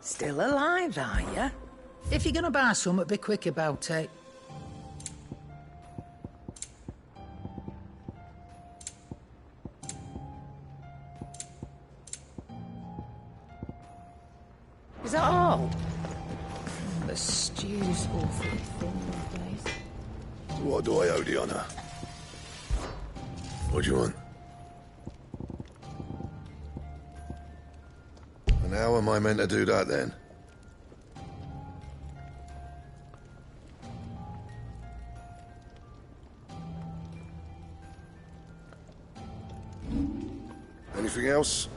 Still alive, are you? If you're gonna buy something, be quick about it. Is that all? The stew's awfully thin these days. What do I owe the honor? What do you want? And how am I meant to do that then? Anything else?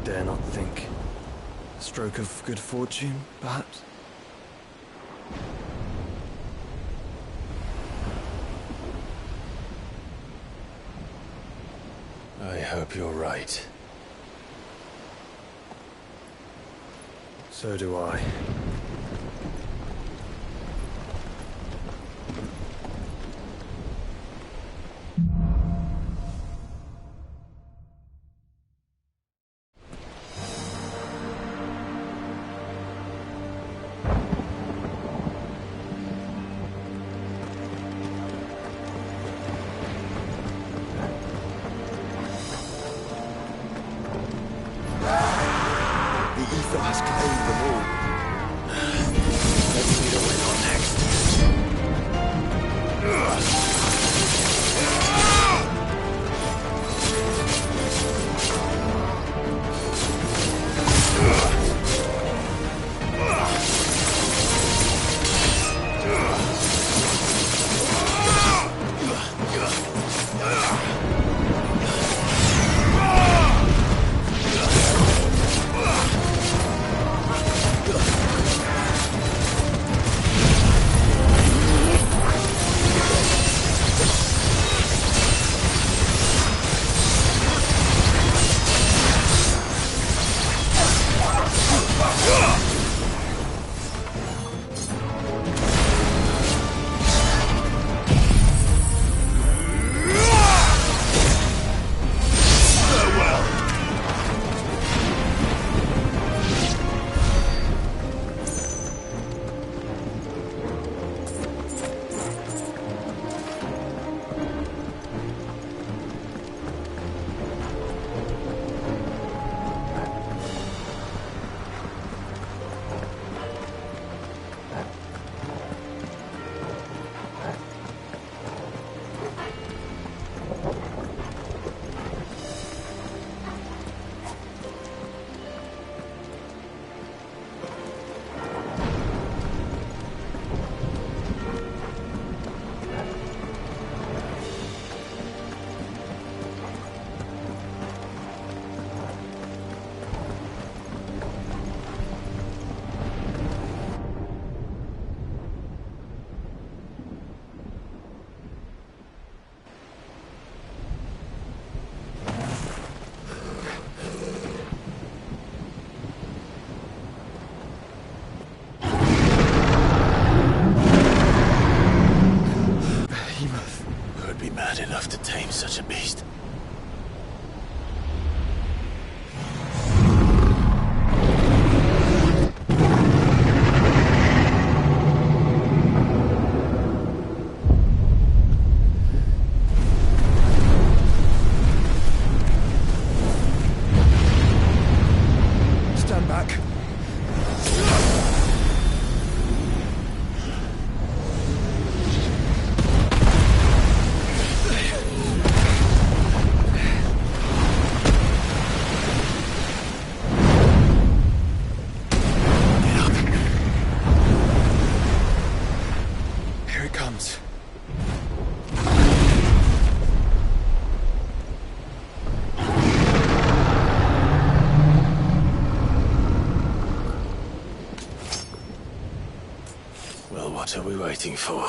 Dare not think. A stroke of good fortune, perhaps? I hope you're right. So do I. The ether has claimed them all. He's such a beast. Stand back. Here it comes. Well, what are we waiting for?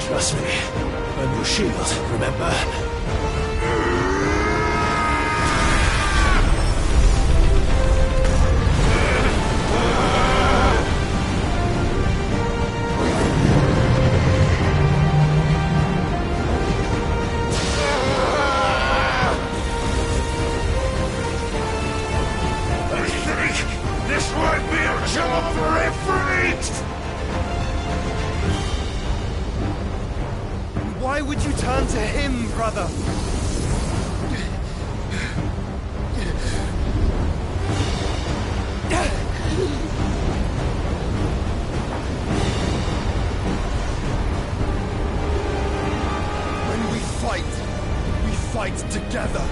Trust me. And your shield, remember? This might be a job for Ifrit! Why would you turn to him, brother? When we fight, fight together.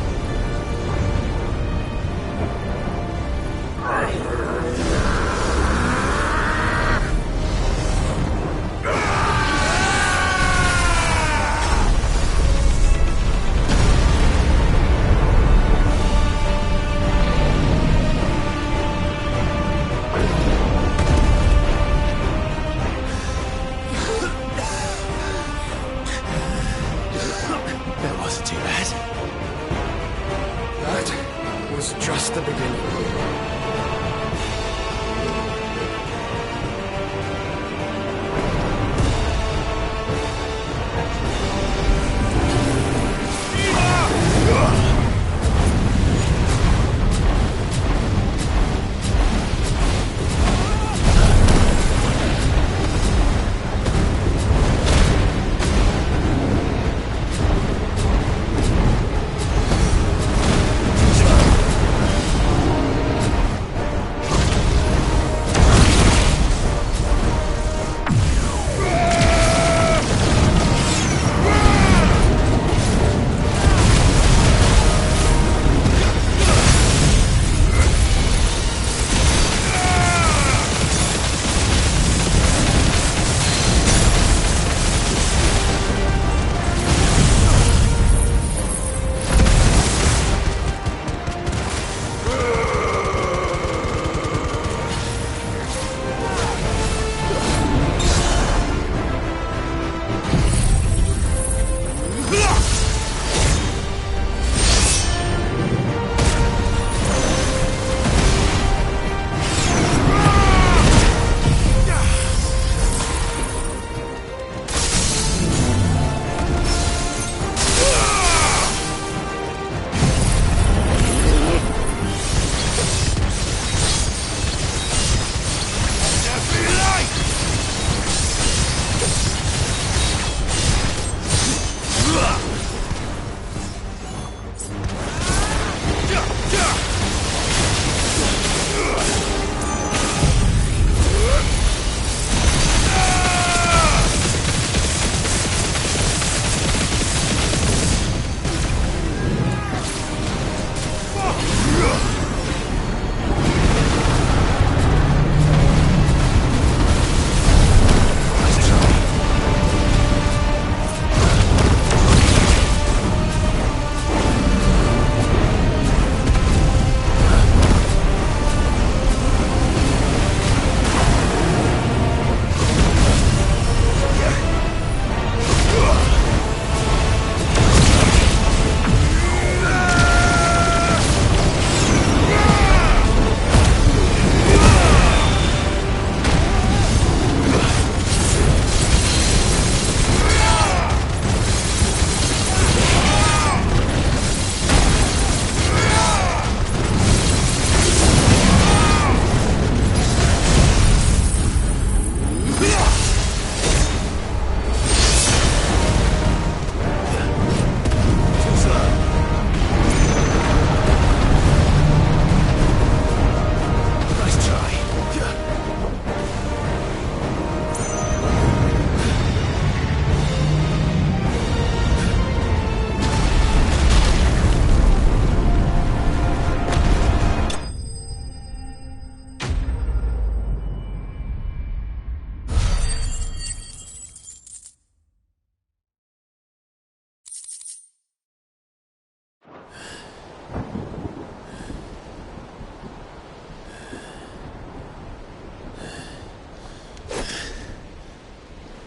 That wasn't too bad. That was just the beginning.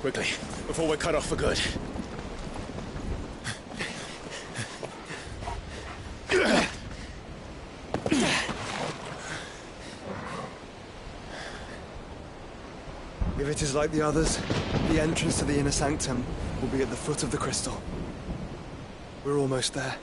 Quickly, before we're cut off for good. If it is like the others, the entrance to the inner sanctum will be at the foot of the crystal. We're almost there.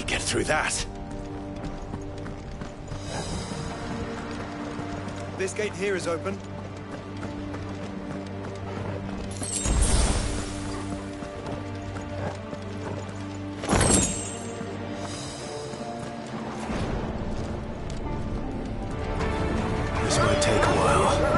get through that. This gate here is open. This might take a while.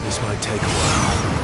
This might take a while.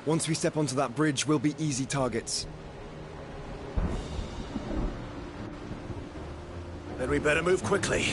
Once we step onto that bridge, we'll be easy targets. Then we better move quickly.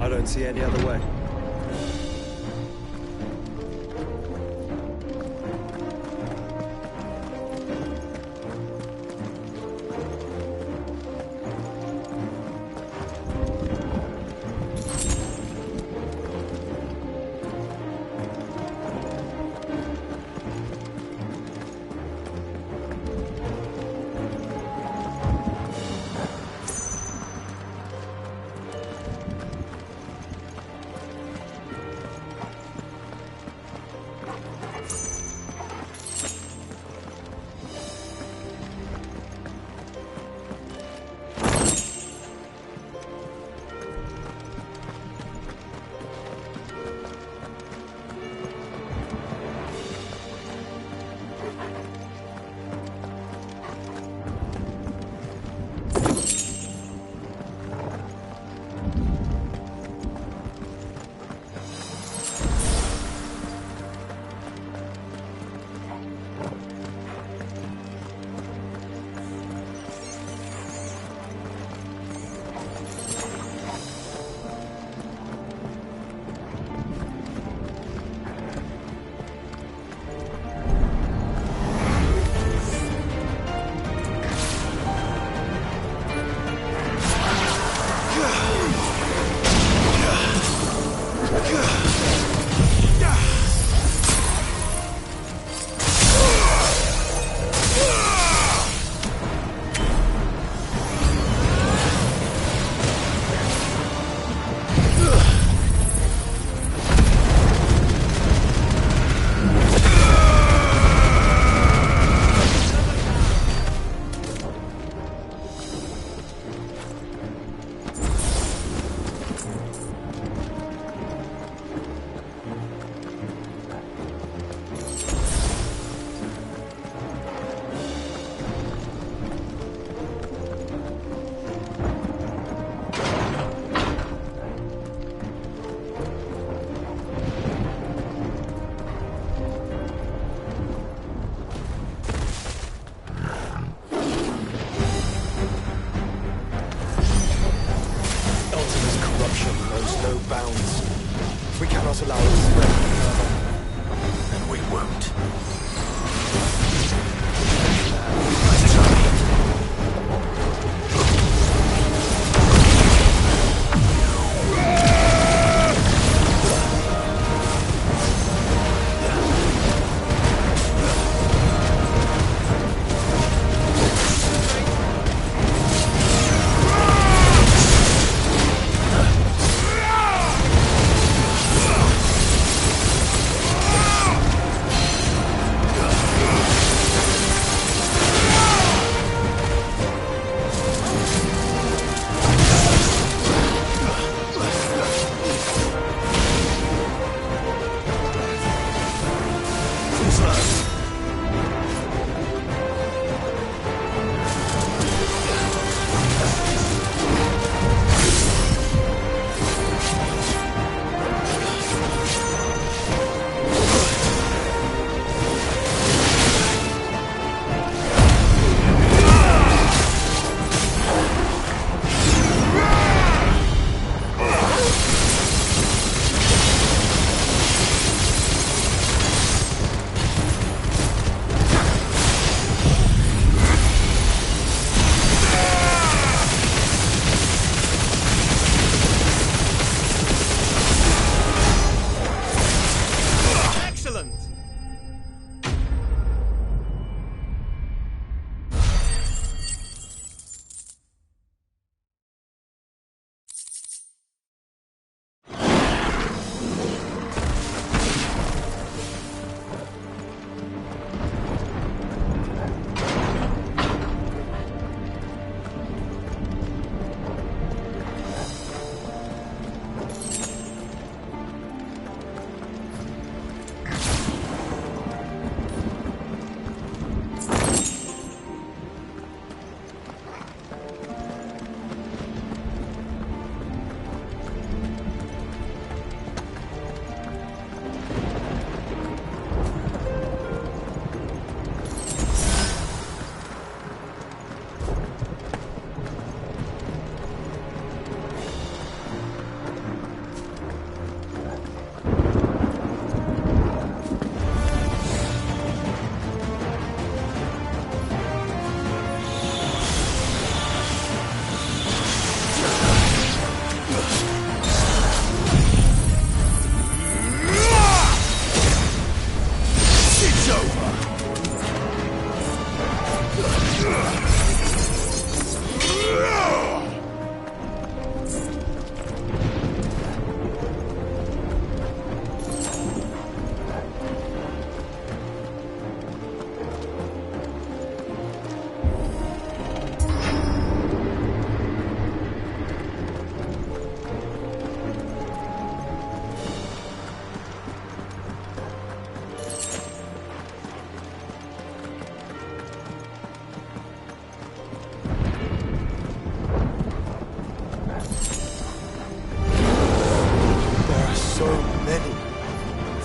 I don't see any other way. no bounds. We cannot allow it to spread any further. And we won't.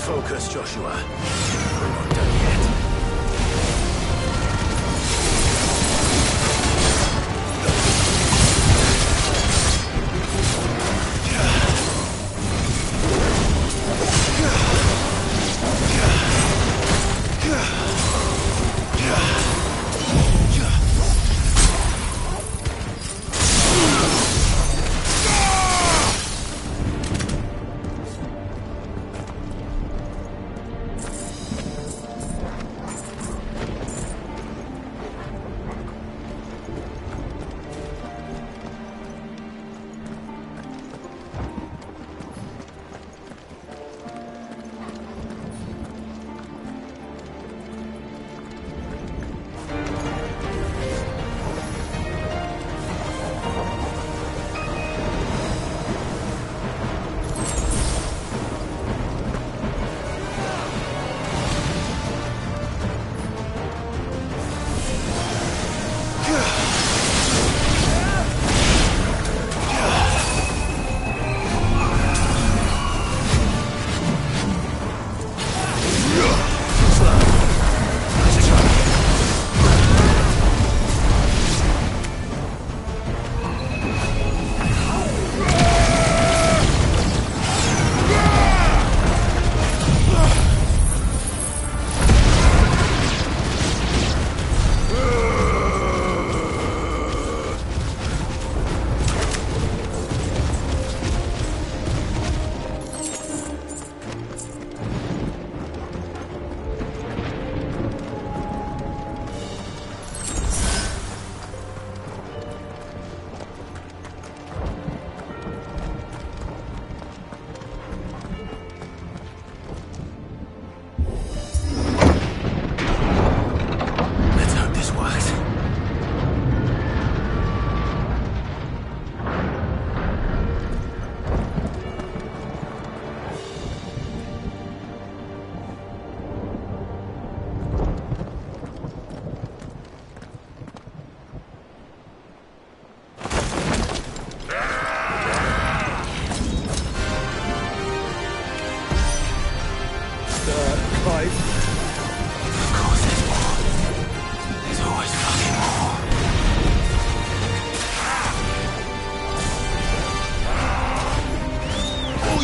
Focus, Joshua. We're not done yet.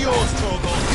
yours, Torgal.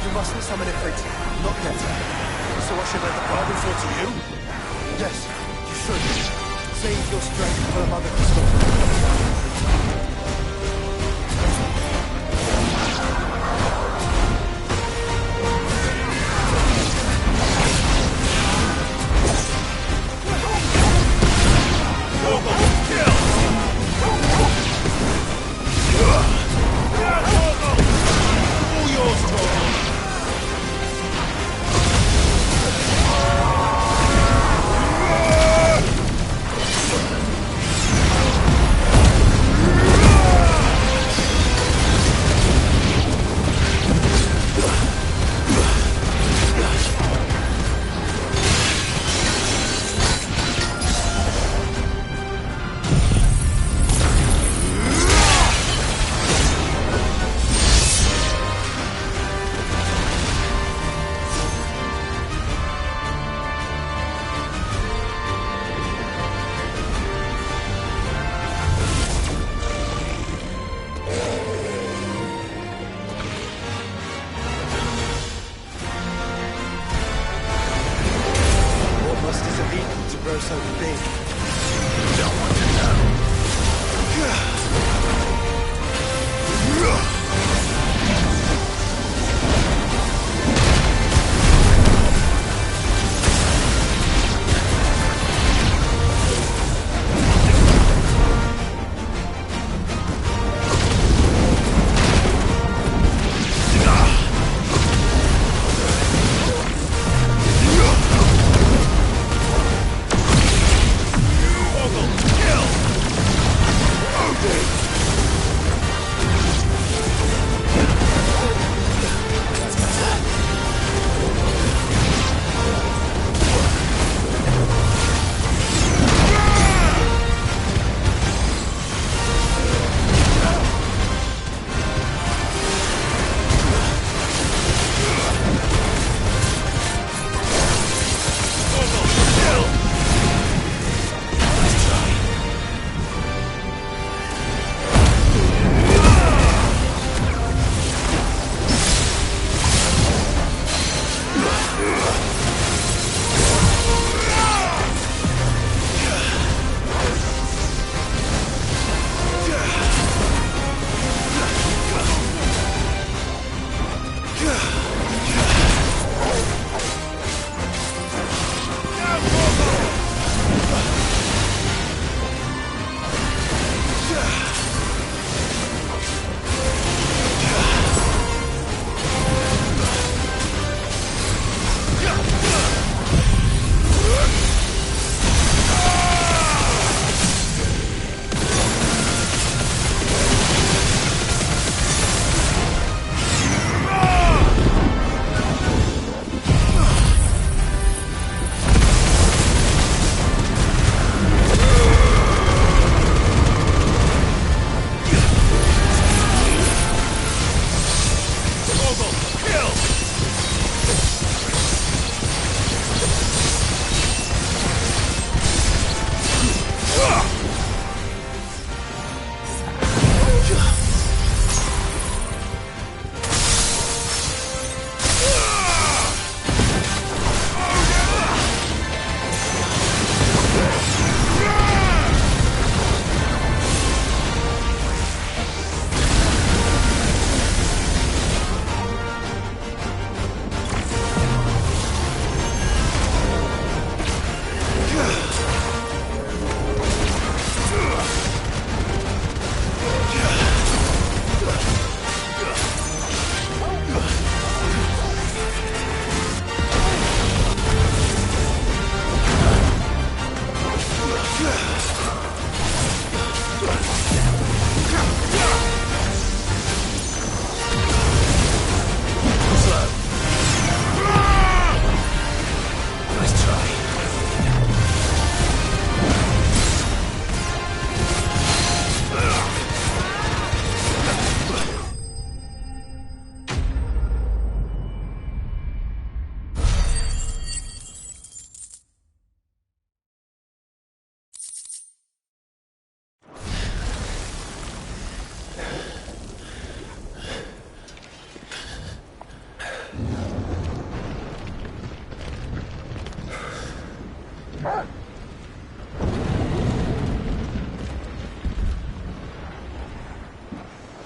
You mustn't summon Ifrit. Not yet. So I should let the bargain fall to you? Yes, you should. Save your strength for Mother Crystal. So big. Don't want to know.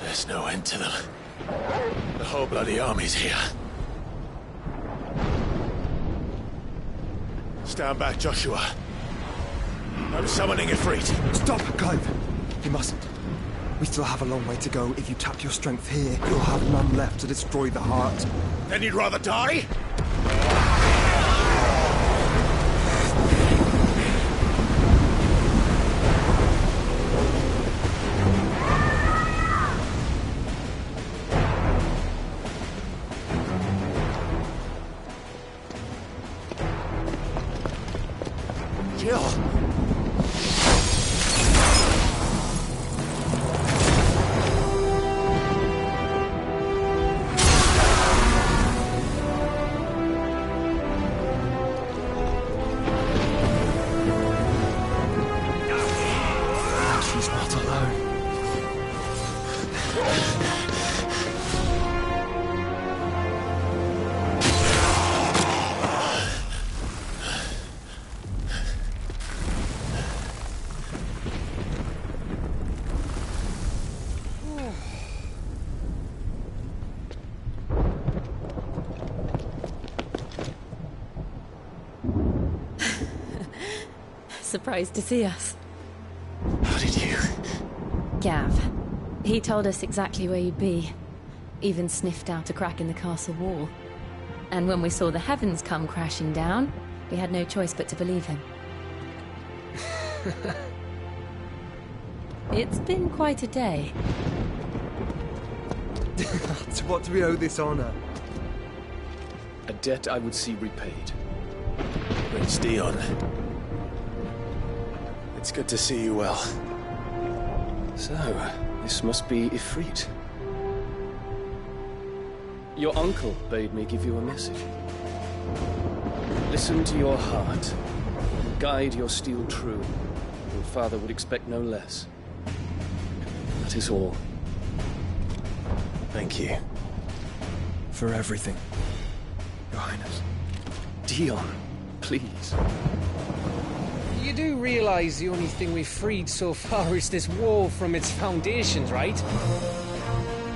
There's no end to them. The whole bloody army's here. Stand back, Joshua. I'm summoning Ifrit. Stop, Clive! You mustn't. We still have a long way to go. If you tap your strength here, you'll have none left to destroy the heart. Then you'd rather die? Jill! She's not alone. Surprised to see us. How did you... Gav. He told us exactly where you'd be. Even sniffed out a crack in the castle wall. And when we saw the heavens come crashing down, we had no choice but to believe him. It's been quite a day. To what do we owe this honor? A debt I would see repaid. Prince Dion. It's good to see you well. So, this must be Ifrit. Your uncle bade me give you a message. Listen to your heart. Guide your steel true. Your father would expect no less. That is all. Thank you. For everything, Your Highness. Dion, please. You do realise the only thing we've freed so far is this wall from its foundations, right?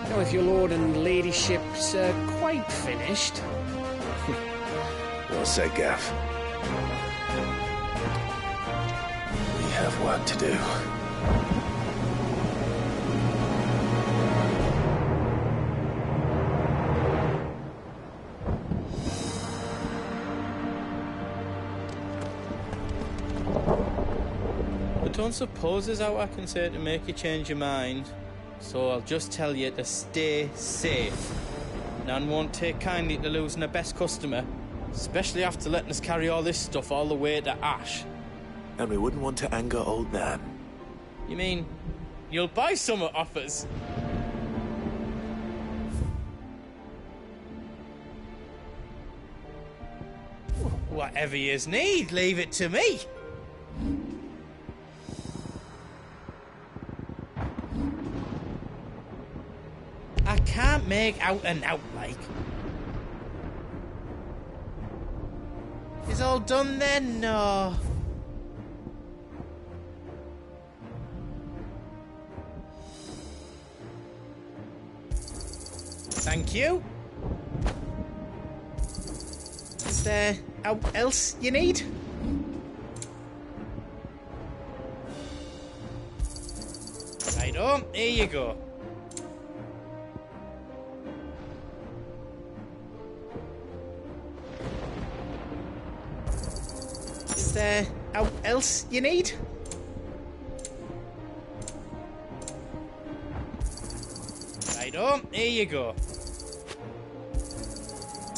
Now, if your lord and ladyship's quite finished... Well said, Gav. We have work to do. I don't suppose there's out I can say to make you change your mind. So I'll just tell you to stay safe. Nan won't take kindly to losing her best customer, especially after letting us carry all this stuff all the way to Ash. And we wouldn't want to anger old Nan. You mean, you'll buy some off us? Whatever yous need, leave it to me. I can't make out and out like. Is all done then? No. Thank you. Is there out else you need? Right on, here you go. Is there out else you need? Right on, here you go.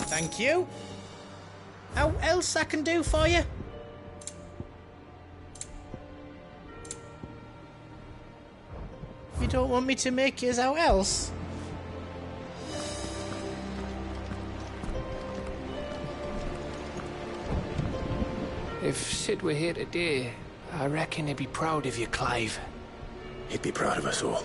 Thank you. How else I can do for you? You don't want me to make yours out else? If Sid were here today, I reckon he'd be proud of you, Clive. He'd be proud of us all.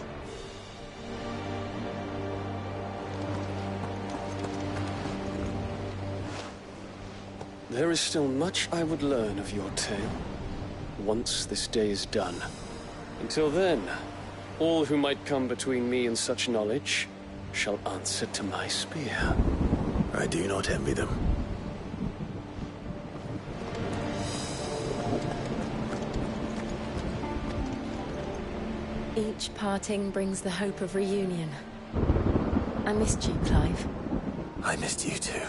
There is still much I would learn of your tale, once this day is done. Until then, all who might come between me and such knowledge shall answer to my spear. I do not envy them. Each parting brings the hope of reunion. I missed you, Clive. I missed you too.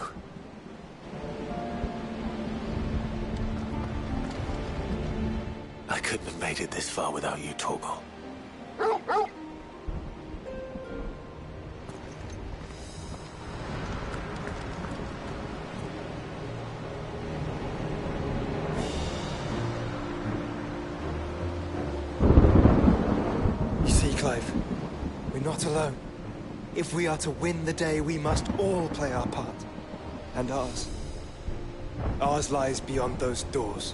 I couldn't have made it this far without you, Torgal. You see, Clive, we're not alone. If we are to win the day, we must all play our part. And ours. Ours lies beyond those doors.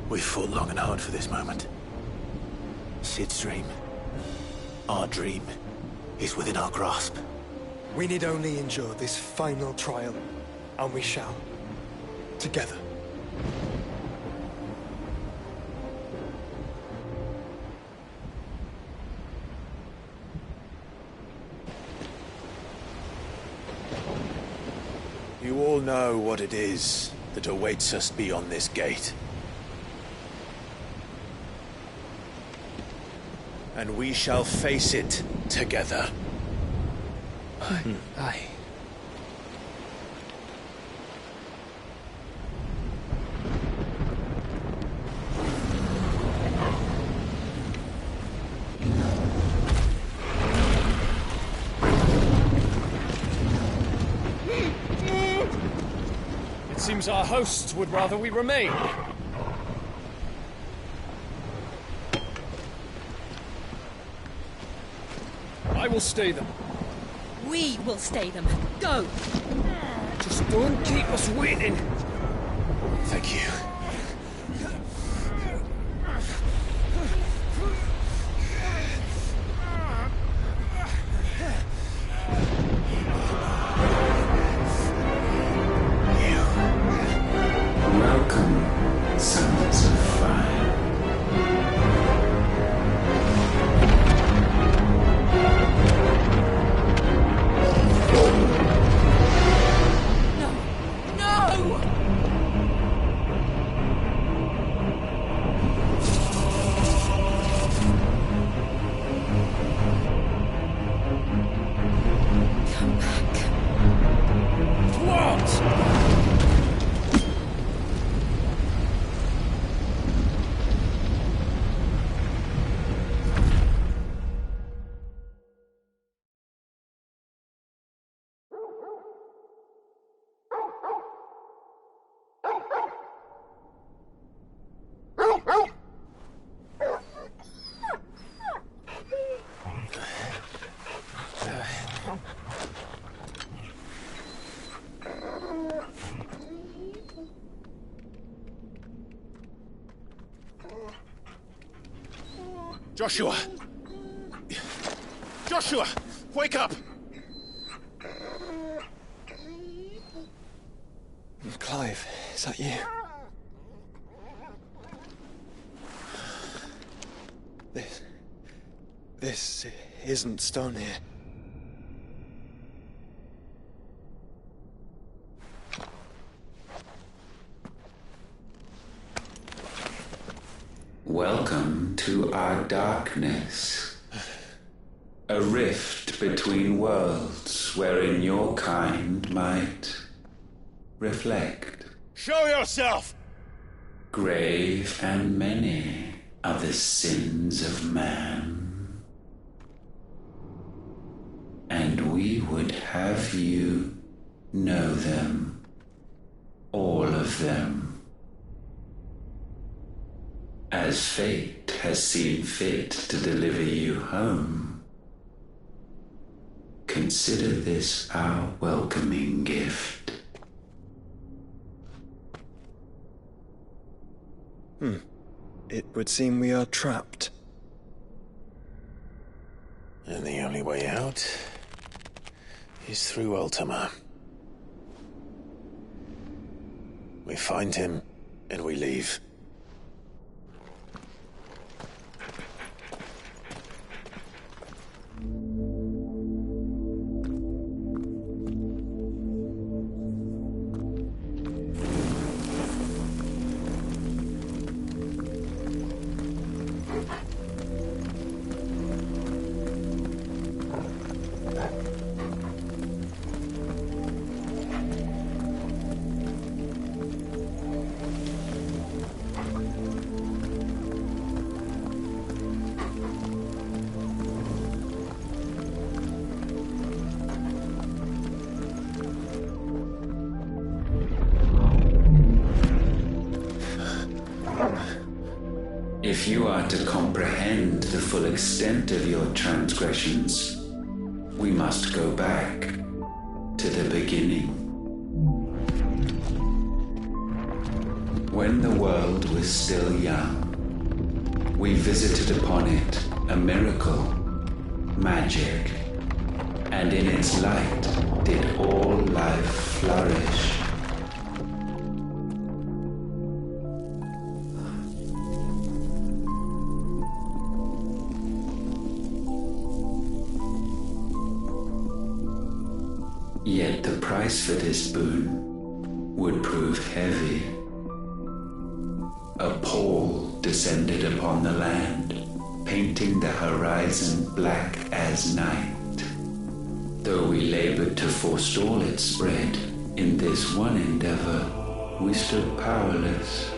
We fought long and hard for this moment. Sid's dream, our dream, is within our grasp. We need only endure this final trial, and we shall. Together. You all know what it is that awaits us beyond this gate. And we shall face it together. Aye. It seems our hosts would rather we remain. I will stay them. We will stay them. Go! Just don't keep us waiting. Thank you. Welcome, sons of fire. Joshua! Joshua! Wake up! Clive, is that you? This isn't stone here. Welcome to our darkness. A rift between worlds wherein your kind might reflect. Show yourself! Grave and many are the sins of man. And we would have you know them, all of them. As fate has seen fit to deliver you home, consider this our welcoming gift. It would seem we are trapped. And the only way out He's through Ultima. We find him, and we leave. If you are to comprehend the full extent of your transgressions, we must go back to the beginning. When the world was still young, we visited upon it a miracle, magic, and in its light did all life flourish. Yet the price for this boon would prove heavy. A pall descended upon the land, painting the horizon black as night. Though we labored to forestall its spread, in this one endeavor we stood powerless.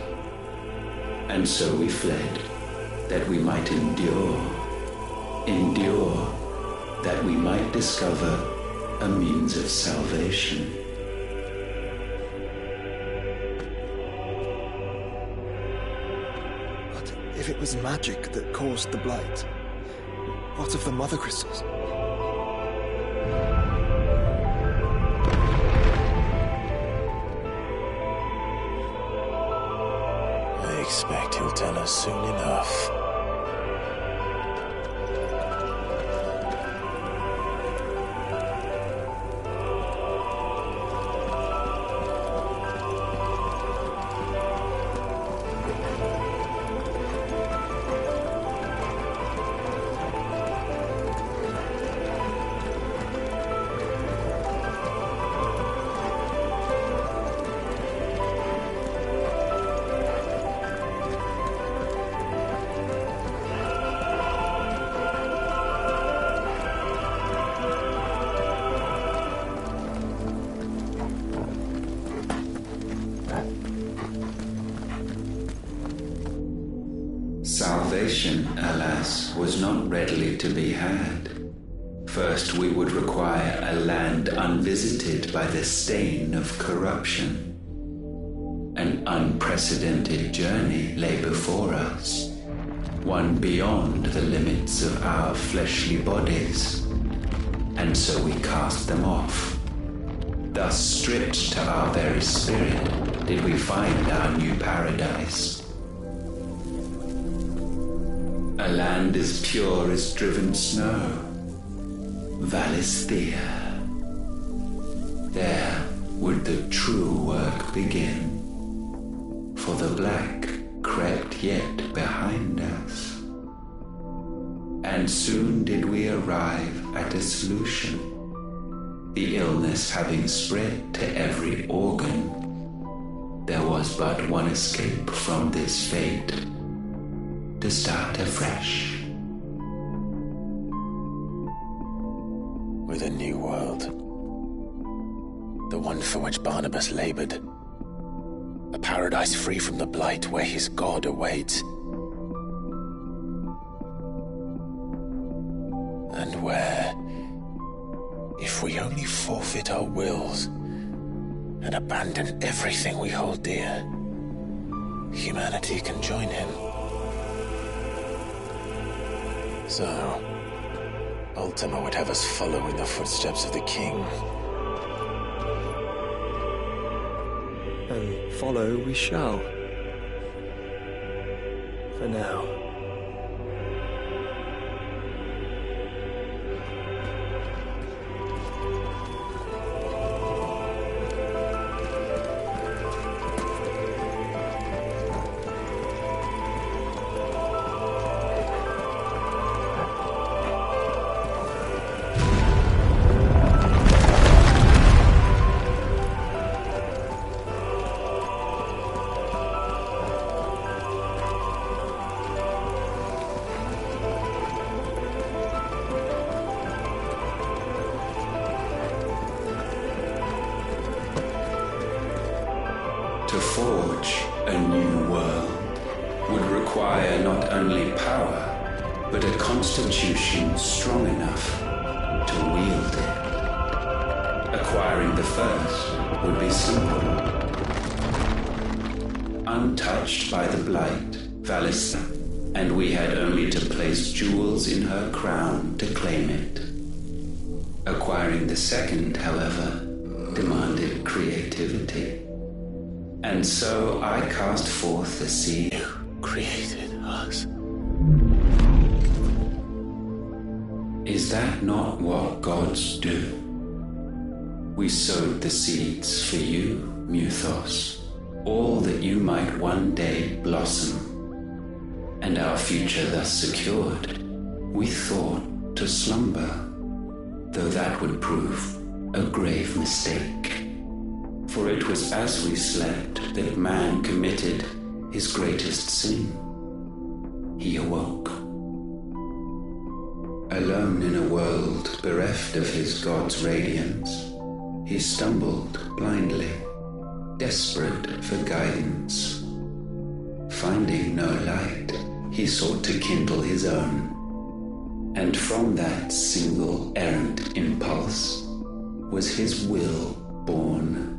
And so we fled, that we might endure, that we might discover a means of salvation. But if it was magic that caused the blight, what of the mother crystals? I expect he'll tell us soon enough. Salvation, alas, was not readily to be had. First, we would require a land unvisited by the stain of corruption. An unprecedented journey lay before us, one beyond the limits of our fleshly bodies, and so we cast them off. Thus, stripped to our very spirit, did we find our new paradise. A land as pure as driven snow, Valisthea. There would the true work begin, for the black crept yet behind us. And soon did we arrive at a solution. The illness having spread to every organ, there was but one escape from this fate: to start afresh. With a new world. The one for which Barnabas labored. A paradise free from the blight where his God awaits. And where, if we only forfeit our wills and abandon everything we hold dear, humanity can join him. So, Ultima would have us follow in the footsteps of the king. And follow we shall. For now. To forge a new world would require not only power, but a constitution strong enough to wield it. Acquiring the first would be simple. Untouched by the blight, Valis, and we had only to place jewels in her crown to claim it. Acquiring the second, however, demanded creativity. And so I cast forth the seed. You created us. Is that not what gods do? We sowed the seeds for you, Muthos, all that you might one day blossom. And our future thus secured, we thought to slumber, though that would prove a grave mistake. For it was as we slept that man committed his greatest sin. He awoke. Alone in a world bereft of his god's radiance, he stumbled blindly, desperate for guidance. Finding no light, he sought to kindle his own. And from that single errant impulse was his will born.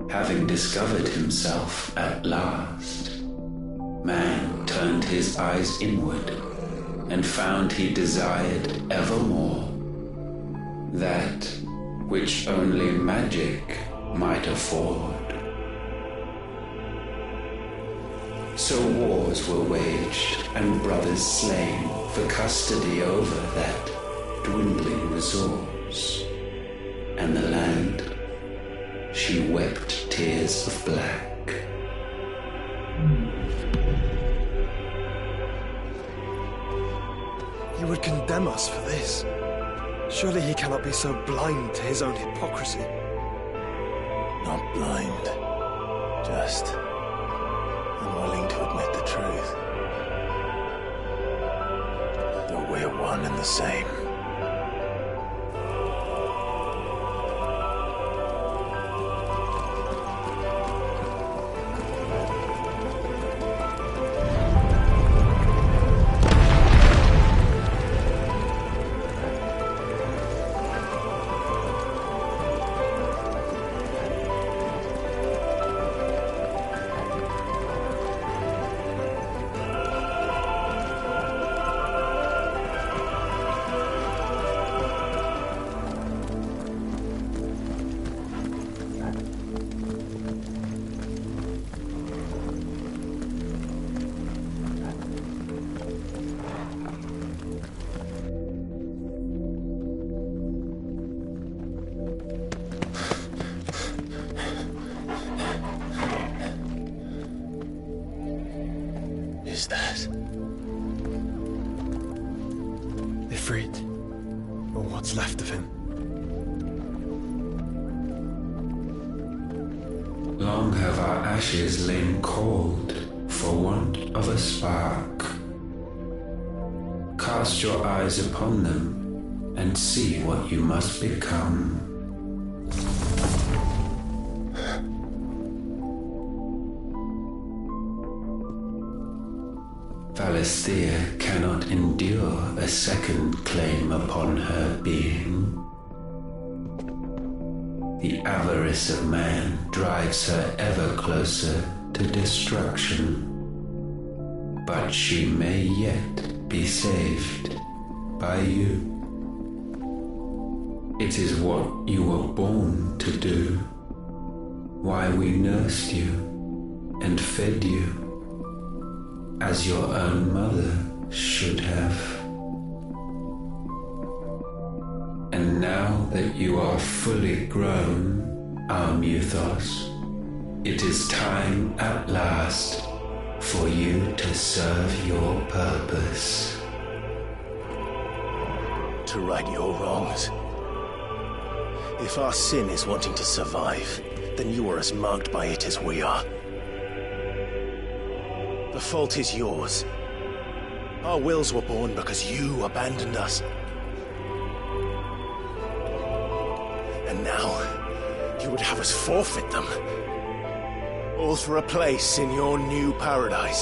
Having discovered himself at last, man turned his eyes inward and found he desired evermore that which only magic might afford. So wars were waged and brothers slain for custody over that dwindling resource, and the land, she wept tears of black. You would condemn us for this. Surely he cannot be so blind to his own hypocrisy. Not blind, just unwilling to admit the truth. Though we're one and the same. Is that Ifrit, or what's left of him? Long have our ashes lain cold for want of a spark. Cast your eyes upon them and see what you must become. Valisthea cannot endure a second claim upon her being. The avarice of man drives her ever closer to destruction. But she may yet be saved by you. It is what you were born to do, why we nursed you and fed you, as your own mother should have. And now that you are fully grown, our Muthos, it is time at last for you to serve your purpose. to right your wrongs? If our sin is wanting to survive, then you are as marked by it as we are. The fault is yours. Our wills were born because you abandoned us. And now, you would have us forfeit them. All for a place in your new paradise.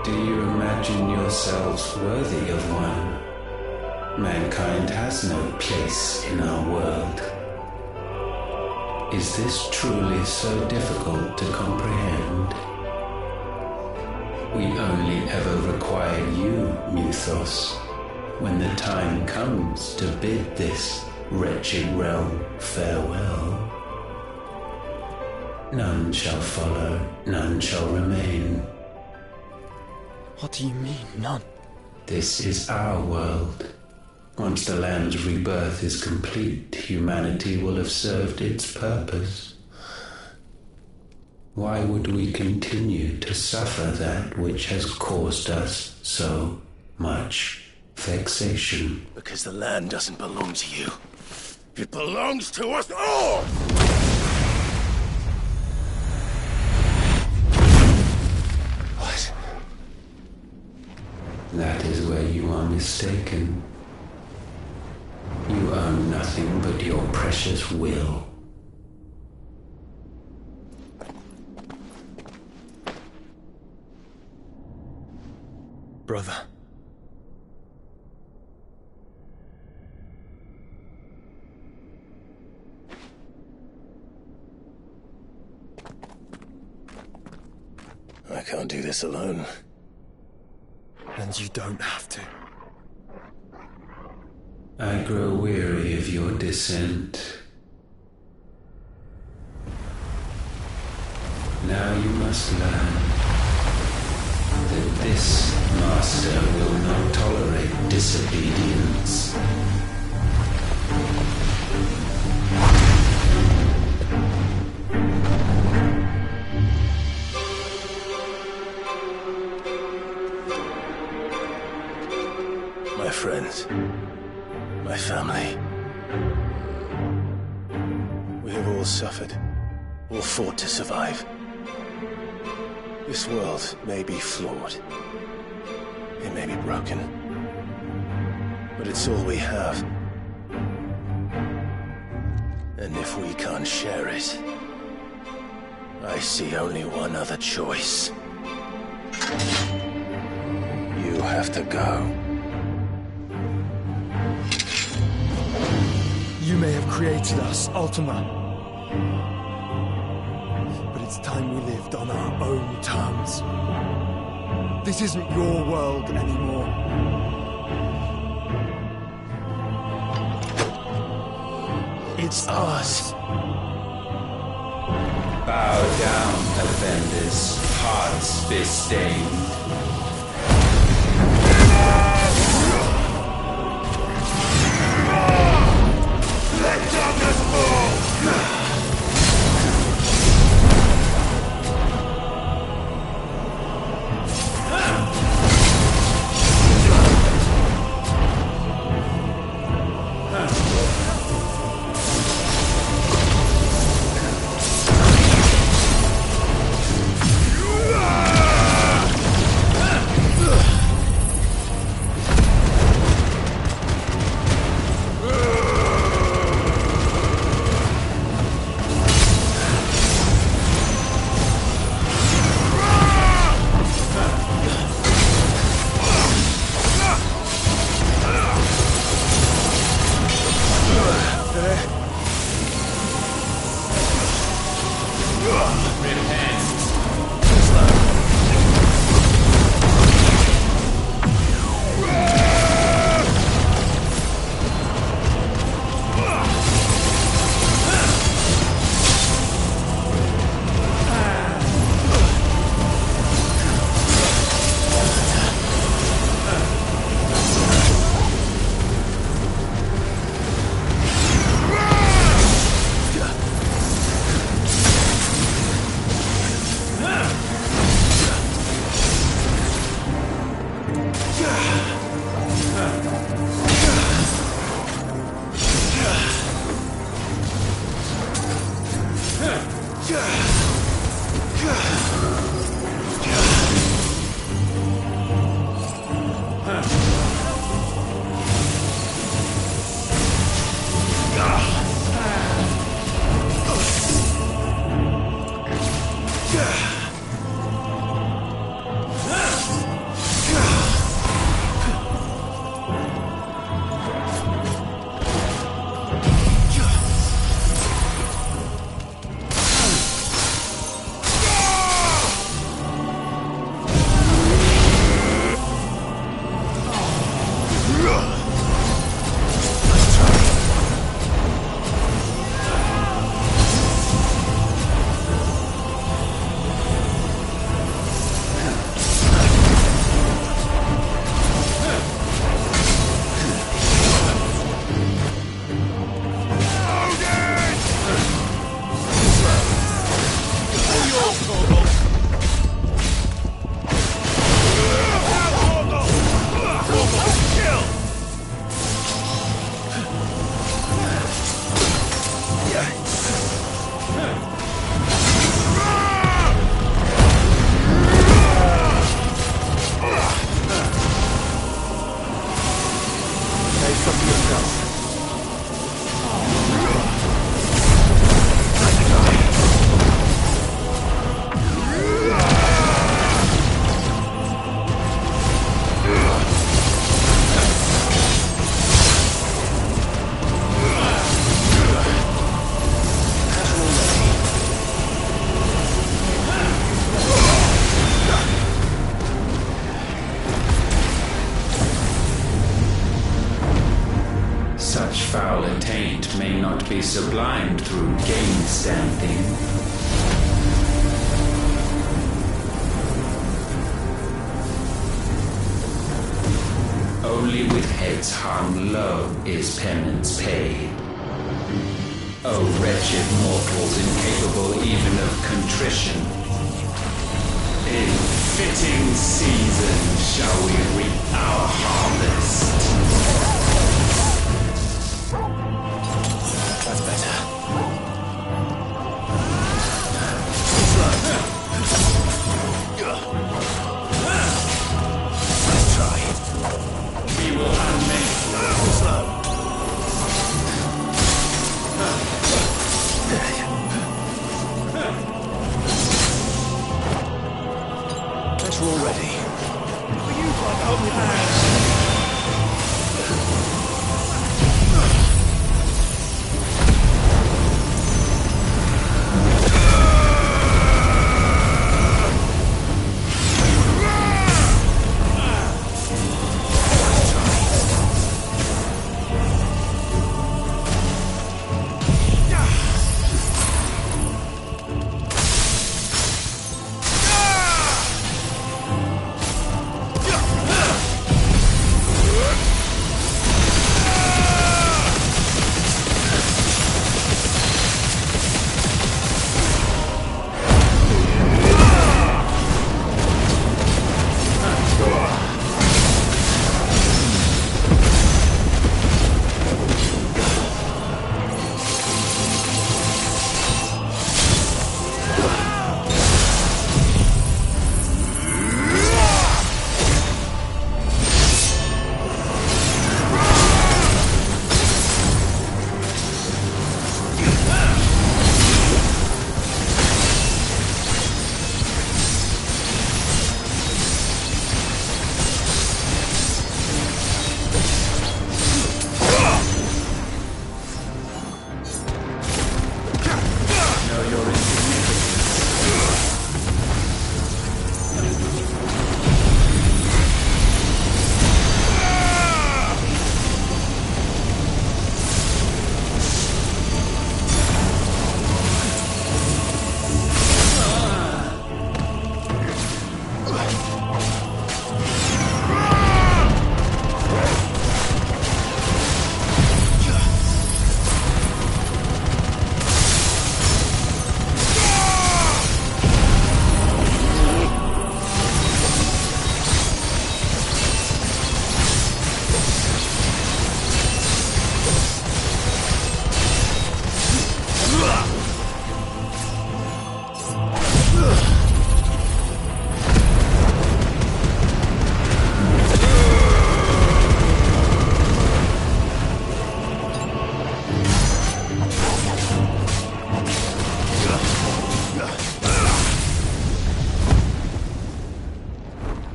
Do you imagine yourselves worthy of one? Mankind has no place in our world. Is this truly so difficult to comprehend? We only ever require you, Muthos, when the time comes to bid this wretched realm farewell. None shall follow, none shall remain. What do you mean, none? This is our world. Once the land's rebirth is complete, humanity will have served its purpose. Why would we continue to suffer that which has caused us so much vexation? Because the land doesn't belong to you. It belongs to us all! What? That is where you are mistaken. You own nothing but your precious will. Brother. I can't do this alone. And you don't have to. I grow weary of your dissent. Now you must learn that this master will not tolerate disobedience. My friends, my family. We have all suffered, all fought to survive. This world may be flawed. It may be broken. But it's all we have. And if we can't share it, I see only one other choice. You have to go. You may have created us, Ultima. But it's time we lived on our own terms. This isn't your world anymore. It's ours. Bow down, offenders, hearts be-stained. cannot be sublimed through game stamping. Only with heads hung low is penance paid. O wretched mortals incapable even of contrition, in fitting season shall we reap our harvest. That's better. Let's try. We will unmake Slow. Let's roll ready. You got help me back.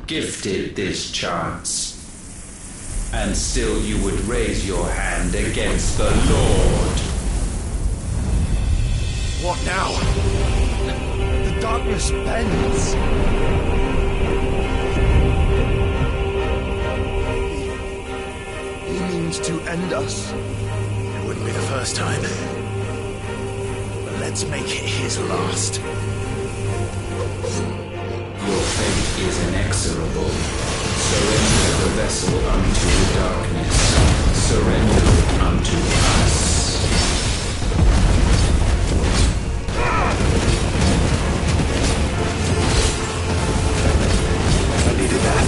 Gifted this chance, and still you would raise your hand against the Lord. What now? The darkness bends. He means to end us. It wouldn't be the first time. But let's make it his last. Your fate is inexorable. Surrender the vessel unto the darkness. Surrender unto us. I needed that.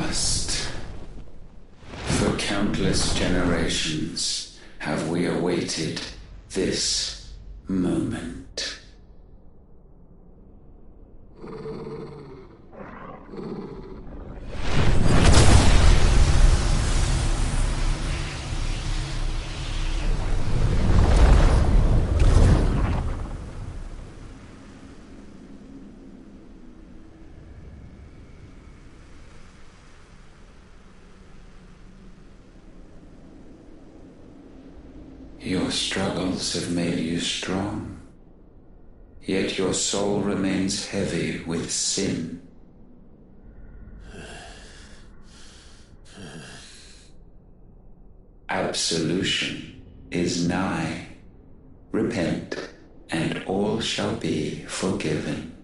last. For countless generations have we awaited this moment. Your struggles have made you strong, yet your soul remains heavy with sin. Absolution is nigh. Repent, and all shall be forgiven.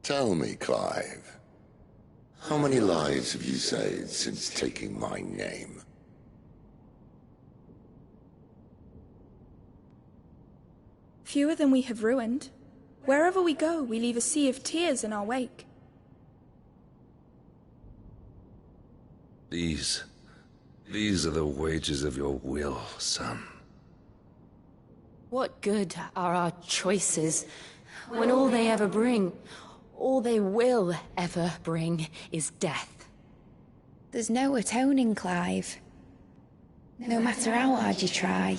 Tell me, Clive, how many lives have you saved since taking my name? Fewer than we have ruined. Wherever we go, we leave a sea of tears in our wake. These are the wages of your will, son. What good are our choices when all they ever bring, all they will ever bring, is death? There's no atoning, Clive. No matter how hard you try.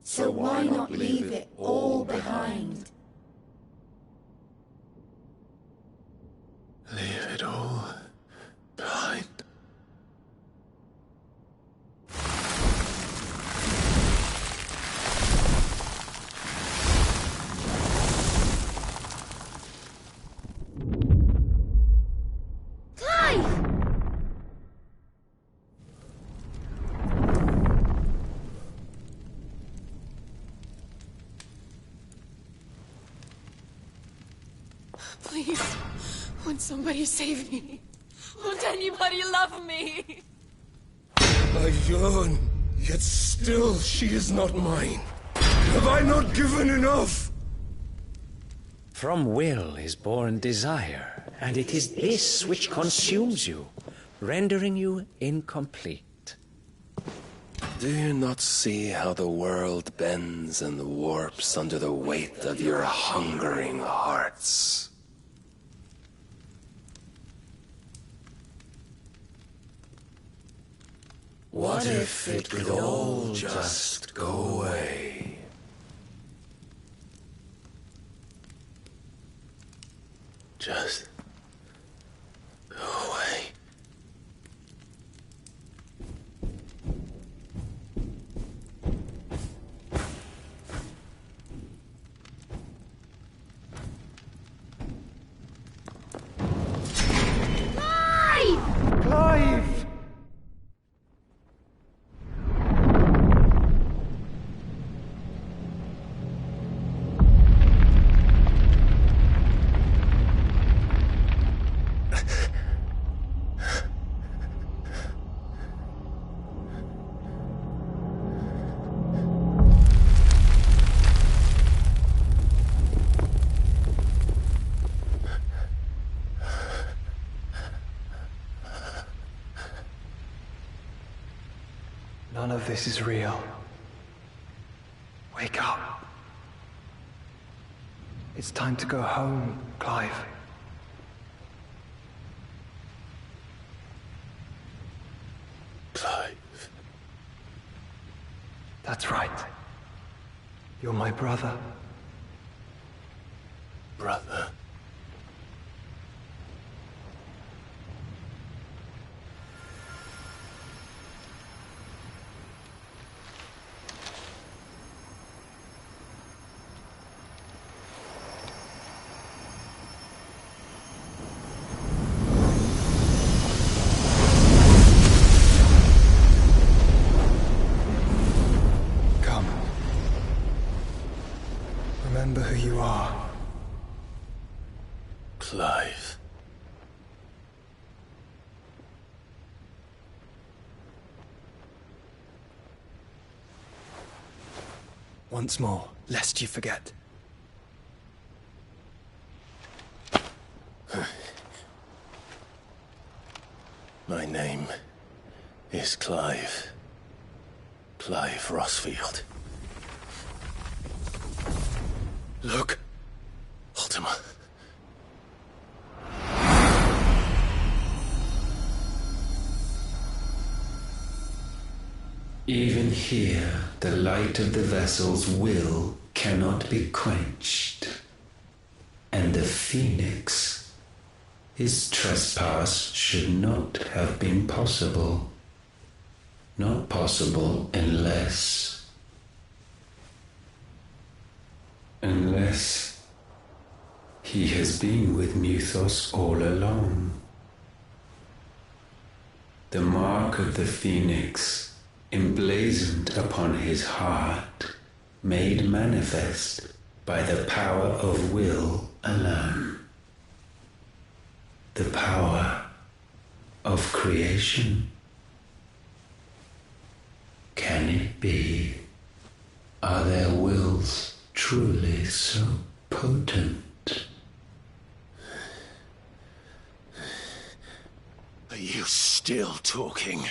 So why not leave it all behind? Leave it all behind. Please, won't somebody save me? Won't anybody love me? I yearn, yet still she is not mine. Have I not given enough? From will is born desire, and it is this which consumes you, rendering you incomplete. Do you not see how the world bends and warps under the weight of your hungering hearts? What if it could all just go away? Just go away. Clive! None of this is real. Wake up. It's time to go home, Clive. Clive. That's right. You're my brother. brother. Remember who you are. Clive. Once more, lest you forget. My name is Clive. Clive Rossfield. Look, Ultima. Even here, the light of the vessel's will cannot be quenched. And the Phoenix, his trespass should not have been possible. Not possible unless he has been with Muthos all along. The mark of the Phoenix, emblazoned upon his heart, made manifest by the power of will alone. The power of creation. Can it be? Are their wills truly so potent? Are you still talking?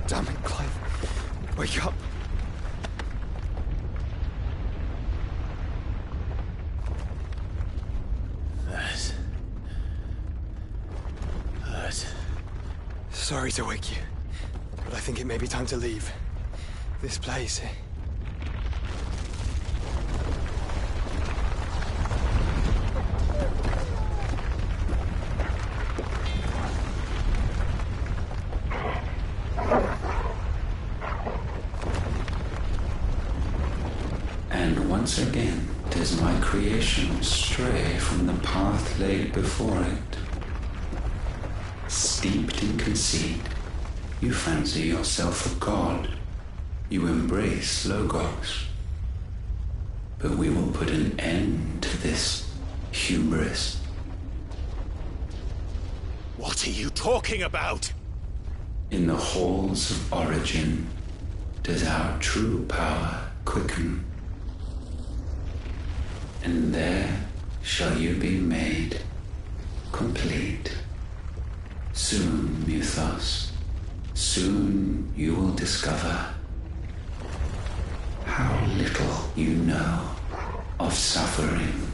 Damn it, Clive. Wake up. That. Sorry to wake you, but I think it may be time to leave. This place. And once again does my creation stray from the path laid before it. Steeped in conceit, you fancy yourself a god. You embrace Logos. But we will put an end to this hubris. What are you talking about? In the halls of origin does our true power quicken. And there shall you be made complete. Soon, Muthos, soon you will discover how little you know. of suffering.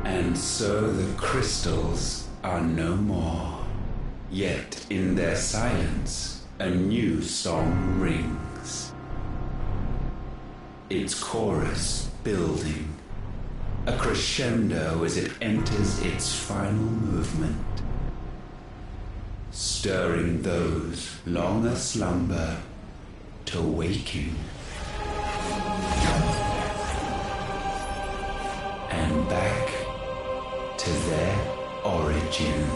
And so the crystals are no more. Yet in their silence, a new song rings. Its chorus building, a crescendo as it enters its final movement, stirring those long aslumber to waking. And back to their origin.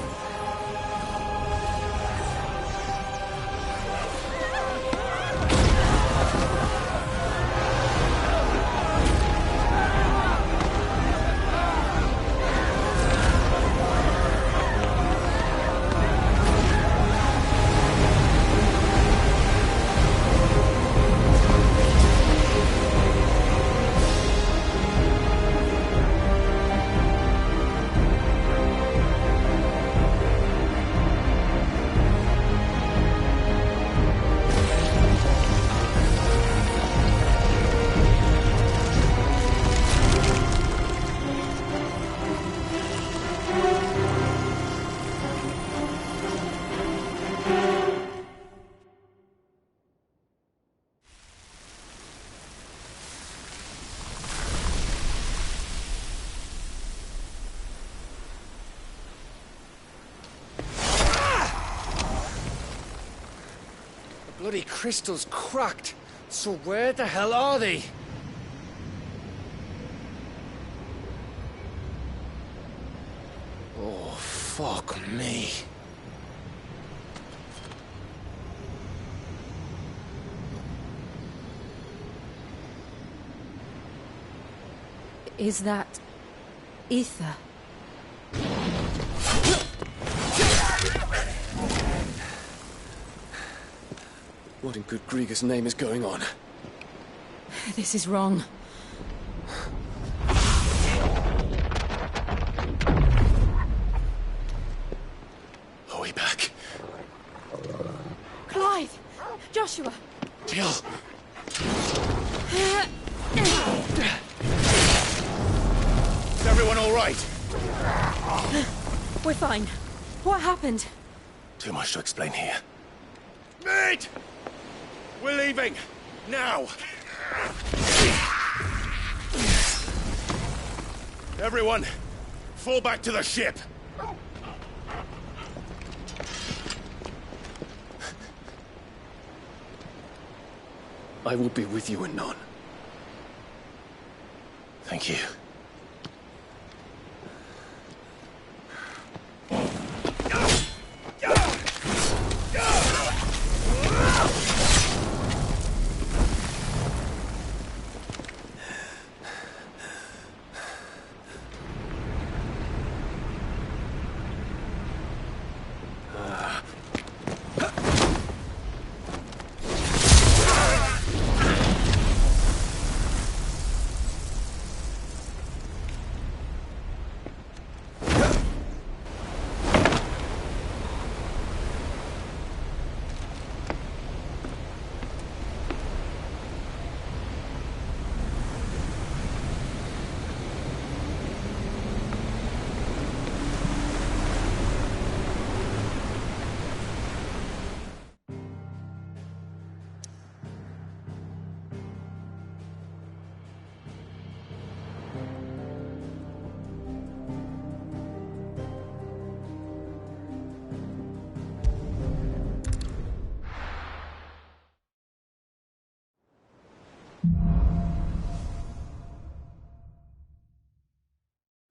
Bloody crystal's cracked. So where the hell are they? Oh, fuck me. Is that ether? What in good Grieger's name is going on? This is wrong. Are we back? Clive! Joshua! Jill! Is everyone all right? We're fine. What happened? Too much to explain here. Mate! We're leaving! Now! Everyone, fall back to the ship! I will be with you anon. Thank you.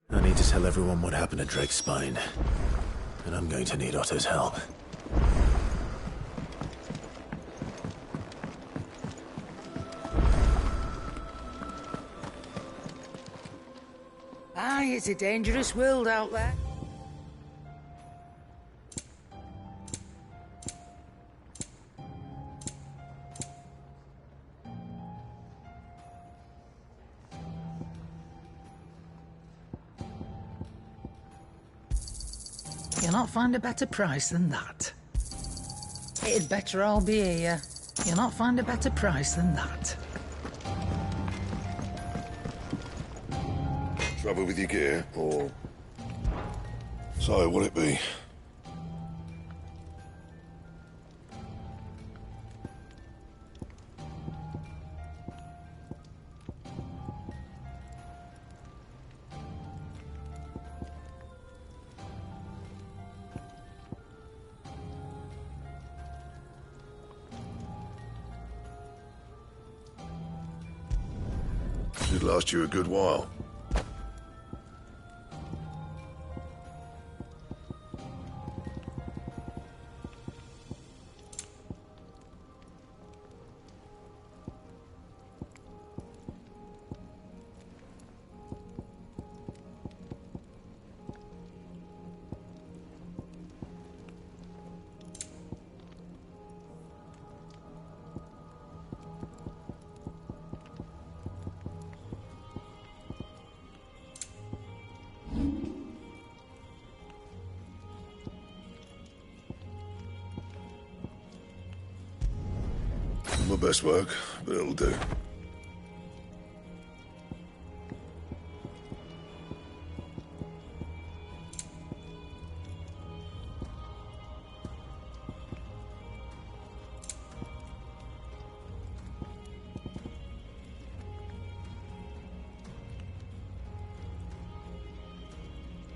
I need to tell everyone what happened at Drake's Spine. And I'm going to need Otto's help. Aye, it's a dangerous world out there. You'll not find a better price than that. It'd better all be here. You'll not find a better price than that. Trouble with your gear, or... So, what'll it be? Should last you a good while. My best work, but it'll do.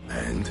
And?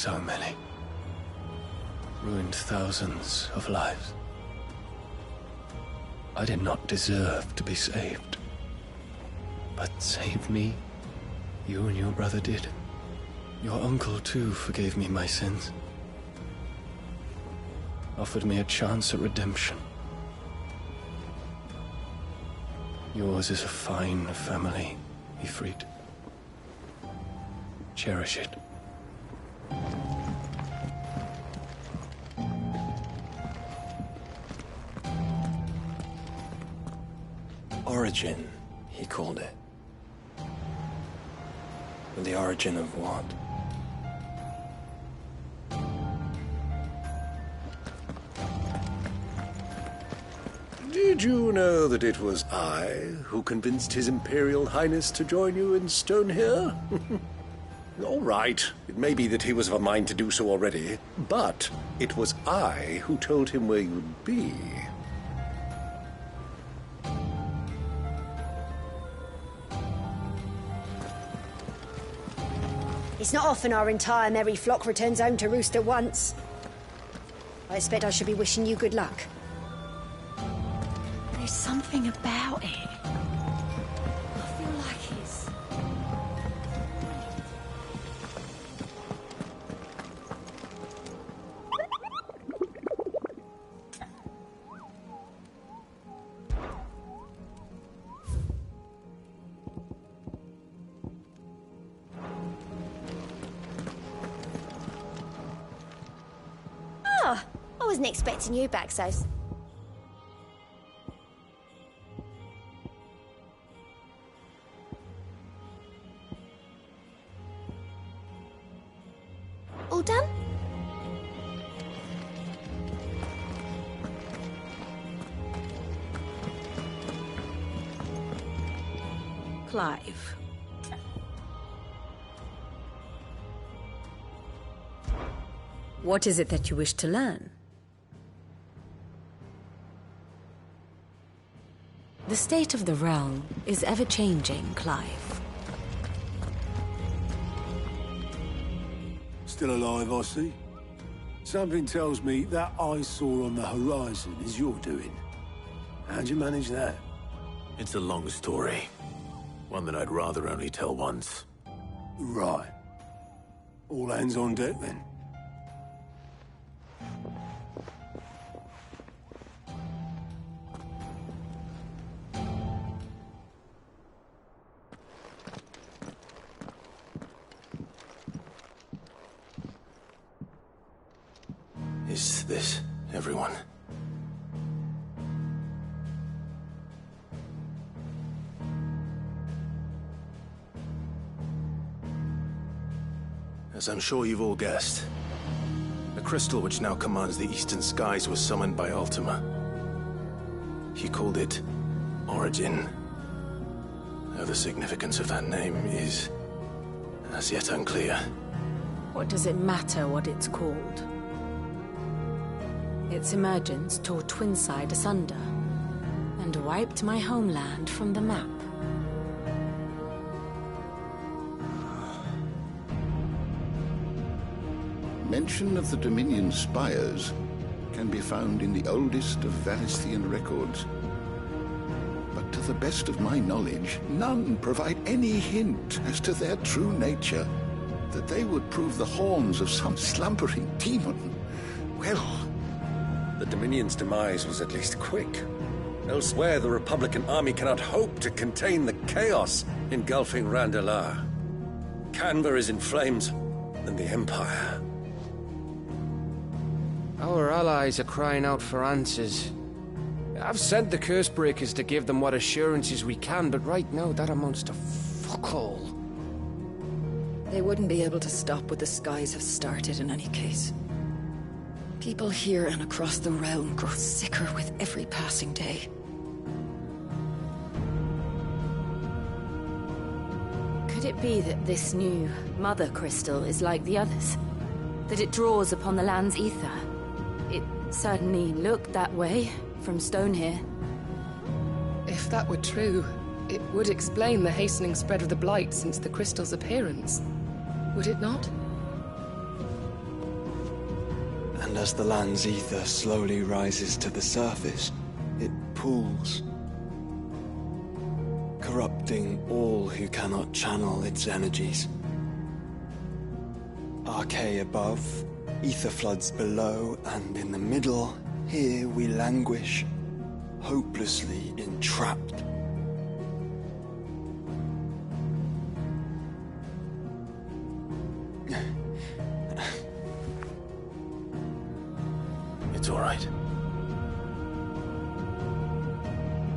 so many. Ruined thousands of lives. I did not deserve to be saved. But save me, you and your brother did. Your uncle, too, forgave me my sins. Offered me a chance at redemption. Yours is a fine family, Ifrit. Cherish it. Origin, he called it. But the origin of what? Did you know that it was I who convinced His Imperial Highness to join you in Stonehere? All right, it may be that he was of a mind to do so already, but it was I who told him where you'd be. It's not often our entire merry flock returns home to roost at once. I expect I should be wishing you good luck. There's something about it. I feel like it's... Oh, I wasn't expecting you back, Sos. All done? Clive. What is it that you wish to learn? The state of the realm is ever-changing, Clive. Still alive, I see. Something tells me that eyesore on the horizon is your doing. How'd you manage that? It's a long story. One that I'd rather only tell once. Right. All hands on deck, then. Is this everyone? As I'm sure you've all guessed, the crystal which now commands the eastern skies was summoned by Ultima. He called it Origin. Though the significance of that name is as yet unclear. What does it matter what it's called? Its emergence tore Twinside asunder and wiped my homeland from the map. Mention of the Dominion spires can be found in the oldest of Varisthian records. But to the best of my knowledge, none provide any hint as to their true nature. That they would prove the horns of some slumbering demon. Well, the Dominion's demise was at least quick. Elsewhere, the Republican army cannot hope to contain the chaos engulfing Randalar. Canva is in flames, and the Empire. Our allies are crying out for answers. I've sent the Cursebreakers to give them what assurances we can, but right now that amounts to fuck all. They wouldn't be able to stop what the skies have started in any case. People here and across the realm grow sicker with every passing day. Could it be that this new Mother Crystal is like the others? That it draws upon the land's ether? It certainly looked that way from Stonehere. If that were true, it would explain the hastening spread of the Blight since the crystal's appearance. Would it not? And as the land's ether slowly rises to the surface, it pools, corrupting all who cannot channel its energies. Archay above, ether floods below, and in the middle, here we languish, hopelessly entrapped. It's all right.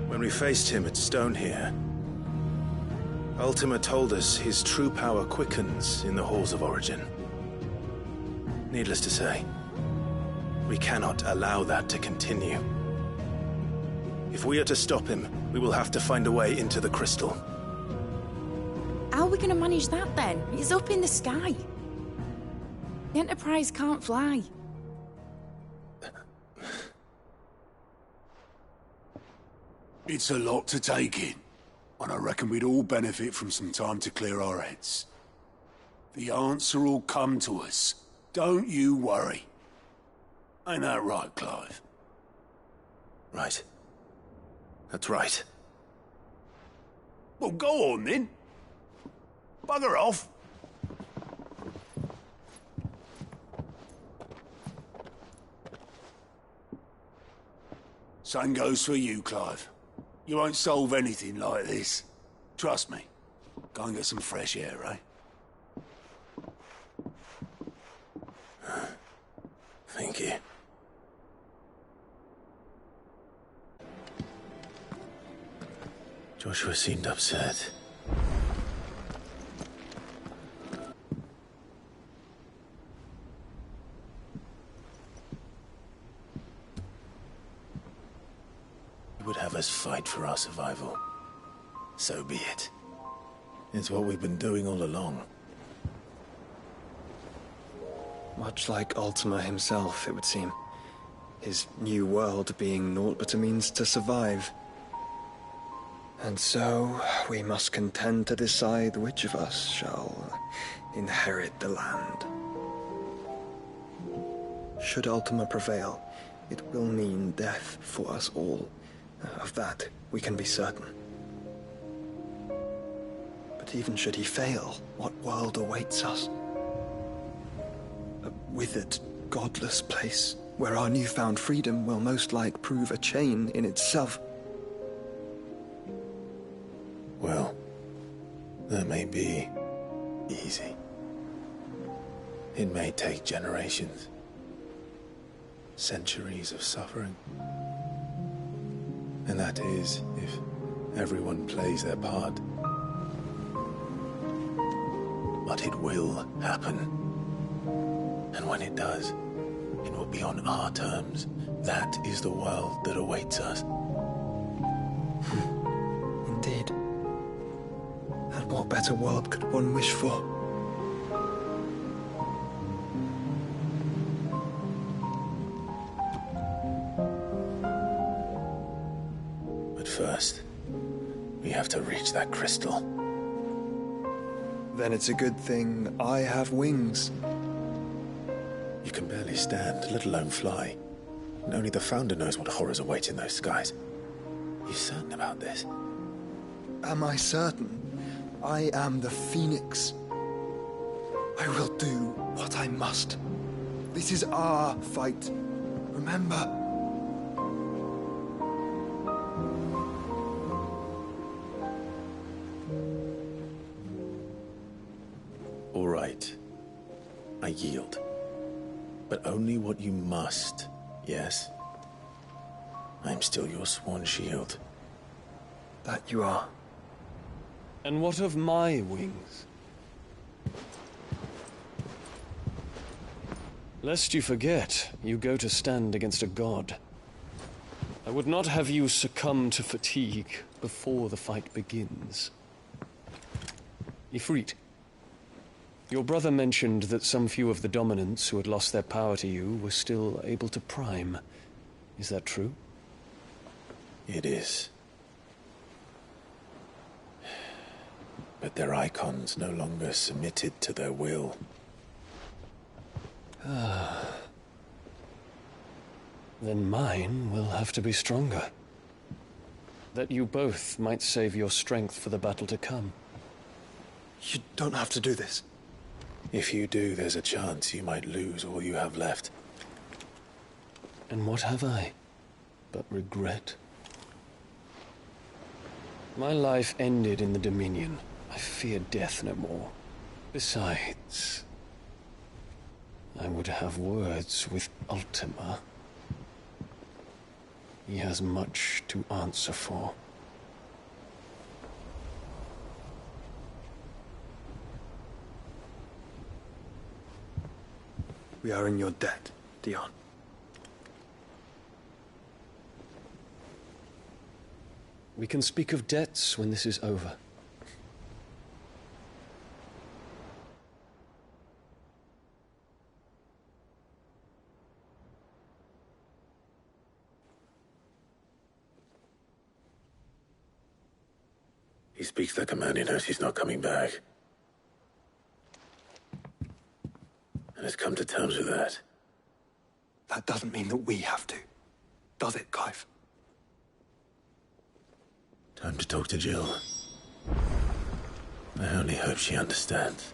When we faced him at Stone here, Ultima told us his true power quickens in the halls of origin. Needless to say, we cannot allow that to continue. If we are to stop him, we will have to find a way into the crystal. How are we going to manage that then? It's up in the sky. The Enterprise can't fly. It's a lot to take in, and I reckon we'd all benefit from some time to clear our heads. The answer will come to us. Don't you worry. Ain't that right, Clive? Right. That's right. Well, go on then. Bugger off. Same goes for you, Clive. You won't solve anything like this. Trust me. Go and get some fresh air, eh? Thank you. Joshua seemed upset. He would have us fight for our survival. So be it. It's what we've been doing all along. Much like Ultima himself, it would seem. His new world being naught but a means to survive. And so, we must contend to decide which of us shall inherit the land. Should Ultima prevail, it will mean death for us all. Of that, we can be certain. But even should he fail, what world awaits us? A withered, godless place, where our newfound freedom will most like prove a chain in itself. Well, that may be easy. It may take generations, centuries of suffering. And that is if everyone plays their part. But it will happen. And when it does, it will be on our terms. That is the world that awaits us. Indeed. And what better world could one wish for? But first, we have to reach that crystal. Then it's a good thing I have wings. You can barely stand, let alone fly. And only the Founder knows what horrors await in those skies. You certain about this? Am I certain? I am the Phoenix. I will do what I must. This is our fight. Remember? All right. I yield. But only what you must, yes? I'm still your sworn shield. That you are. And what of my wings? Lest you forget, you go to stand against a god. I would not have you succumb to fatigue before the fight begins. Ifrit, your brother mentioned that some few of the dominants who had lost their power to you were still able to prime. Is that true? It is. But their icons no longer submitted to their will. Then mine will have to be stronger. That you both might save your strength for the battle to come. You don't have to do this. If you do, there's a chance you might lose all you have left. And what have I but regret? My life ended in the Dominion. I fear death no more. Besides, I would have words with Ultima. He has much to answer for. We are in your debt, Dion. We can speak of debts when this is over. He speaks like a man who knows he's not coming back. And has come to terms with that. That doesn't mean that we have to, does it, Clive? Time to talk to Jill. I only hope she understands.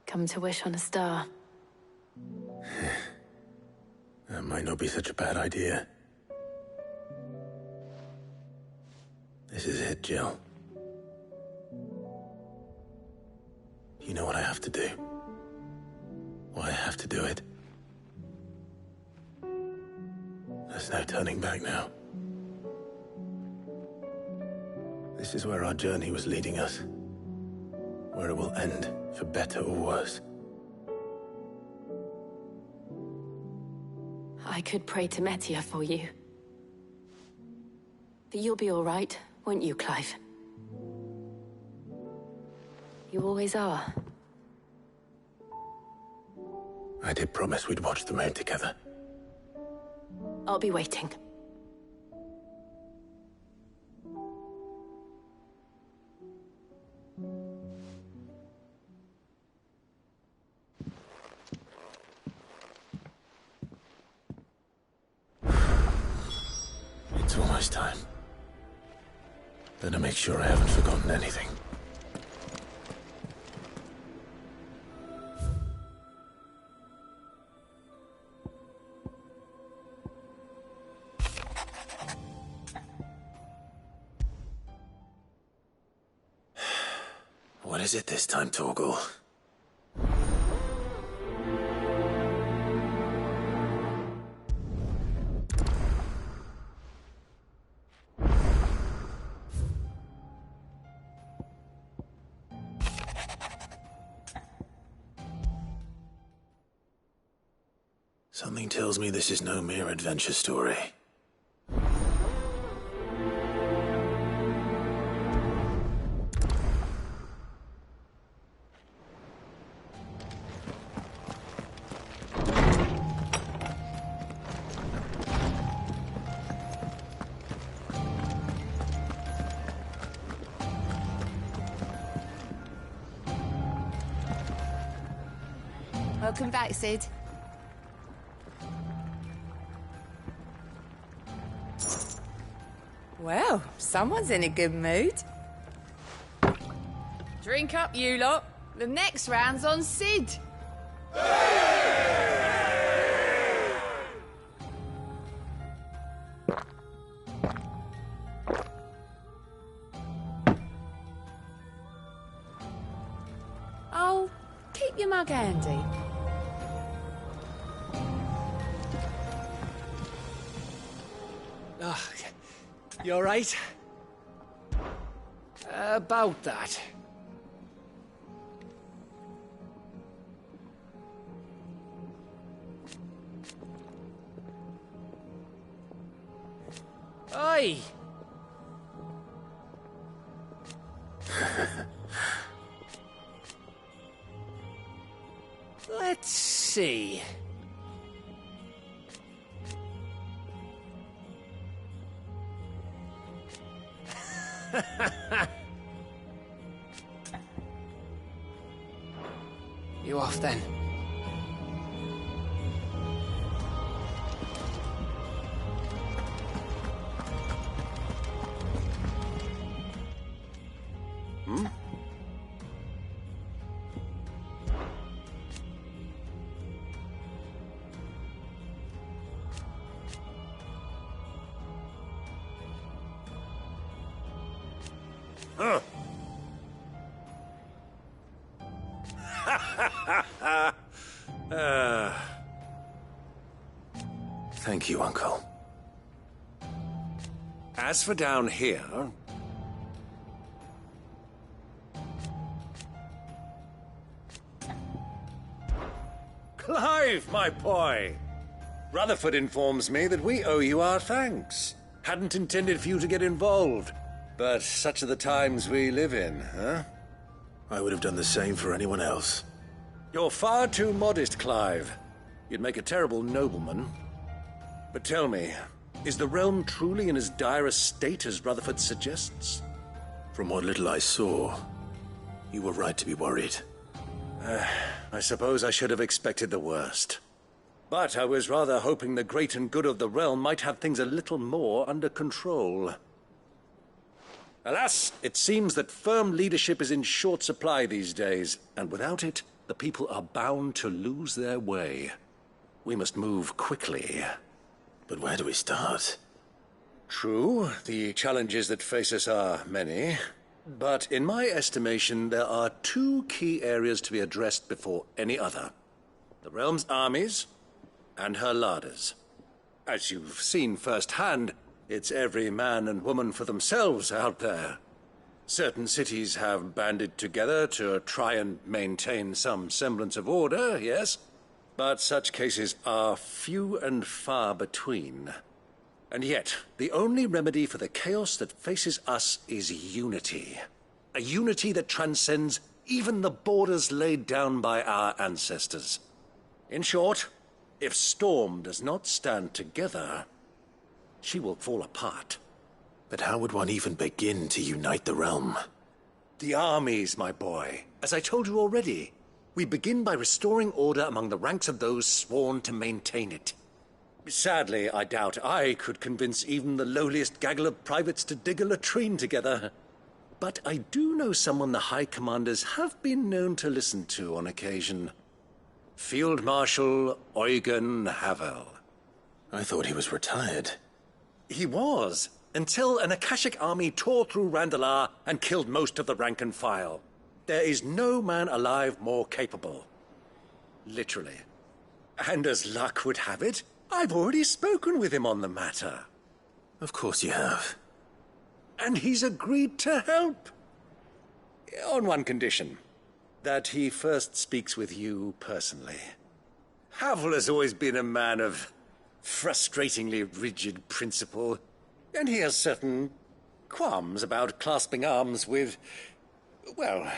Come to wish on a star. That might not be such a bad idea. This is it, Jill. You know what I have to do. Why I have to do it. There's no turning back now. This is where our journey was leading us. Where it will end, for better or worse. I could pray to Metia for you. But you'll be all right, won't you, Clive? You always are. I did promise we'd watch the moon together. I'll be waiting. It's almost time. Better make sure I haven't forgotten anything. What is it this time, Torgal? Something tells me this is no mere adventure story. Welcome back, Sid. Well, someone's in a good mood. Drink up, you lot. The next round's on Sid. Oh, keep your mug handy. You alright? About that. Oi! Let's see. You off then? Hmm? Huh. Thank you, Uncle. As for down here... Clive, my boy! Rutherford informs me that we owe you our thanks. Hadn't intended for you to get involved, but such are the times we live in, huh? I would have done the same for anyone else. You're far too modest, Clive. You'd make a terrible nobleman. But tell me, is the realm truly in as dire a state as Rutherford suggests? From what little I saw, you were right to be worried. I suppose I should have expected the worst. But I was rather hoping the great and good of the realm might have things a little more under control. Alas, it seems that firm leadership is in short supply these days, and without it, the people are bound to lose their way. We must move quickly. But where do we start? True, the challenges that face us are many. But in my estimation, there are two key areas to be addressed before any other. The realm's armies and her larders. As you've seen firsthand, it's every man and woman for themselves out there. Certain cities have banded together to try and maintain some semblance of order, yes? But such cases are few and far between. And yet, the only remedy for the chaos that faces us is unity. A unity that transcends even the borders laid down by our ancestors. In short, if Storm does not stand together, she will fall apart. But how would one even begin to unite the realm? The armies, my boy. As I told you already, we begin by restoring order among the ranks of those sworn to maintain it. Sadly, I doubt I could convince even the lowliest gaggle of privates to dig a latrine together. But I do know someone the High Commanders have been known to listen to on occasion. Field Marshal Eugen Havel. I thought he was retired. He was, until an Akashic army tore through Randalar and killed most of the rank and file. There is no man alive more capable. Literally. And as luck would have it, I've already spoken with him on the matter. Of course you have. And he's agreed to help. On one condition. That he first speaks with you personally. Havel has always been a man of frustratingly rigid principle, and he has certain qualms about clasping arms with, well,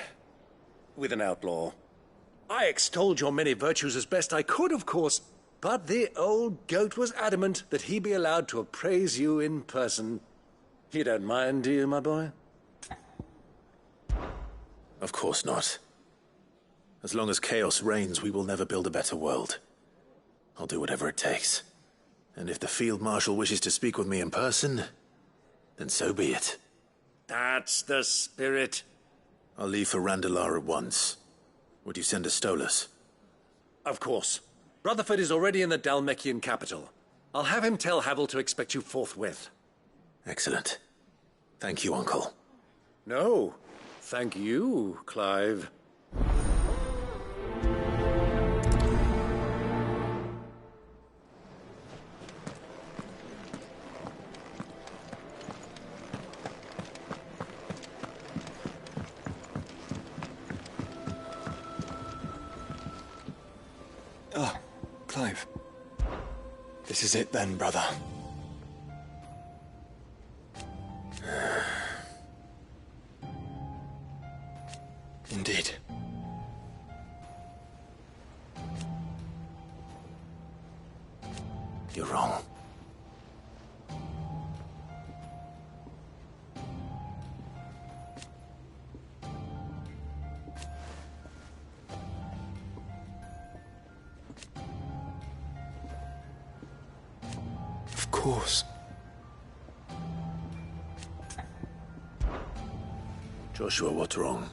with an outlaw. I extolled your many virtues as best I could, of course, but the old goat was adamant that he be allowed to appraise you in person. You don't mind, do you, my boy? Of course not. As long as chaos reigns, we will never build a better world. I'll do whatever it takes. And if the Field Marshal wishes to speak with me in person, then so be it. That's the spirit. I'll leave for Randalar at once. Would you send a Stolas? Of course. Rutherford is already in the Dalmekian capital. I'll have him tell Havel to expect you forthwith. Excellent. Thank you, Uncle. No, thank you, Clive. Ah, Clive. This is it then, brother. Indeed. You're wrong. Of course. Joshua, what's wrong?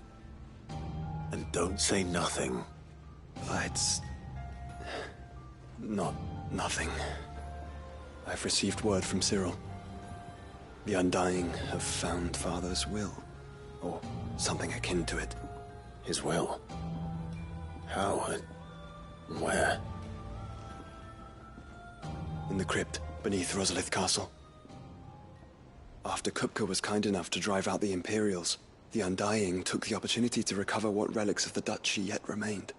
And don't say nothing. It's not nothing. I've received word from Cyril. The Undying have found Father's will, or something akin to it. His will? How and where? In the crypt beneath Rosalith Castle. After Kupka was kind enough to drive out the Imperials, the Undying took the opportunity to recover what relics of the Duchy yet remained.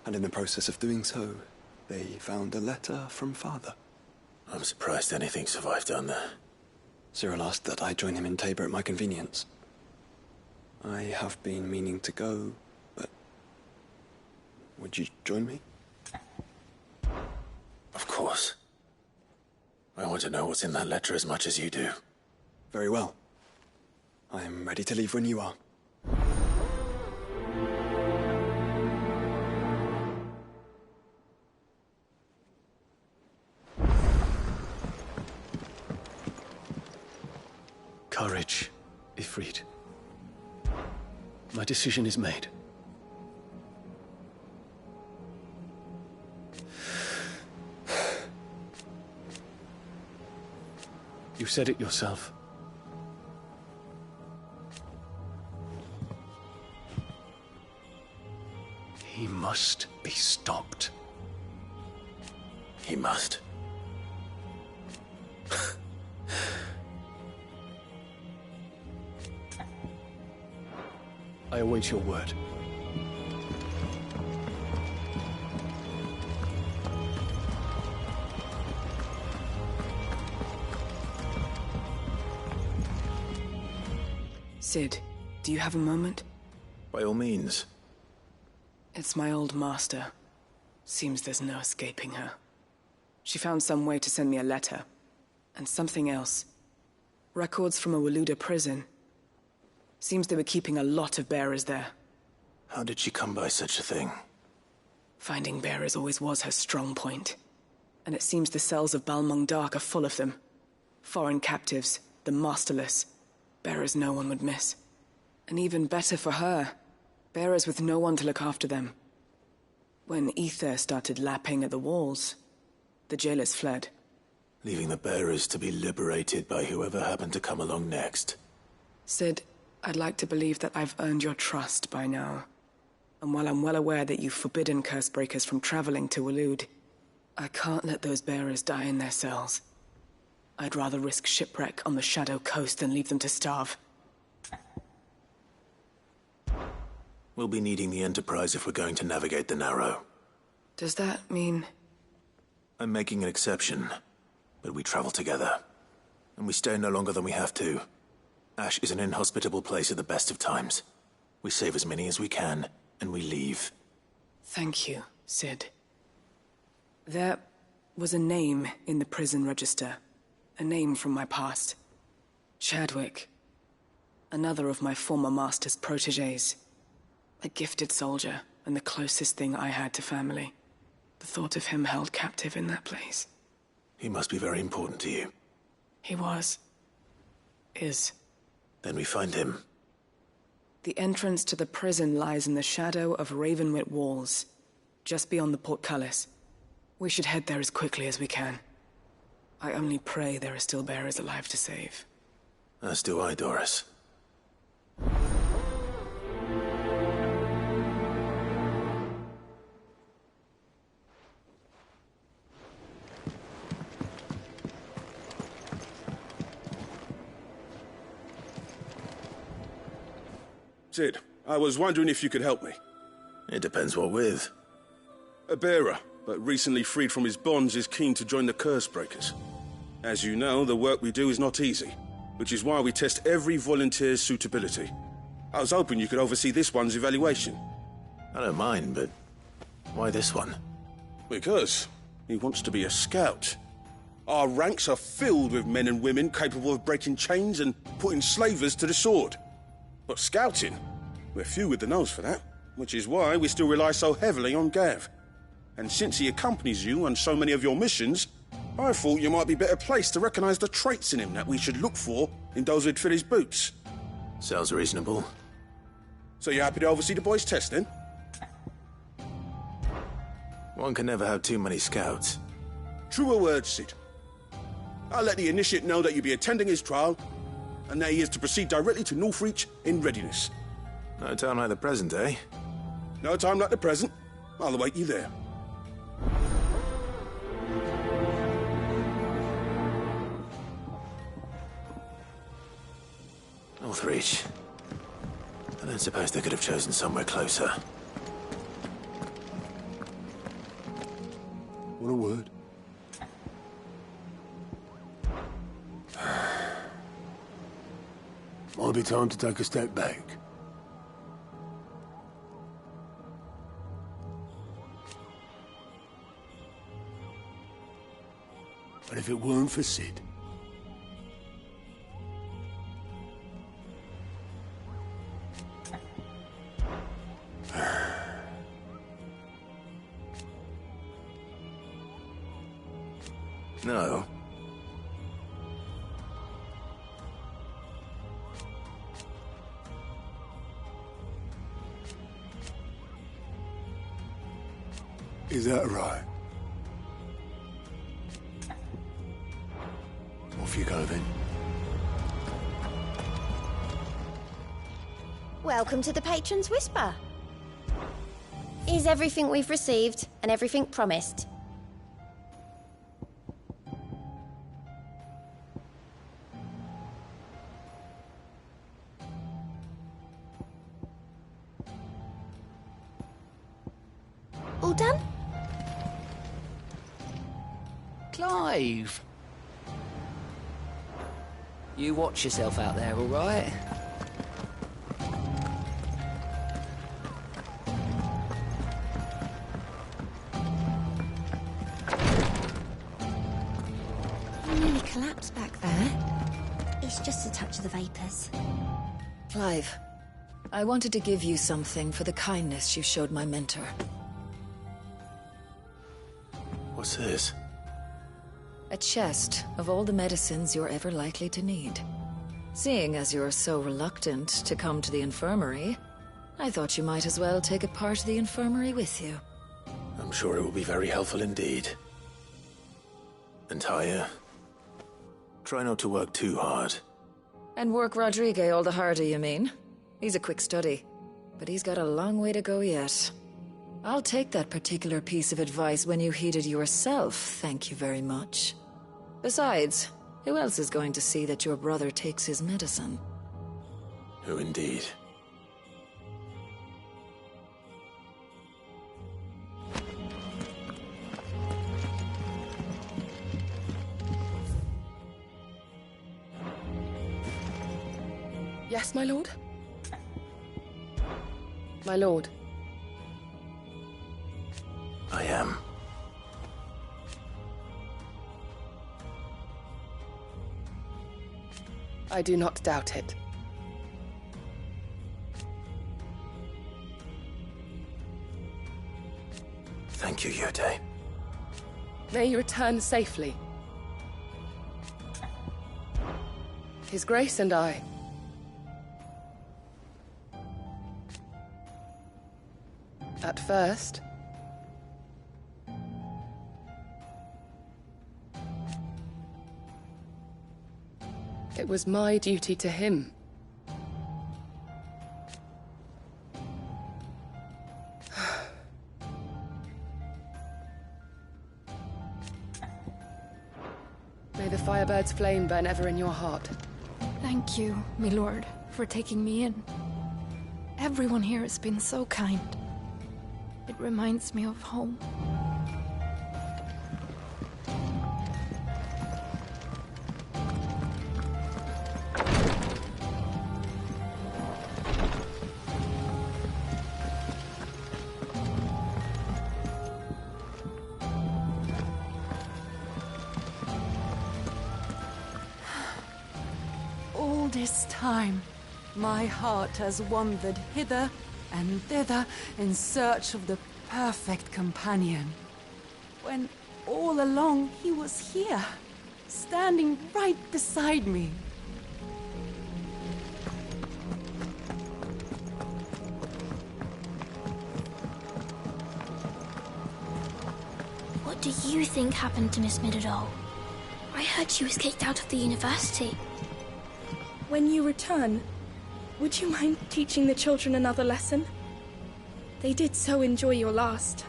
And in the process of doing so, they found a letter from Father. I'm surprised anything survived down there. Cyril asked that I join him in Tabor at my convenience. I have been meaning to go, but... would you join me? Of course. I want to know what's in that letter as much as you do. Very well. I am ready to leave when you are. Courage, Ifrit. My decision is made. You said it yourself. He must be stopped. He must. I await your word. Sid, do you have a moment? By all means. It's my old master. Seems there's no escaping her. She found some way to send me a letter. And something else. Records from a Waluda prison. Seems they were keeping a lot of bearers there. How did she come by such a thing? Finding bearers always was her strong point. And it seems the cells of Balmung Dark are full of them. Foreign captives, the masterless. Bearers no one would miss. And even better for her, bearers with no one to look after them. When ether started lapping at the walls, the jailers fled. Leaving the bearers to be liberated by whoever happened to come along next. Sid, I'd like to believe that I've earned your trust by now. And while I'm well aware that you've forbidden Cursebreakers from traveling to Waloed, I can't let those bearers die in their cells. I'd rather risk shipwreck on the Shadow Coast than leave them to starve. We'll be needing the Enterprise if we're going to navigate the Narrow. Does that mean... I'm making an exception, but we travel together. And we stay no longer than we have to. Ash is an inhospitable place at the best of times. We save as many as we can, and we leave. Thank you, Sid. There was a name in the prison register. A name from my past. Chadwick. Another of my former master's protégés. A gifted soldier, and the closest thing I had to family. The thought of him held captive in that place. He must be very important to you. He was. Is. Then we find him. The entrance to the prison lies in the shadow of Ravenwit walls, just beyond the portcullis. We should head there as quickly as we can. I only pray there are still bearers alive to save. As do I, Doris. Sid, I was wondering if you could help me. It depends what with. A bearer, but recently freed from his bonds, is keen to join the Curse Breakers. As you know, the work we do is not easy, which is why we test every volunteer's suitability. I was hoping you could oversee this one's evaluation. I don't mind, but why this one? Because he wants to be a scout. Our ranks are filled with men and women capable of breaking chains and putting slavers to the sword. But scouting, we're few with the nose for that, which is why we still rely so heavily on Gav. And since he accompanies you on so many of your missions, I thought you might be better placed to recognize the traits in him that we should look for in those who'd fill his boots. Sounds reasonable. So you happy to oversee the boys' test, then? One can never have too many scouts. Truer words, Sid. I'll let the initiate know that you'll be attending his trial, and that he is to proceed directly to Northreach in readiness. No time like the present, eh? No time like the present. I'll await you there. Northreach. I don't suppose they could have chosen somewhere closer. What a word. Might be time to take a step back. But if it weren't for Sid... No. Is that right? Off you go, then. Welcome to the Patron's Whisper. Is everything we've received and everything promised? All done? Clive! You watch yourself out there, all right? You nearly collapsed back there. It's just a touch of the vapors. Clive, I wanted to give you something for the kindness you showed my mentor. What's this? A chest of all the medicines you're ever likely to need. Seeing as you're so reluctant to come to the infirmary, I thought you might as well take a part of the infirmary with you. I'm sure it will be very helpful indeed. And Taya, try not to work too hard. And work Rodrigue all the harder, you mean? He's a quick study, but he's got a long way to go yet. I'll take that particular piece of advice when you heed it yourself, thank you very much. Besides, who else is going to see that your brother takes his medicine? Who indeed? Yes, my lord? My lord. I am. I do not doubt it. Thank you, Yode. May you return safely. His Grace and I. At first, it was my duty to him. May the Firebird's flame burn ever in your heart. Thank you, my lord, for taking me in. Everyone here has been so kind. It reminds me of home. All this time, my heart has wandered hither and thither in search of the perfect companion. When all along he was here, standing right beside me. What do you think happened to Miss Middledore? I heard she was kicked out of the university. When you return, would you mind teaching the children another lesson? They did so enjoy your last.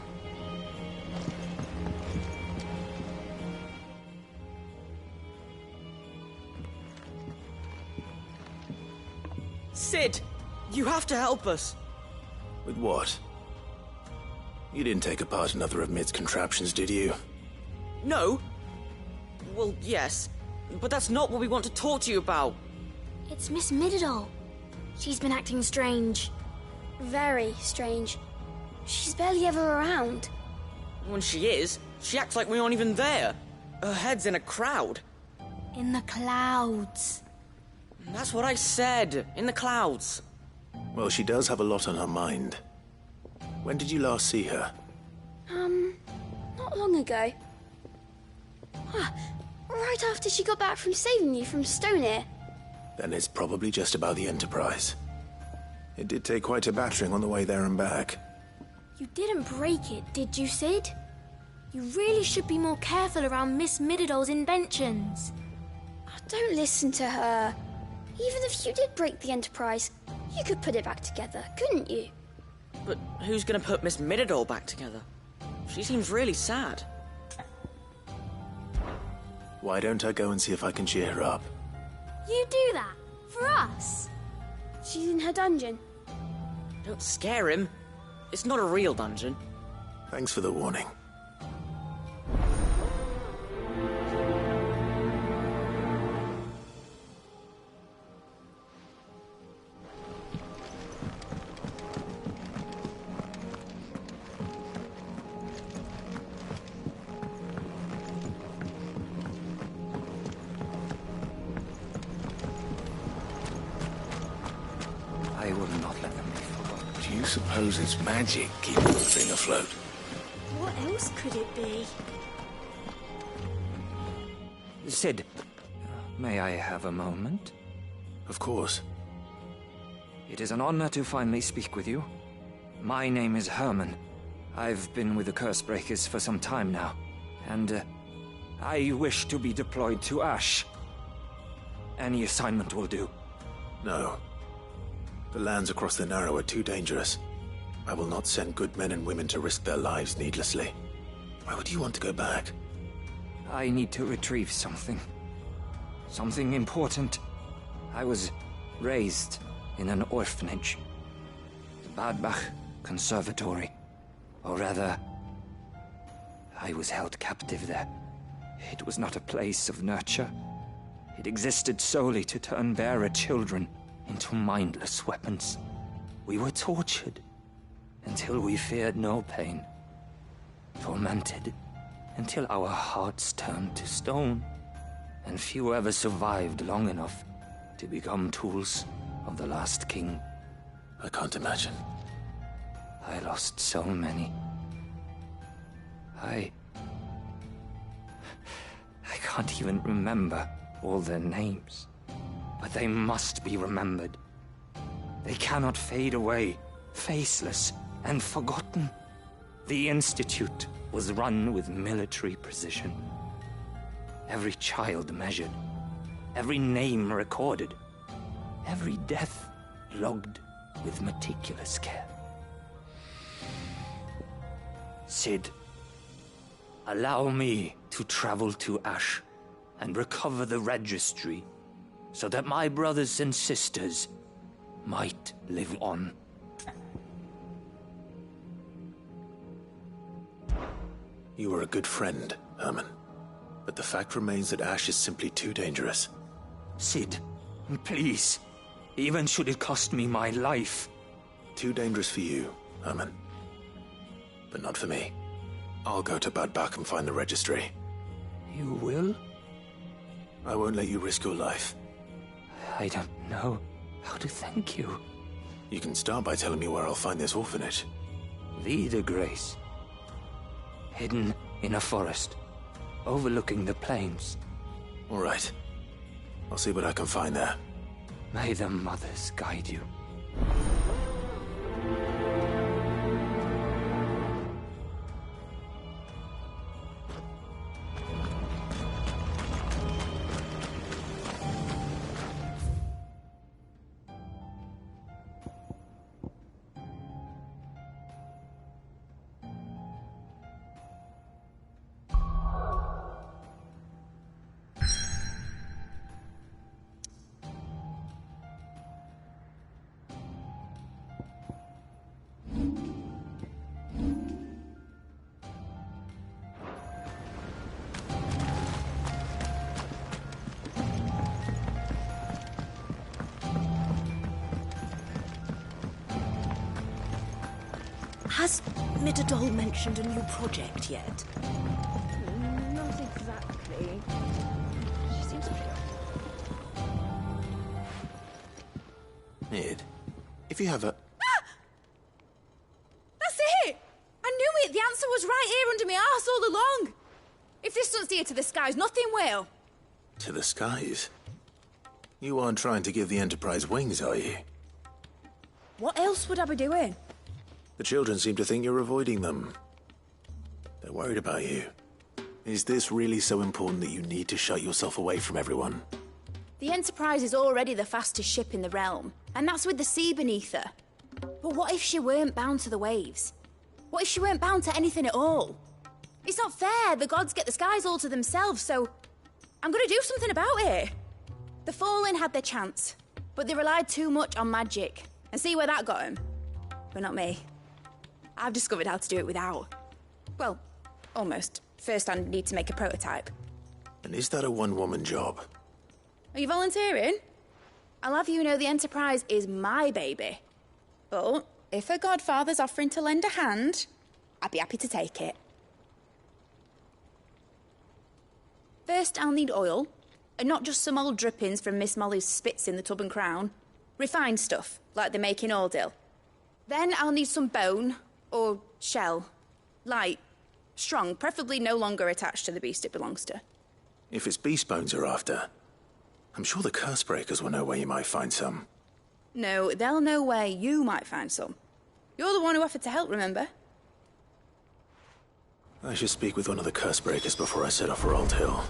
Sid! You have to help us! With what? You didn't take apart another of Mid's contraptions, did you? No? Well, yes. But that's not what we want to talk to you about. It's Miss Middledore. She's been acting strange. Very strange. She's barely ever around. When she is, she acts like we aren't even there. Her head's in a crowd. In the clouds. That's what I said. In the clouds. Well, she does have a lot on her mind. When did you last see her? Not long ago. Right after she got back from saving you from Stoneir. Then it's probably just about the Enterprise. It did take quite a battering on the way there and back. You didn't break it, did you, Sid? You really should be more careful around Miss Middeldore's inventions. Don't listen to her. Even if you did break the Enterprise, you could put it back together, couldn't you? But who's gonna put Miss Middledore back together? She seems really sad. Why don't I go and see if I can cheer her up? You do that? For us? She's in her dungeon. Don't scare him. It's not a real dungeon. Thanks for the warning. I will not let them be forgotten. Do you suppose it's magic keeping the thing afloat? What else could it be? Sid, may I have a moment? Of course. It is an honor to finally speak with you. My name is Herman. I've been with the Cursebreakers for some time now, and I wish to be deployed to Ash. Any assignment will do. No. The lands across the Narrow are too dangerous. I will not send good men and women to risk their lives needlessly. Why would you want to go back? I need to retrieve something. Something important. I was raised in an orphanage. The Badbach Conservatory. Or rather, I was held captive there. It was not a place of nurture. It existed solely to turn bearer children into mindless weapons. We were tortured until we feared no pain. Tormented until our hearts turned to stone. And few ever survived long enough to become tools of the last king. I can't imagine. I lost so many. I can't even remember all their names. But they must be remembered. They cannot fade away, faceless and forgotten. The Institute was run with military precision. Every child measured, every name recorded, every death logged with meticulous care. Cid, allow me to travel to Ash and recover the registry so that my brothers and sisters might live on. You were a good friend, Herman. But the fact remains that Ash is simply too dangerous. Cid, please. Even should it cost me my life. Too dangerous for you, Herman. But not for me. I'll go to Bad Bach and find the registry. You will? I won't let you risk your life. I don't know how to thank you. You can start by telling me where I'll find this orphanage. Vida Grace. Hidden in a forest, overlooking the plains. All right. I'll see what I can find there. May the mothers guide you. Has Midadol mentioned a new project yet? Not exactly. She seems pretty Mid, if you have a... That's it! I knew it! The answer was right here under my arse all along! If this doesn't steer to the skies, nothing will! To the skies? You aren't trying to give the Enterprise wings, are you? What else would I be doing? The children seem to think you're avoiding them. They're worried about you. Is this really so important that you need to shut yourself away from everyone? The Enterprise is already the fastest ship in the realm, and that's with the sea beneath her. But what if she weren't bound to the waves? What if she weren't bound to anything at all? It's not fair. The gods get the skies all to themselves, so I'm gonna do something about it. The Fallen had their chance, but they relied too much on magic. And see where that got them? But not me. I've discovered how to do it without. Well, almost. First I need to make a prototype. And is that a one-woman job? Are you volunteering? I'll have you know the Enterprise is my baby. But if her godfather's offering to lend a hand, I'd be happy to take it. First, I'll need oil, and not just some old drippings from Miss Molly's spits in the Tub and Crown. Refined stuff, like they make in Ordil. Then I'll need some bone, or shell. Light, strong, preferably no longer attached to the beast it belongs to. If it's beast bones you're after, I'm sure the curse breakers will know where you might find some. No, they'll know where you might find some. You're the one who offered to help, remember? I should speak with one of the curse breakers before I set off for Old Hill.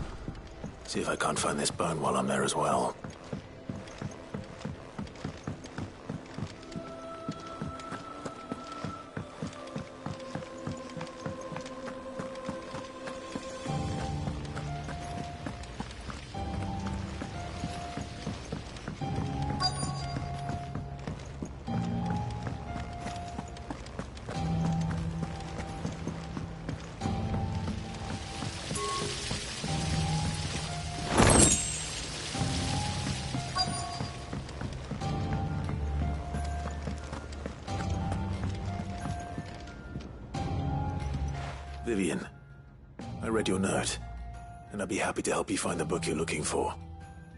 See if I can't find this bone while I'm there as well. Vivian, I read your note, and I'd be happy to help you find the book you're looking for.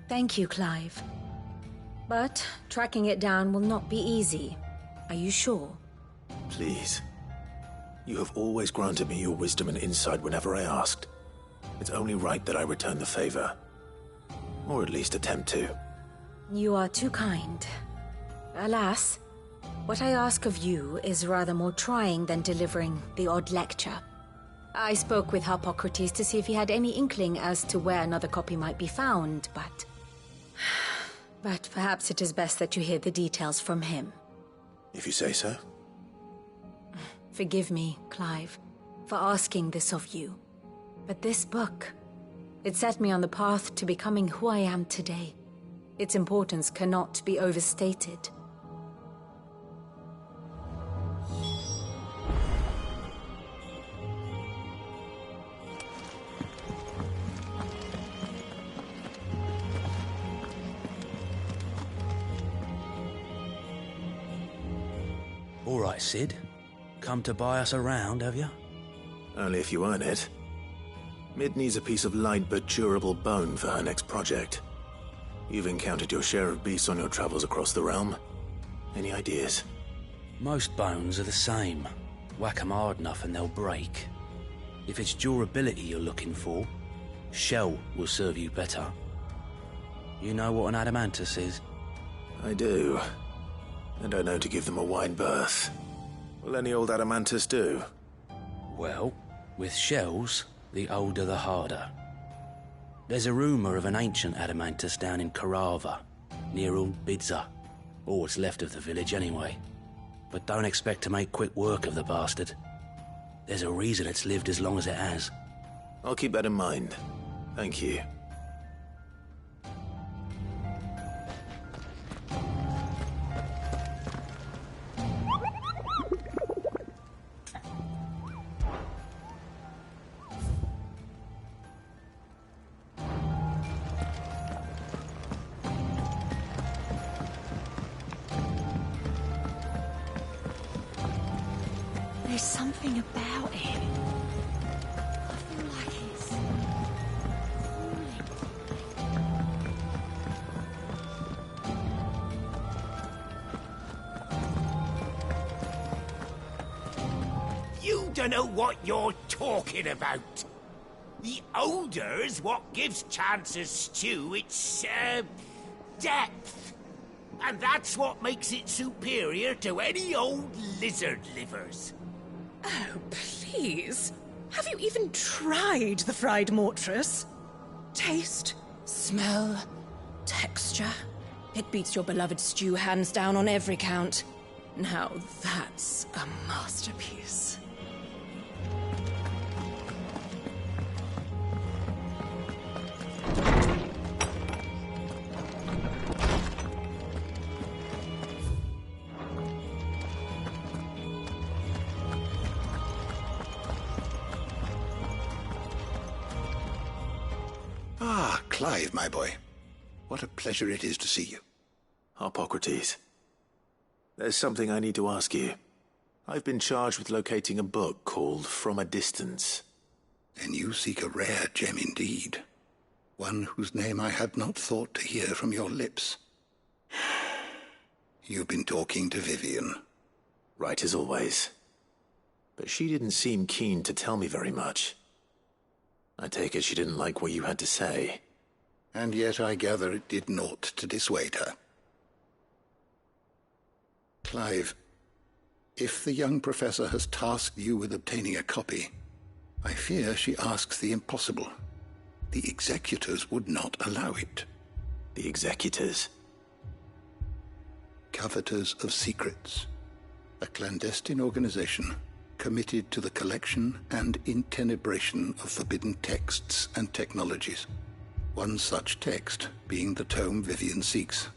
Thank you, Clive. But tracking it down will not be easy. Are you sure? Please. You have always granted me your wisdom and insight whenever I asked. It's only right that I return the favor. Or at least attempt to. You are too kind. Alas, what I ask of you is rather more trying than delivering the odd lecture. I spoke with Harpocrates to see if he had any inkling as to where another copy might be found, but... But perhaps it is best that you hear the details from him. If you say so. Forgive me, Clive, for asking this of you. But this book, it set me on the path to becoming who I am today. Its importance cannot be overstated. All right, Sid. Come to buy us around, have you? Only if you earn it. Mid needs a piece of light but durable bone for her next project. You've encountered your share of beasts on your travels across the realm. Any ideas? Most bones are the same. Whack 'em hard enough and they'll break. If it's durability you're looking for, shell will serve you better. You know what an adamantus is? I do. And I know to give them a wide berth. Will any old adamantus do? Well, with shells, the older the harder. There's a rumour of an ancient adamantus down in Karava, near Old Bidza. Or what's left of the village anyway. But don't expect to make quick work of the bastard. There's a reason it's lived as long as it has. I'll keep that in mind. Thank you. There's something about it. I feel like it's... You don't know what you're talking about. The odor's what gives Chance's stew its, depth. And that's what makes it superior to any old lizard livers. Oh, please. Have you even tried the fried mortress? Taste, smell, texture. It beats your beloved stew hands down on every count. Now that's a masterpiece. Ah, Clive, my boy. What a pleasure it is to see you. Harpocrates. There's something I need to ask you. I've been charged with locating a book called From a Distance. Then you seek a rare gem indeed. One whose name I had not thought to hear from your lips. You've been talking to Vivian. Right as always. But she didn't seem keen to tell me very much. I take it she didn't like what you had to say. And yet I gather it did naught to dissuade her. Clive, if the young professor has tasked you with obtaining a copy, I fear she asks the impossible. The executors would not allow it. The executors? Coveters of Secrets. A clandestine organization committed to the collection and intenebration of forbidden texts and technologies. One such text being the tome Vivian seeks,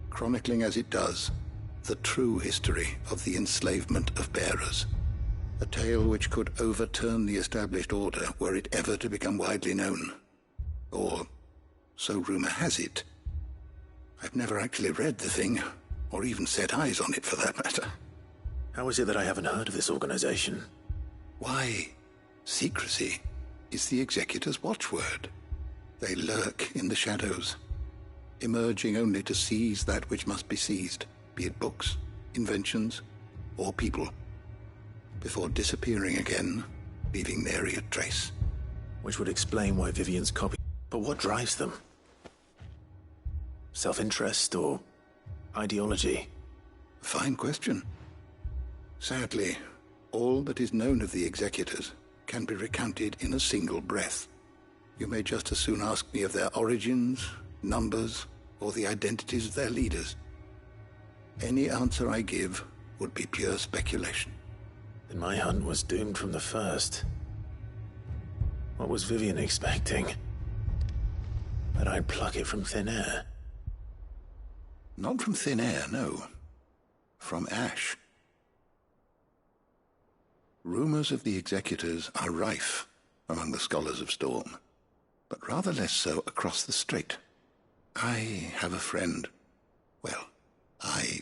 chronicling as it does the true history of the enslavement of bearers. A tale which could overturn the established order were it ever to become widely known. Or, so rumor has it. I've never actually read the thing, or even set eyes on it for that matter. How is it that I haven't heard of this organization? Why, Secrecy is the Executor's watchword. They lurk in the shadows, emerging only to seize that which must be seized, be it books, inventions, or people, before disappearing again, leaving nary a trace. Which would explain why Vivian's copy... But what drives them? Self-interest or ideology? Fine question. Sadly, all that is known of the Executors can be recounted in a single breath. You may just as soon ask me of their origins, numbers, or the identities of their leaders. Any answer I give would be pure speculation. Then my hunt was doomed from the first. What was Vivian expecting? That I'd pluck it from thin air? Not from thin air, no. From ash. Rumors of the Executors are rife among the scholars of Storm, but rather less so across the Strait. I have a friend. Well, I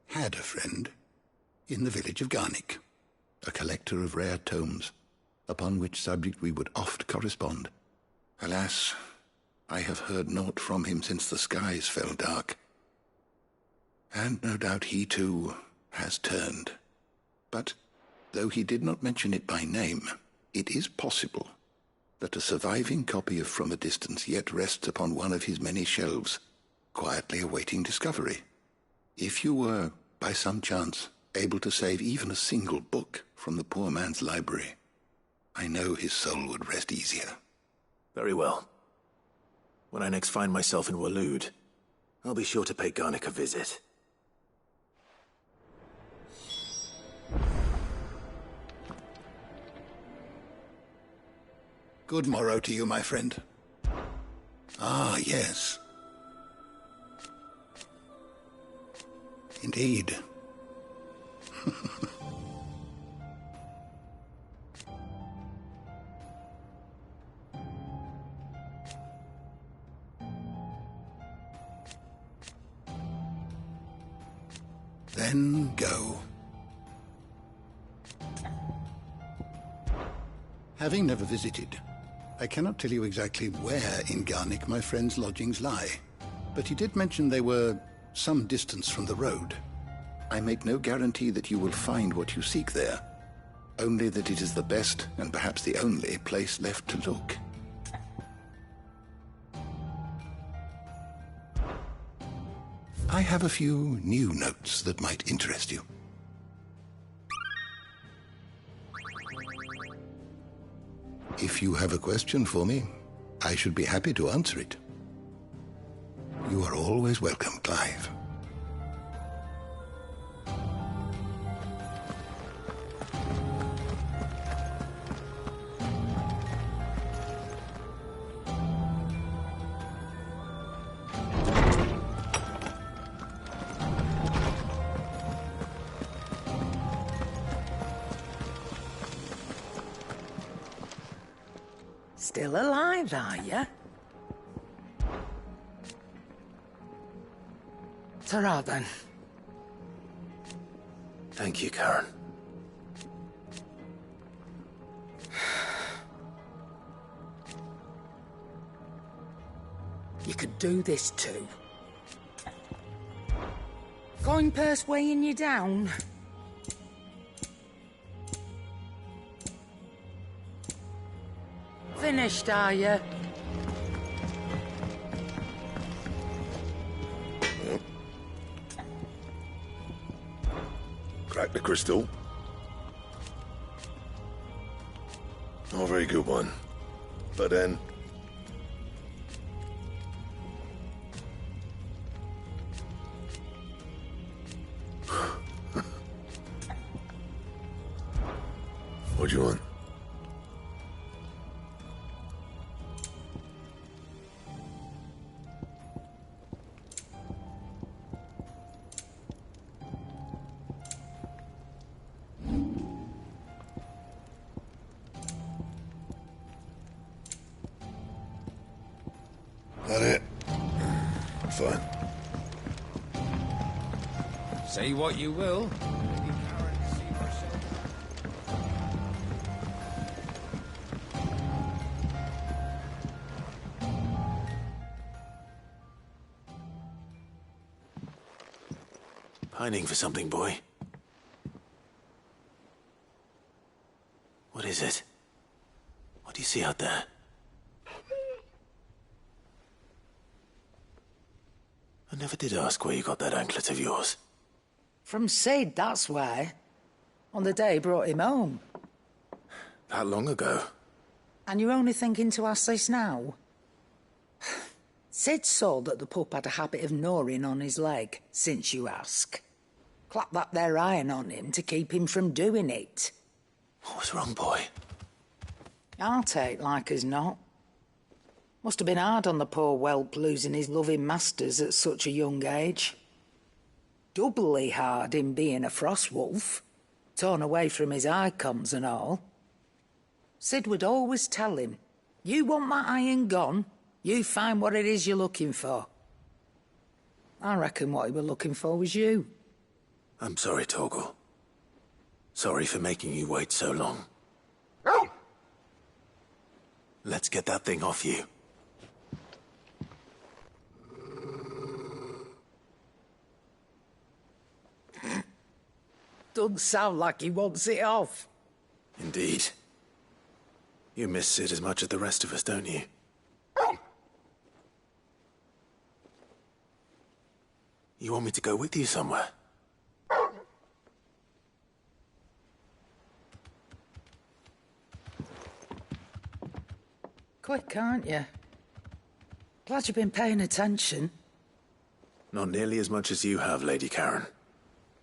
had a friend in the village of Garnick, a collector of rare tomes, upon which subject we would oft correspond. Alas, I have heard naught from him since the skies fell dark. And no doubt he, too, has turned. But, though he did not mention it by name, it is possible that a surviving copy of From a Distance yet rests upon one of his many shelves, quietly awaiting discovery. If you were, by some chance, able to save even a single book from the poor man's library, I know his soul would rest easier. Very well. When I next find myself in Waloed, I'll be sure to pay Garnick a visit. Good morrow to you, my friend. Ah, yes. Indeed. Then go. Having never visited, I cannot tell you exactly where in Garnick my friend's lodgings lie, but he did mention they were some distance from the road. I make no guarantee that you will find what you seek there, only that it is the best and perhaps the only place left to look. I have a few new notes that might interest you. If you have a question for me, I should be happy to answer it. You are always welcome, Clive. Still alive, are you? Ta-ra, then. Thank you, Karen. You could do this too. Coin purse weighing you down? Finished, are you? Crack the crystal. Not a very good one. But then... What do you want? That it? Fine. Say what you will. Pining for something, boy? What is it? What do you see out there? I never did ask where you got that anklet of yours. From Sid, that's why. On the day he brought him home. That long ago? And you're only thinking to ask this now? Sid saw that the pup had a habit of gnawing on his leg, since you ask. Clap that there iron on him to keep him from doing it. What was wrong, boy? Heartache, like as not. Must have been hard on the poor whelp losing his loving masters at such a young age. Doubly hard in being a frost wolf, torn away from his icons and all. Sid would always tell him, you want that iron gone, you find what it is you're looking for. I reckon what he was looking for was you. I'm sorry, Torgal. Sorry for making you wait so long. Let's get that thing off you. Doesn't sound like he wants it off. Indeed. You miss Sid as much as the rest of us, don't you? You want me to go with you somewhere? Quick, aren't you? Glad you've been paying attention. Not nearly as much as you have, Lady Karen.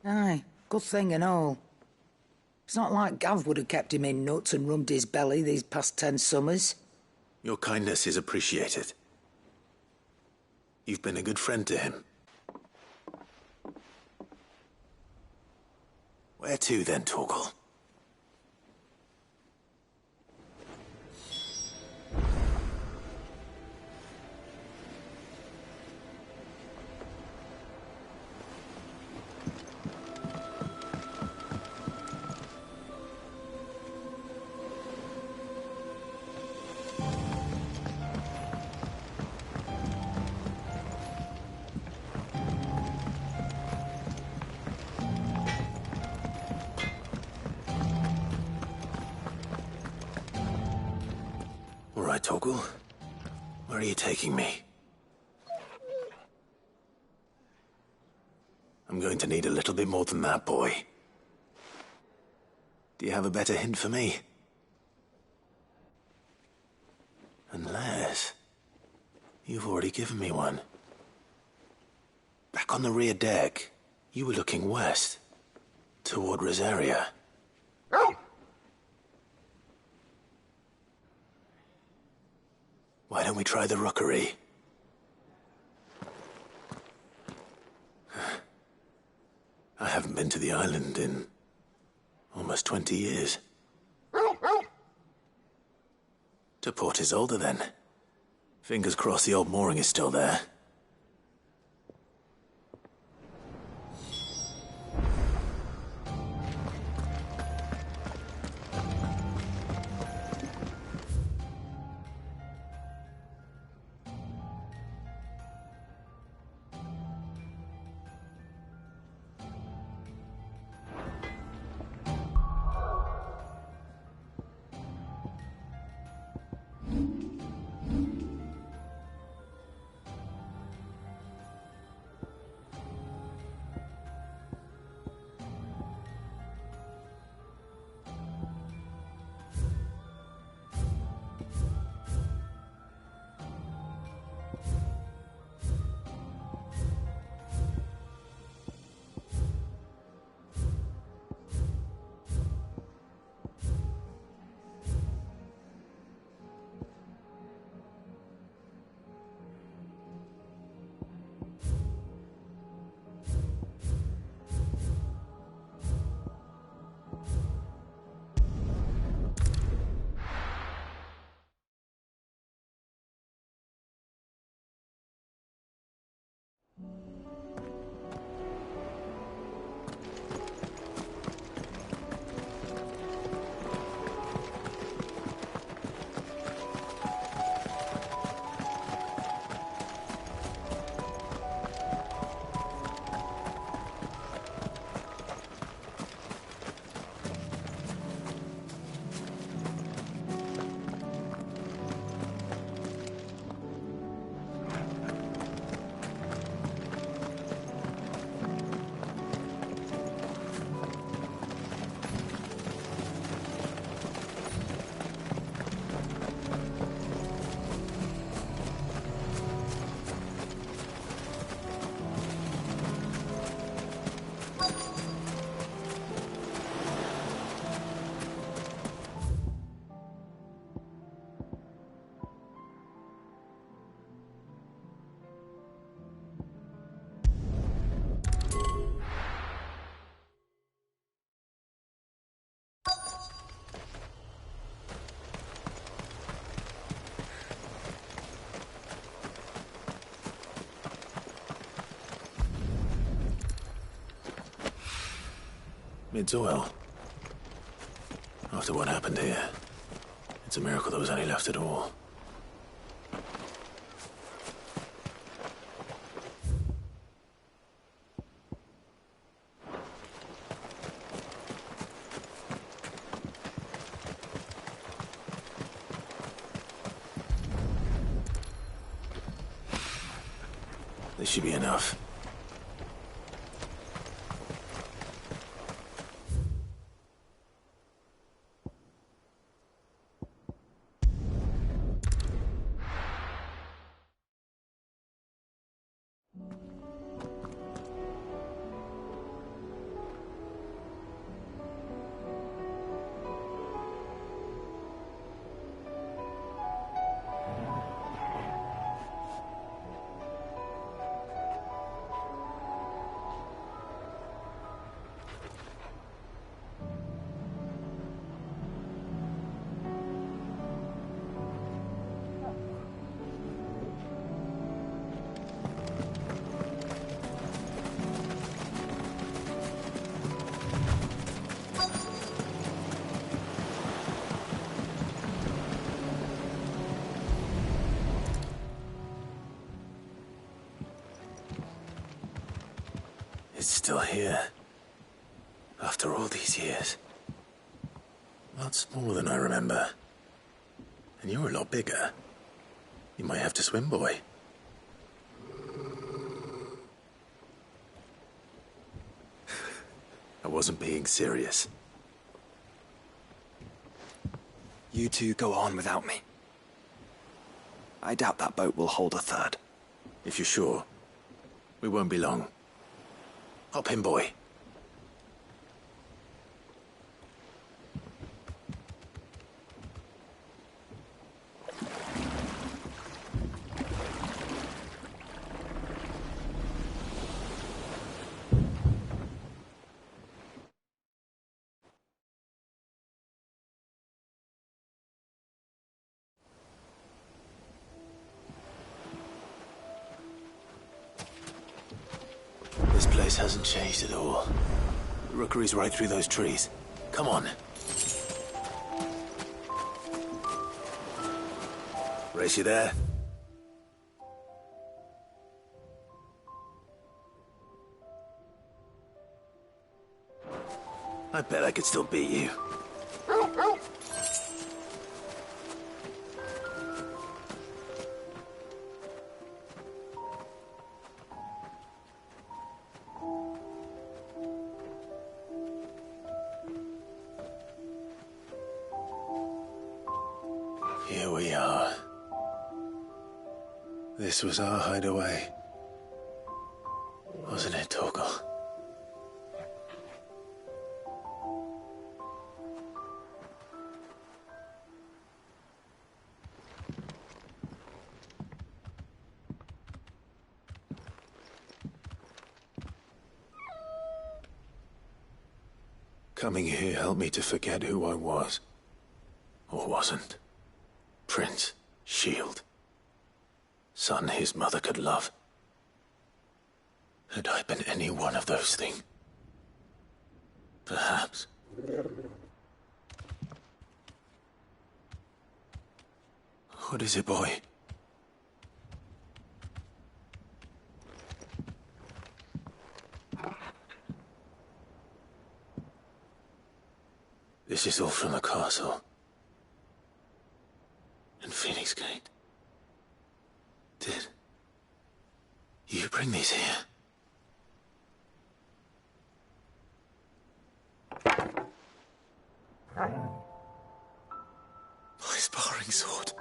Aye, good thing and all. It's not like Gav would have kept him in nuts and rubbed his belly these past 10 summers. Your kindness is appreciated. You've been a good friend to him. Where to then, Torgal? All right, Torgal. Where are you taking me? I'm going to need a little bit more than that, boy. Do you have a better hint for me? Unless... you've already given me one. Back on the rear deck, you were looking west, toward Rosaria. Why don't we try the rookery? I haven't been to the island in almost 20 years. To Port Isolde, then. Fingers crossed the old mooring is still there. It's oil. After what happened here, it's a miracle there was any left at all. This should be enough. It's still here. After all these years. A lot smaller than I remember. And you're a lot bigger. You might have to swim, boy. I wasn't being serious. You two go on without me. I doubt that boat will hold a third. If you're sure, we won't be long. Hop in, boy. This place hasn't changed at all. The rookery's right through those trees. Come on. Race, you there? I bet I could still beat you. Here we are. This was our hideaway. Wasn't it, Torgal? Coming here helped me to forget who I was. Or wasn't. Prince, shield. Son his mother could love. Had I been any one of those things? Perhaps. What is it, boy? This is all from the castle. In Phoenix Gate. Did you bring these here? My sparring sword.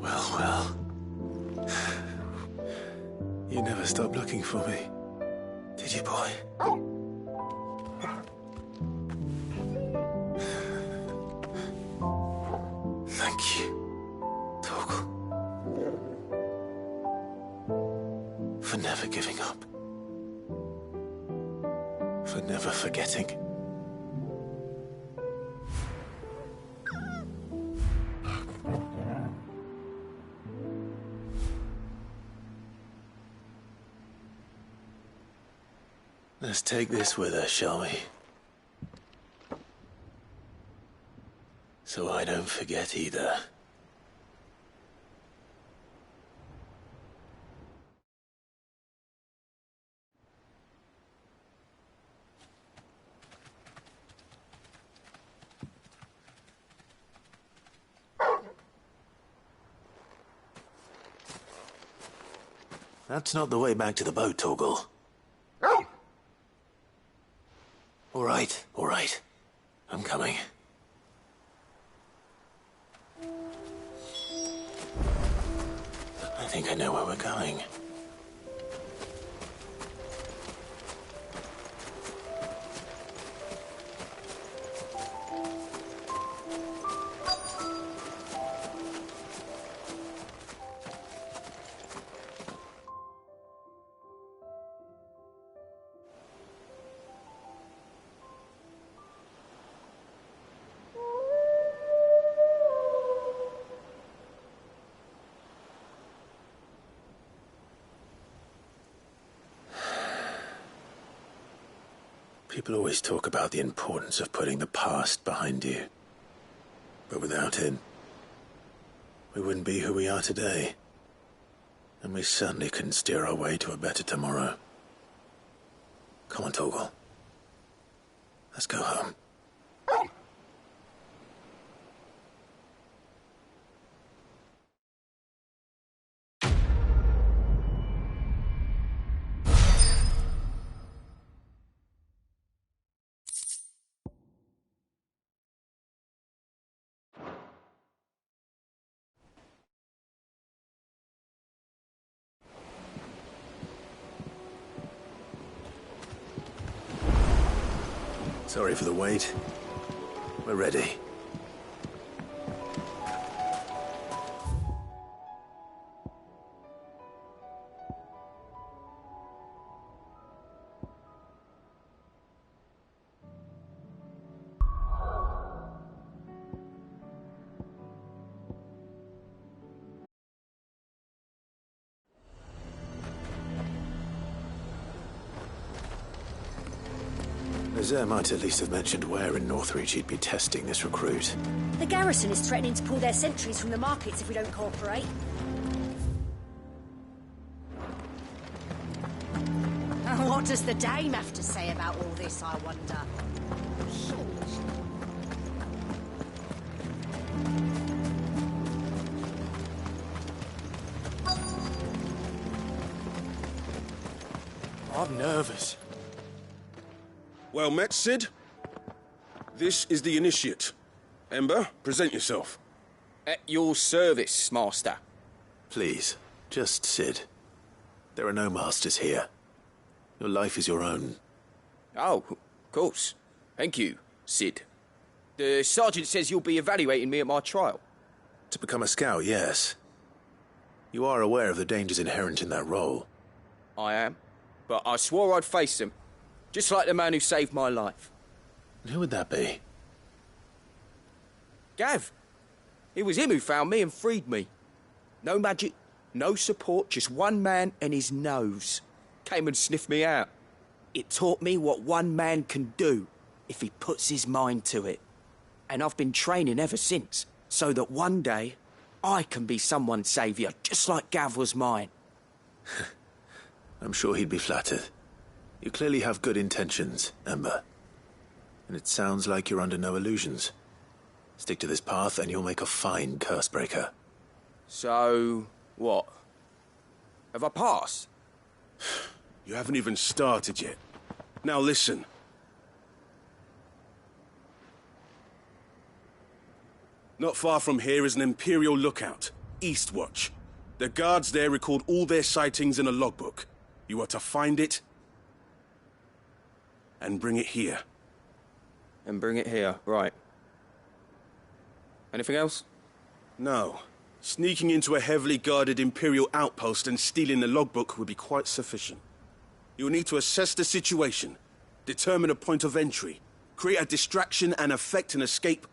Well. You never stopped looking for me, did you, boy? Thank you, Torgal. For never giving up. For never forgetting. Let's take this with us, shall we? So I don't forget either. That's not the way back to the boat, Torgal. All right. I'm coming. I think I know where we're going. People always talk about the importance of putting the past behind you. But without it, we wouldn't be who we are today. And we certainly couldn't steer our way to a better tomorrow. Come on, Torgal. Let's go home. Sorry for the wait. We're ready. Lazare might at least have mentioned where in Northreach he'd be testing this recruit. The garrison is threatening to pull their sentries from the markets if we don't cooperate. What does the Dame have to say about all this, I wonder? I'm nervous. Well met, Sid. This is the Initiate. Ember, present yourself. At your service, Master. Please, just Sid. There are no masters here. Your life is your own. Oh, of course. Thank you, Sid. The Sergeant says you'll be evaluating me at my trial. To become a scout, yes. You are aware of the dangers inherent in that role. I am. But I swore I'd face them. Just like the man who saved my life. Who would that be? Gav. It was him who found me and freed me. No magic, no support, just one man and his nose. Came and sniffed me out. It taught me what one man can do if he puts his mind to it. And I've been training ever since, so that one day I can be someone's saviour, just like Gav was mine. I'm sure he'd be flattered. You clearly have good intentions, Ember. And it sounds like you're under no illusions. Stick to this path and you'll make a fine Cursebreaker. So, what? Have I passed? You haven't even started yet. Now listen. Not far from here is an Imperial lookout, Eastwatch. The guards there record all their sightings in a logbook. You are to find it and bring it here. And bring it here, right. Anything else? No. Sneaking into a heavily guarded Imperial outpost and stealing the logbook would be quite sufficient. You will need to assess the situation, determine a point of entry, create a distraction and effect an escape,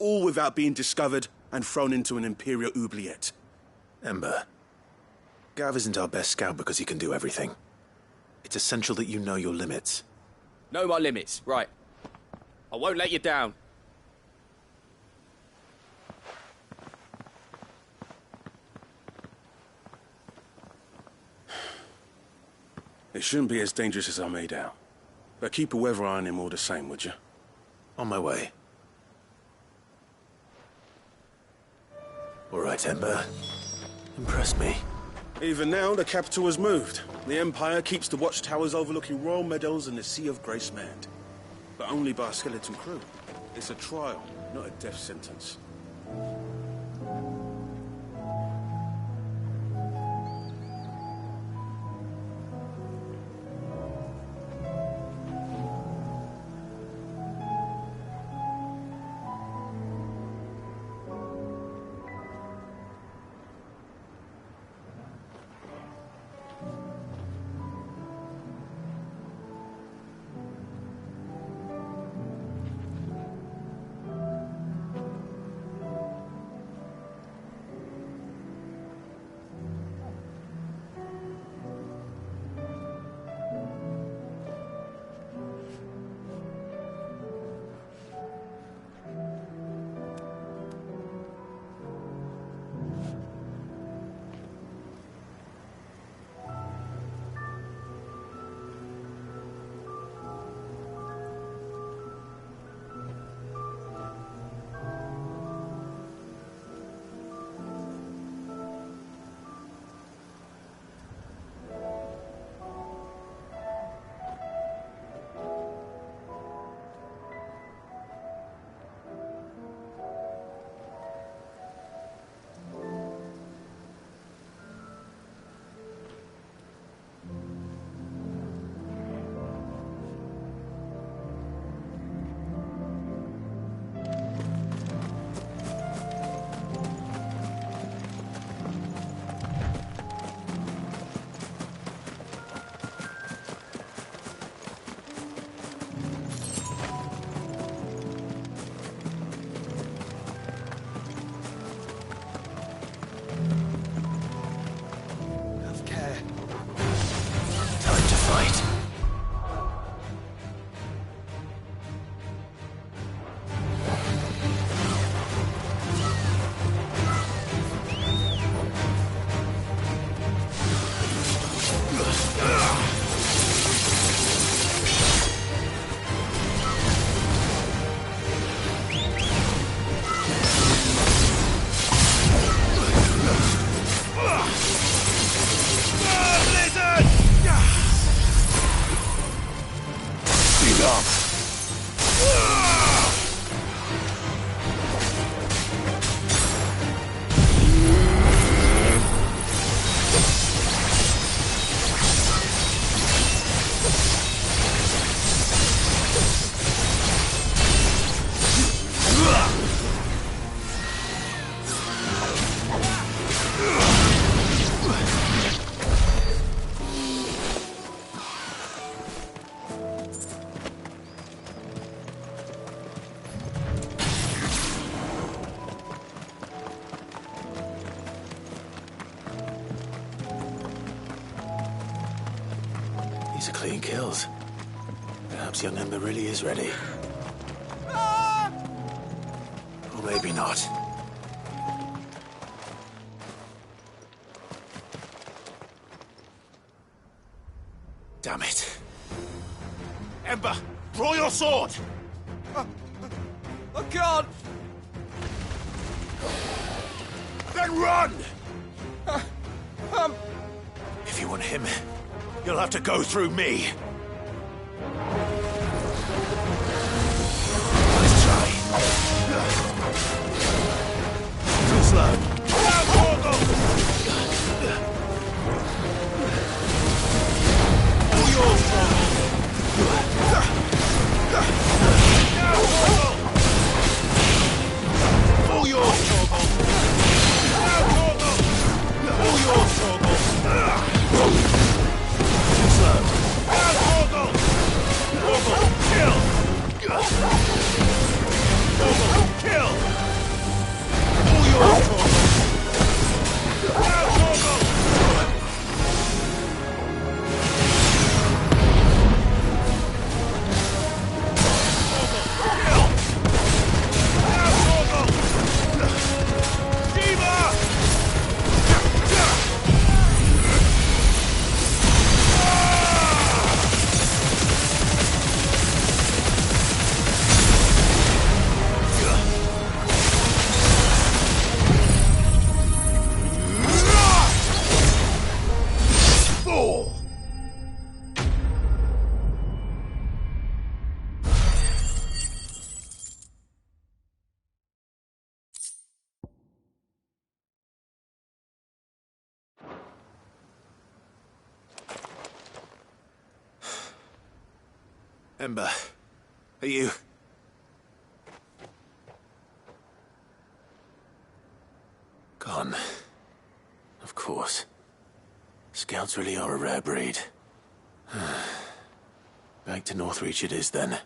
all without being discovered and thrown into an Imperial oubliette. Ember, Gav isn't our best scout because he can do everything. It's essential that you know your limits. Know my limits, right. I won't let you down. It shouldn't be as dangerous as I made out. But keep a weather eye on him all the same, would you? On my way. All right, Ember. Impress me. Even now, the capital has moved. The Empire keeps the watchtowers overlooking royal meadows and the Sea of Graceland. But only by a skeleton crew. It's a trial, not a death sentence. These are clean kills. Perhaps young Ember really is ready. Or maybe not. Damn it. Ember, draw your sword! I can't! Then run! If you want him, you'll have to go through me. Let's try. Too slow. All yours, all yours, all yours, Too slow. Kill! Kill! All yours, Ember, are you... Gone. Of course. Scouts really are a rare breed. Back to Northreach it is, then.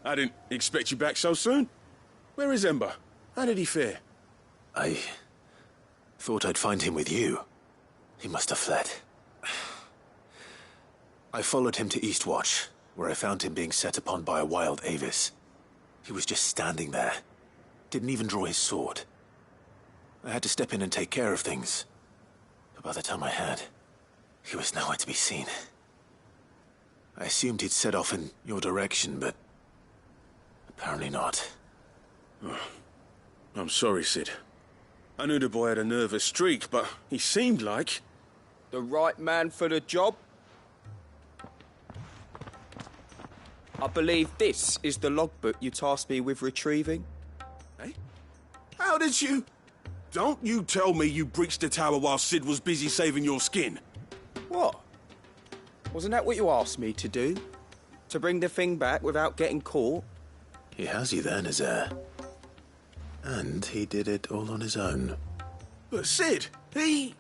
I didn't expect you back so soon. Where is Ember? How did he fare? I thought I'd find him with you. He must have fled. I followed him to Eastwatch, where I found him being set upon by a wild Avis. He was just standing there. Didn't even draw his sword. I had to step in and take care of things. But by the time I had, he was nowhere to be seen. I assumed he'd set off in your direction, but apparently not. Oh, I'm sorry, Sid. I knew the boy had a nervous streak, but he seemed like... The right man for the job? I believe this is the logbook you tasked me with retrieving. Eh? How did you... Don't you tell me you breached the tower while Sid was busy saving your skin. What? Wasn't that what you asked me to do? To bring the thing back without getting caught? He has you there, Nazaire. And he did it all on his own. But Sid, he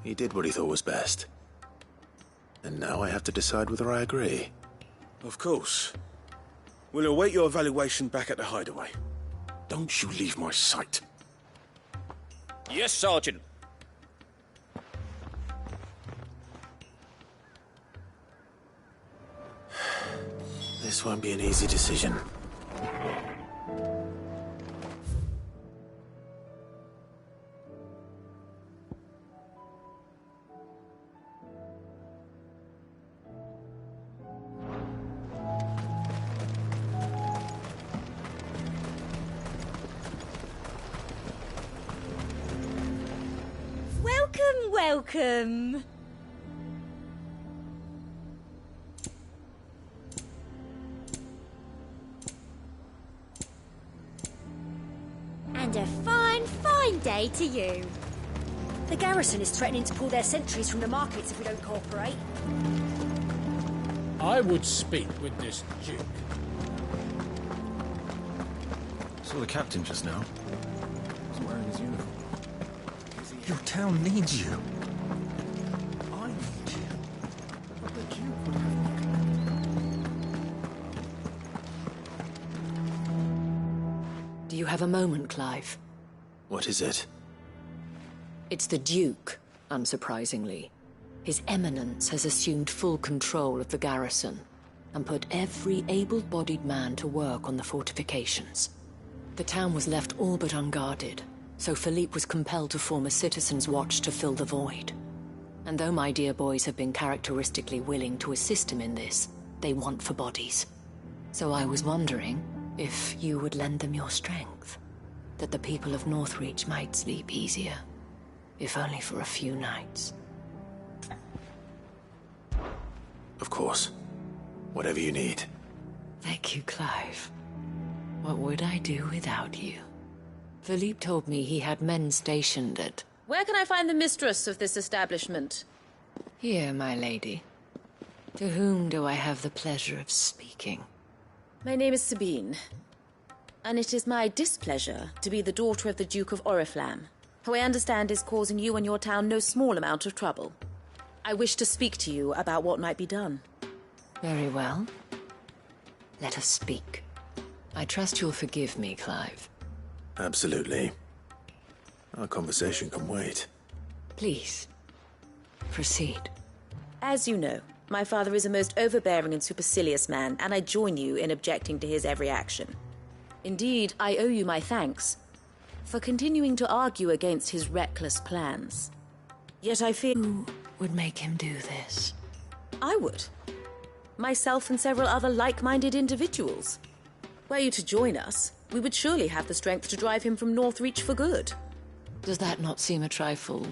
did what he thought was best. And now I have to decide whether I agree. Of course. We'll await your evaluation back at the hideaway. Don't you leave my sight. Yes, Sergeant. This won't be an easy decision. Welcome, welcome. And a fine, fine day to you. The garrison is threatening to pull their sentries from the markets if we don't cooperate. I would speak with this Duke. Saw the captain just now. He's wearing his uniform. Your town needs you. I need you. But the Duke would have... Do you have a moment, Clive? What is it? It's the Duke, unsurprisingly. His Eminence has assumed full control of the garrison and put every able-bodied man to work on the fortifications. The town was left all but unguarded, so Philippe was compelled to form a citizens' watch to fill the void. And though my dear boys have been characteristically willing to assist him in this, they want for bodies. So I was wondering if you would lend them your strength, that the people of Northreach might sleep easier, if only for a few nights. Of course. Whatever you need. Thank you, Clive. What would I do without you? Philippe told me he had men stationed at... Where can I find the mistress of this establishment? Here, my lady. To whom do I have the pleasure of speaking? My name is Sabine, and it is my displeasure to be the daughter of the Duke of Oriflamme, who I understand is causing you and your town no small amount of trouble. I wish to speak to you about what might be done. Very well. Let us speak. I trust you'll forgive me, Clive. Absolutely. Our conversation can wait. Please, proceed. As you know, my father is a most overbearing and supercilious man, and I join you in objecting to his every action. Indeed, I owe you my thanks for continuing to argue against his reckless plans. Yet I fear... Who would make him do this? I would. Myself and several other like-minded individuals. Were you to join us, we would surely have the strength to drive him from Northreach for good. Does that not seem a trifle...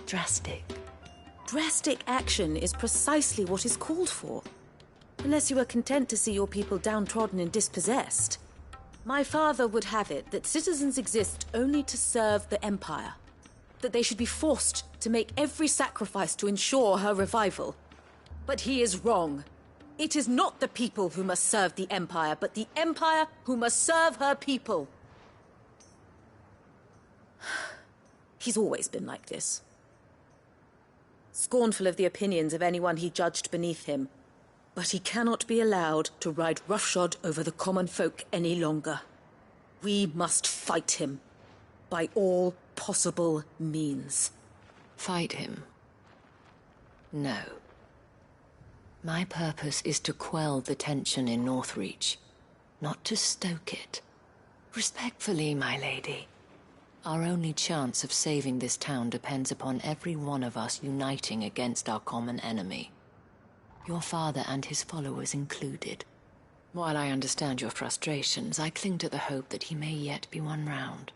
drastic? Drastic action is precisely what is called for. Unless you are content to see your people downtrodden and dispossessed. My father would have it that citizens exist only to serve the Empire. That they should be forced to make every sacrifice to ensure her revival. But he is wrong. It is not the people who must serve the Empire, but the Empire who must serve her people. He's always been like this. Scornful of the opinions of anyone he judged beneath him. But he cannot be allowed to ride roughshod over the common folk any longer. We must fight him. By all possible means. Fight him? No. My purpose is to quell the tension in Northreach, not to stoke it. Respectfully, my lady. Our only chance of saving this town depends upon every one of us uniting against our common enemy. Your father and his followers included. While I understand your frustrations, I cling to the hope that he may yet be won round.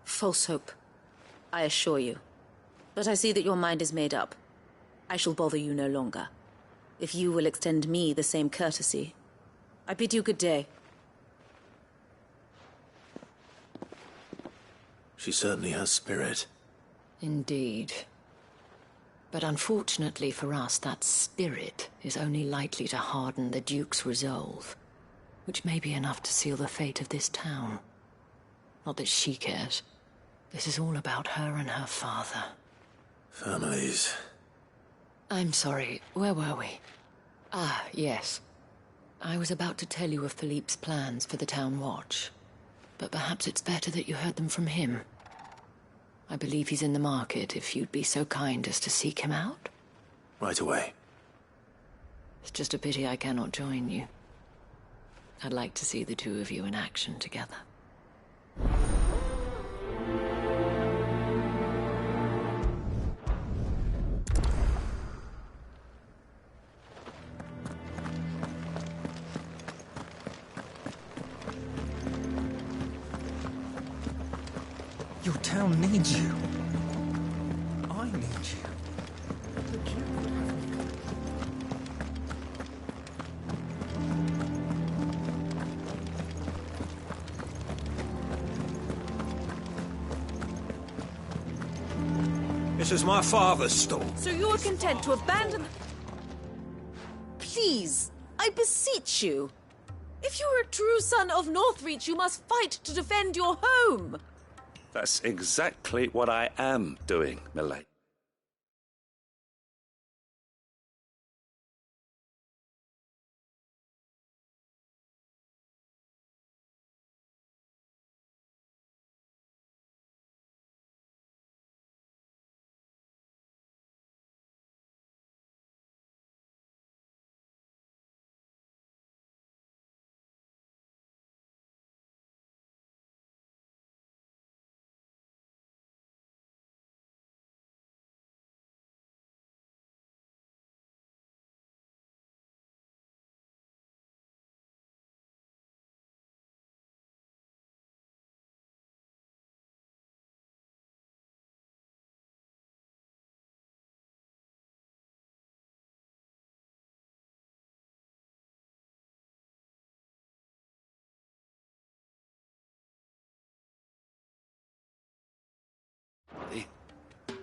False hope, I assure you. But I see that your mind is made up. I shall bother you no longer. If you will extend me the same courtesy, I bid you good day. She certainly has spirit. Indeed. But unfortunately for us, that spirit is only likely to harden the Duke's resolve, which may be enough to seal the fate of this town. Not that she cares. This is all about her and her father. Families. I'm sorry, where were we? Ah, yes. I was about to tell you of Philippe's plans for the town watch, but perhaps it's better that you heard them from him. I believe he's in the market, if you'd be so kind as to seek him out. Right away. It's just a pity I cannot join you. I'd like to see the two of you in action together. Your town needs you. I need you. The Duke would have me. This is my father's stall. So you are content to abandon... Please, I beseech you. If you are a true son of Northreach, you must fight to defend your home. That's exactly what I am doing, milady.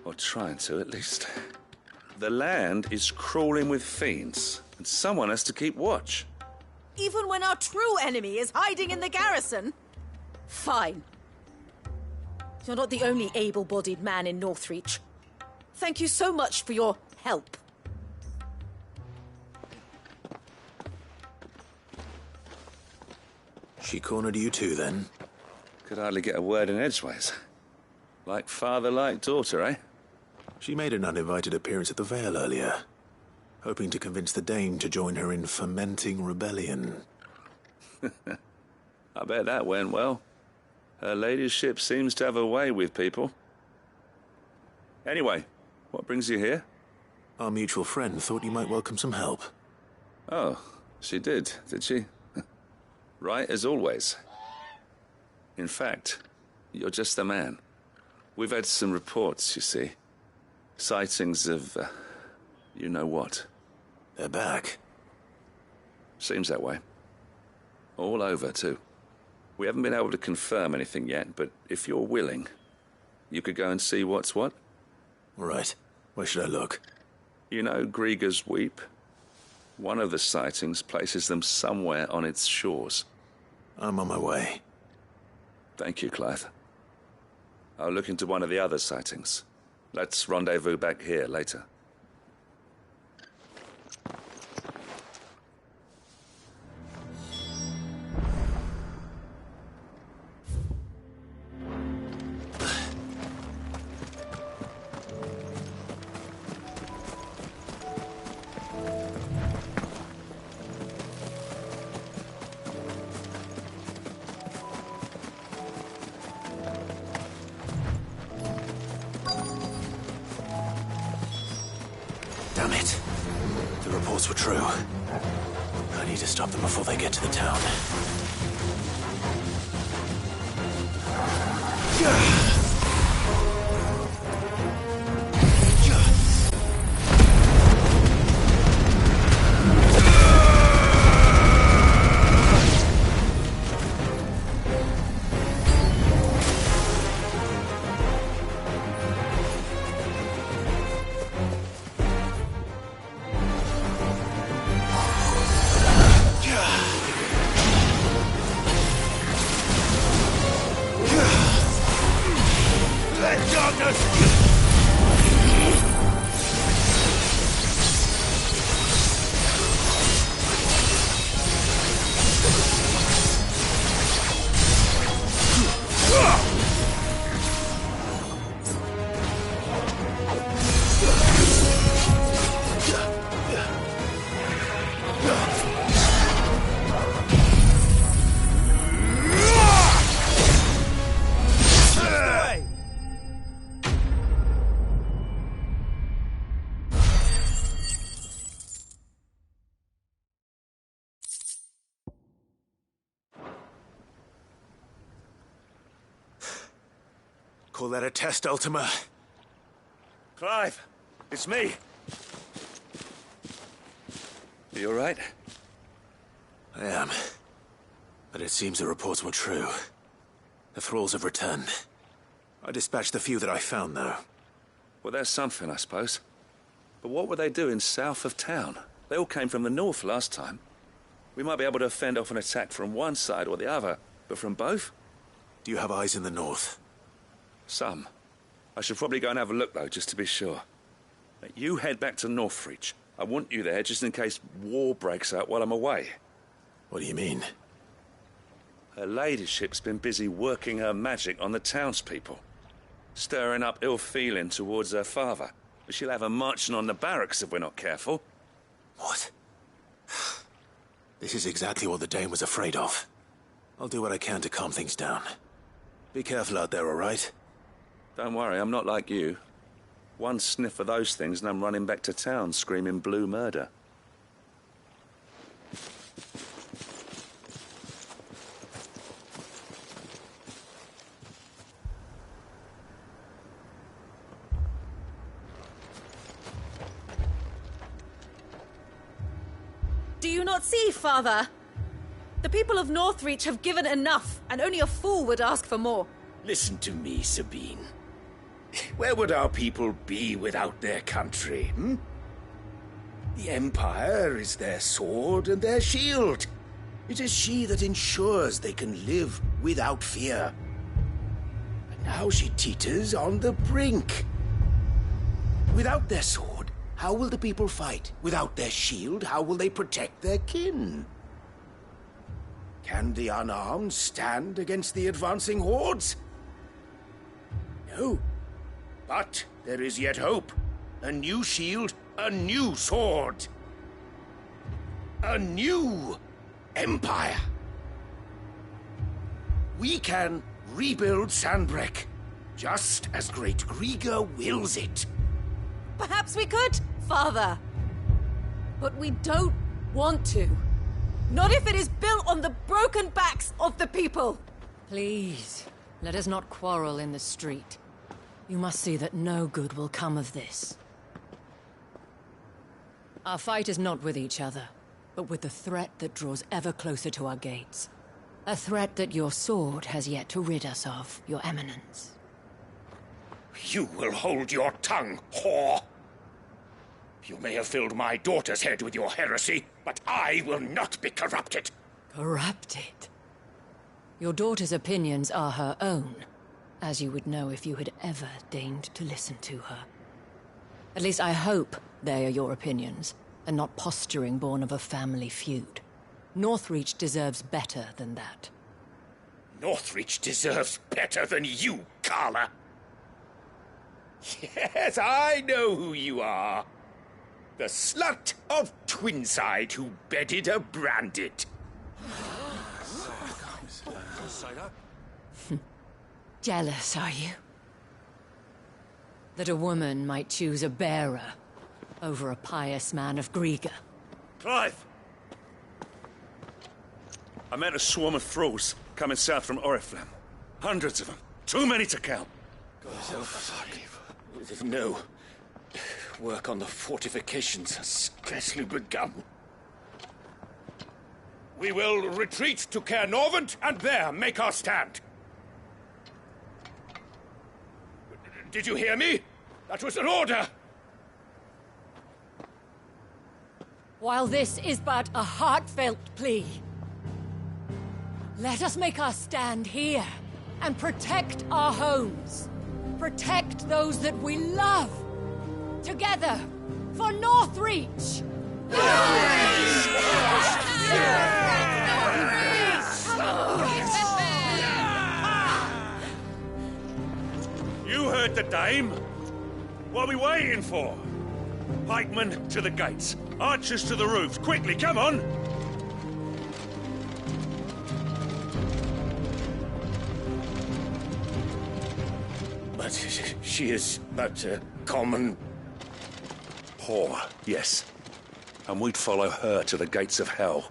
Or trying to, at least. The land is crawling with fiends, and someone has to keep watch. Even when our true enemy is hiding in the garrison? Fine. You're not the only able-bodied man in Northreach. Thank you so much for your help. She cornered you too, then? Could hardly get a word in edgeways. Like father, like daughter, eh? She made an uninvited appearance at the Vale earlier, hoping to convince the Dame to join her in fomenting rebellion. I bet that went well. Her ladyship seems to have a way with people. Anyway, what brings you here? Our mutual friend thought you might welcome some help. Oh, she did she? Right as always. In fact, you're just the man. We've had some reports, you see. Sightings of, you know what. They're back. Seems that way. All over, too. We haven't been able to confirm anything yet, but if you're willing, you could go and see what's what. Right. Where should I look? You know Grieger's Weep? One of the sightings places them somewhere on its shores. I'm on my way. Thank you, Clive. I'll look into one of the other sightings. Let's rendezvous back here later. Damn it. The reports were true. I need to stop them before they get to the town. Call that a test, Ultima? Clive, it's me. Are you all right? I am. But it seems the reports were true. The thralls have returned. I dispatched the few that I found, though. Well, there's something, I suppose. But what were they doing south of town? They all came from the north last time. We might be able to fend off an attack from one side or the other, but from both? Do you have eyes in the north? Some. I should probably go and have a look, though, just to be sure. You head back to Northreach. I want you there just in case war breaks out while I'm away. What do you mean? Her ladyship's been busy working her magic on the townspeople, stirring up ill feeling towards her father. She'll have her marching on the barracks if we're not careful. What? This is exactly what the Dane was afraid of. I'll do what I can to calm things down. Be careful out there, all right? Don't worry, I'm not like you. One sniff of those things and I'm running back to town screaming blue murder. Do you not see, Father? The people of Northreach have given enough, and only a fool would ask for more. Listen to me, Sabine. Where would our people be without their country, hmm? The Empire is their sword and their shield. It is she that ensures they can live without fear. And now she teeters on the brink. Without their sword, how will the people fight? Without their shield, how will they protect their kin? Can the unarmed stand against the advancing hordes? No. But there is yet hope. A new shield, a new sword. A new empire. We can rebuild Sandbreck, just as Great Grieger wills it. Perhaps we could, Father. But we don't want to. Not if it is built on the broken backs of the people. Please, let us not quarrel in the street. You must see that no good will come of this. Our fight is not with each other, but with the threat that draws ever closer to our gates. A threat that your sword has yet to rid us of, Your Eminence. You will hold your tongue, whore! You may have filled my daughter's head with your heresy, but I will not be corrupted. Corrupted? Your daughter's opinions are her own, as you would know if you had ever deigned to listen to her. At least I hope they are your opinions, and not posturing born of a family feud. Northreach deserves better than that. Northreach deserves better than you, Carla. Yes, I know who you are. The slut of Twinside who bedded a Branded. Jealous, are you? That a woman might choose a bearer over a pious man of Grieger. Clive! I met a swarm of thralls coming south from Oriflamme. Hundreds of them. Too many to count. No. Work on the fortifications has scarcely begun. We will retreat to Caer Norvent and there make our stand. Did you hear me? That was an order! While this is but a heartfelt plea, let us make our stand here and protect our homes. Protect those that we love. Together, for Northreach! You heard the dame. What are we waiting for? Pikemen to the gates. Archers to the roofs. Quickly, come on! But she is but a common... Whore, yes. And we'd follow her to the gates of hell.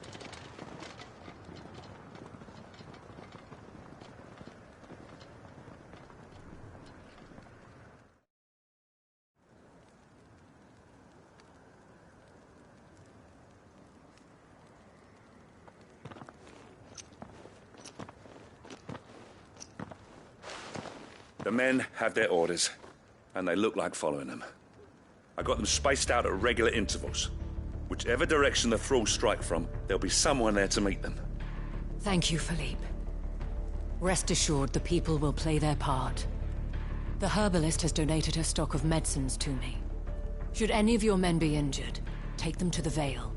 The men have their orders, and they look like following them. I got them spaced out at regular intervals. Whichever direction the thralls strike from, there'll be someone there to meet them. Thank you, Philippe. Rest assured, the people will play their part. The herbalist has donated her stock of medicines to me. Should any of your men be injured, take them to the Vale.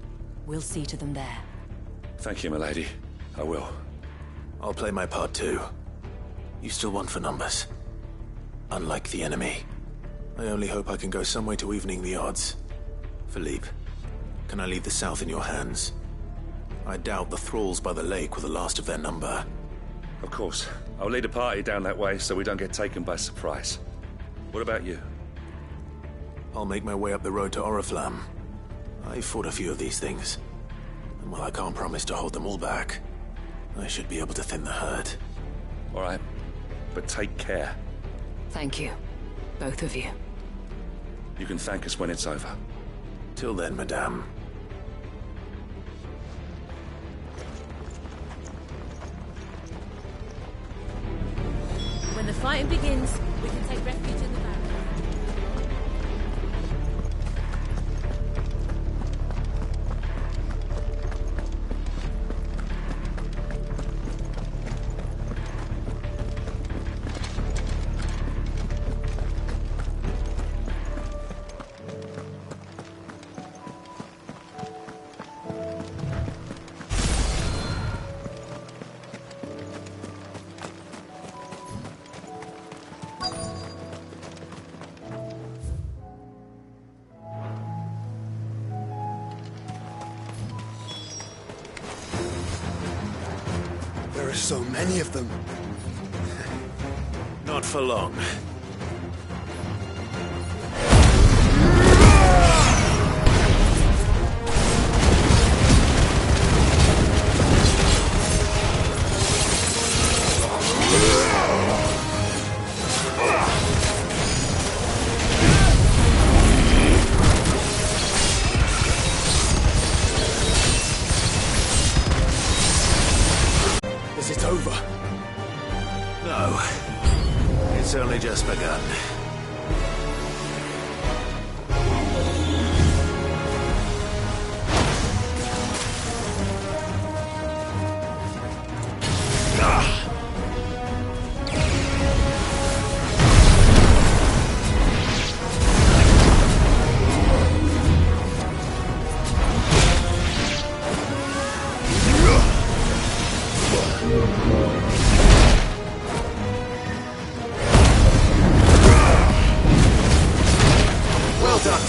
We'll see to them there. Thank you, milady. I will. I'll play my part too. You still want for numbers. Unlike the enemy. I only hope I can go some way to evening the odds. Philippe, can I leave the south in your hands? I doubt the thralls by the lake were the last of their number. Of course. I'll lead a party down that way so we don't get taken by surprise. What about you? I'll make my way up the road to Oriflamme. I fought a few of these things. And while I can't promise to hold them all back, I should be able to thin the herd. All right. But take care. Thank you. Both of you. You can thank us when it's over. Till then, madame. When the fighting begins, we can take refuge in the barracks. There are so many of them. Not for long. Is it over? No. It's only just begun. Well done.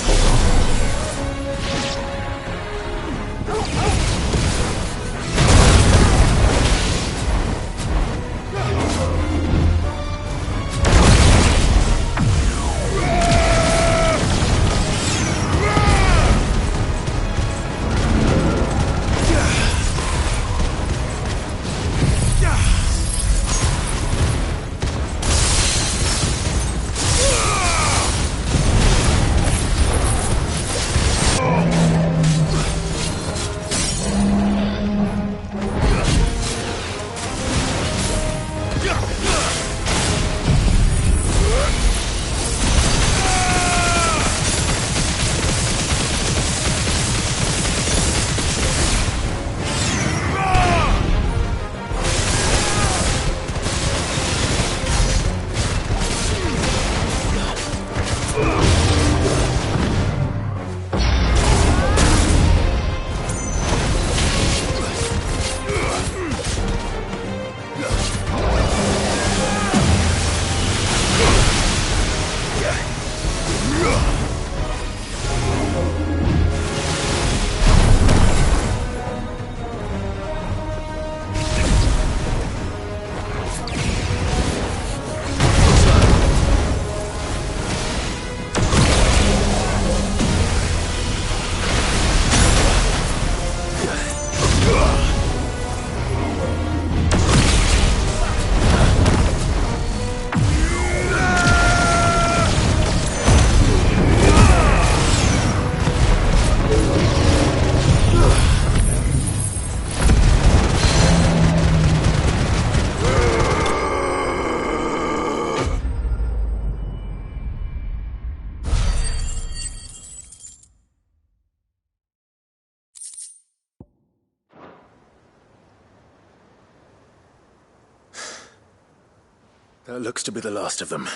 That looks to be the last of them.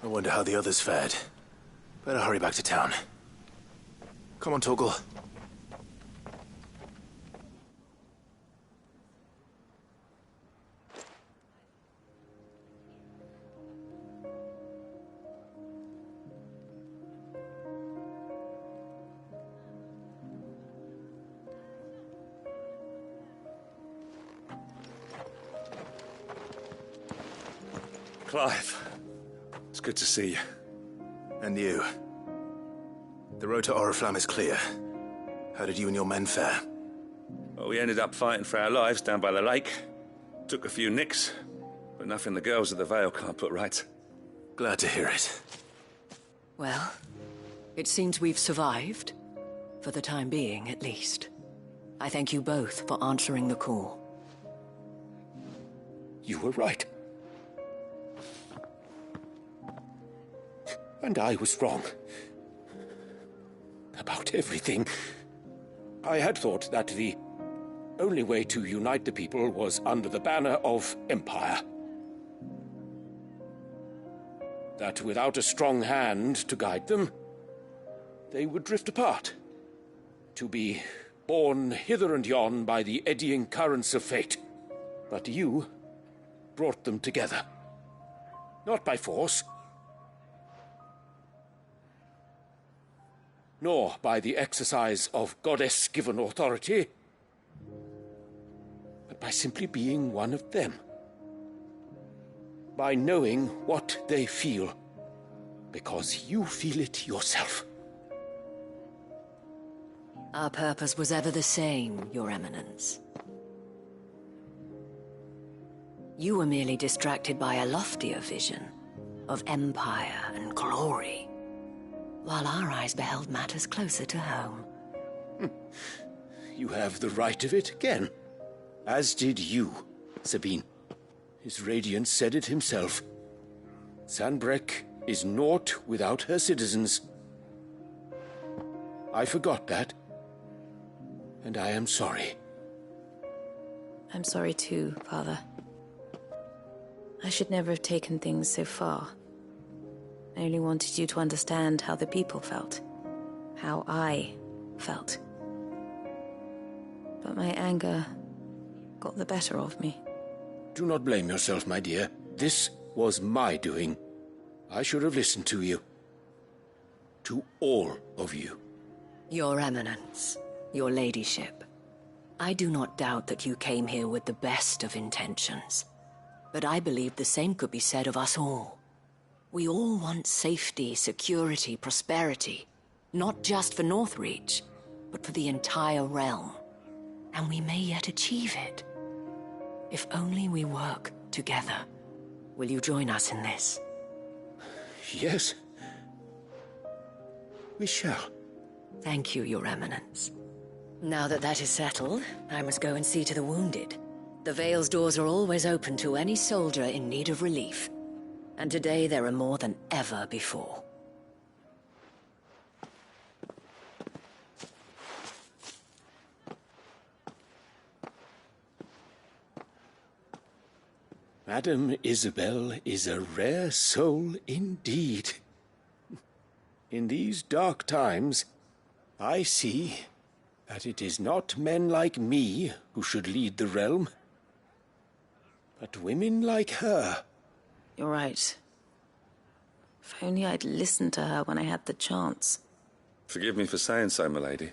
I wonder how the others fared. Better hurry back to town. Come on, Torgal. Clive, it's good to see you. And you. The road to Oriflamme is clear. How did you and your men fare? Well, we ended up fighting for our lives down by the lake. Took a few nicks, but nothing the girls of the Vale can't put right. Glad to hear it. Well, it seems we've survived. For the time being, at least. I thank you both for answering the call. You were right. And I was wrong. About everything. I had thought that the only way to unite the people was under the banner of Empire. That without a strong hand to guide them, they would drift apart. To be borne hither and yon by the eddying currents of fate. But you brought them together. Not by force, nor by the exercise of goddess-given authority, but by simply being one of them. By knowing what they feel, because you feel it yourself. Our purpose was ever the same, Your Eminence. You were merely distracted by a loftier vision of empire and glory, while our eyes beheld matters closer to home. You have the right of it again. As did you, Sabine. His Radiance said it himself. Sanbreque is naught without her citizens. I forgot that, and I am sorry. I'm sorry too, Father. I should never have taken things so far. I only wanted you to understand how the people felt. How I felt. But my anger got the better of me. Do not blame yourself, my dear. This was my doing. I should have listened to you. To all of you. Your Eminence, your Ladyship, I do not doubt that you came here with the best of intentions. But I believe the same could be said of us all. We all want safety, security, prosperity. Not just for Northreach, but for the entire realm. And we may yet achieve it. If only we work together. Will you join us in this? Yes. We shall. Thank you, Your Eminence. Now that that is settled, I must go and see to the wounded. The Vale's doors are always open to any soldier in need of relief. And today there are more than ever before. Madame Isabel is a rare soul indeed. In these dark times, I see that it is not men like me who should lead the realm, but women like her. You're right. If only I'd listened to her when I had the chance. Forgive me for saying so, milady,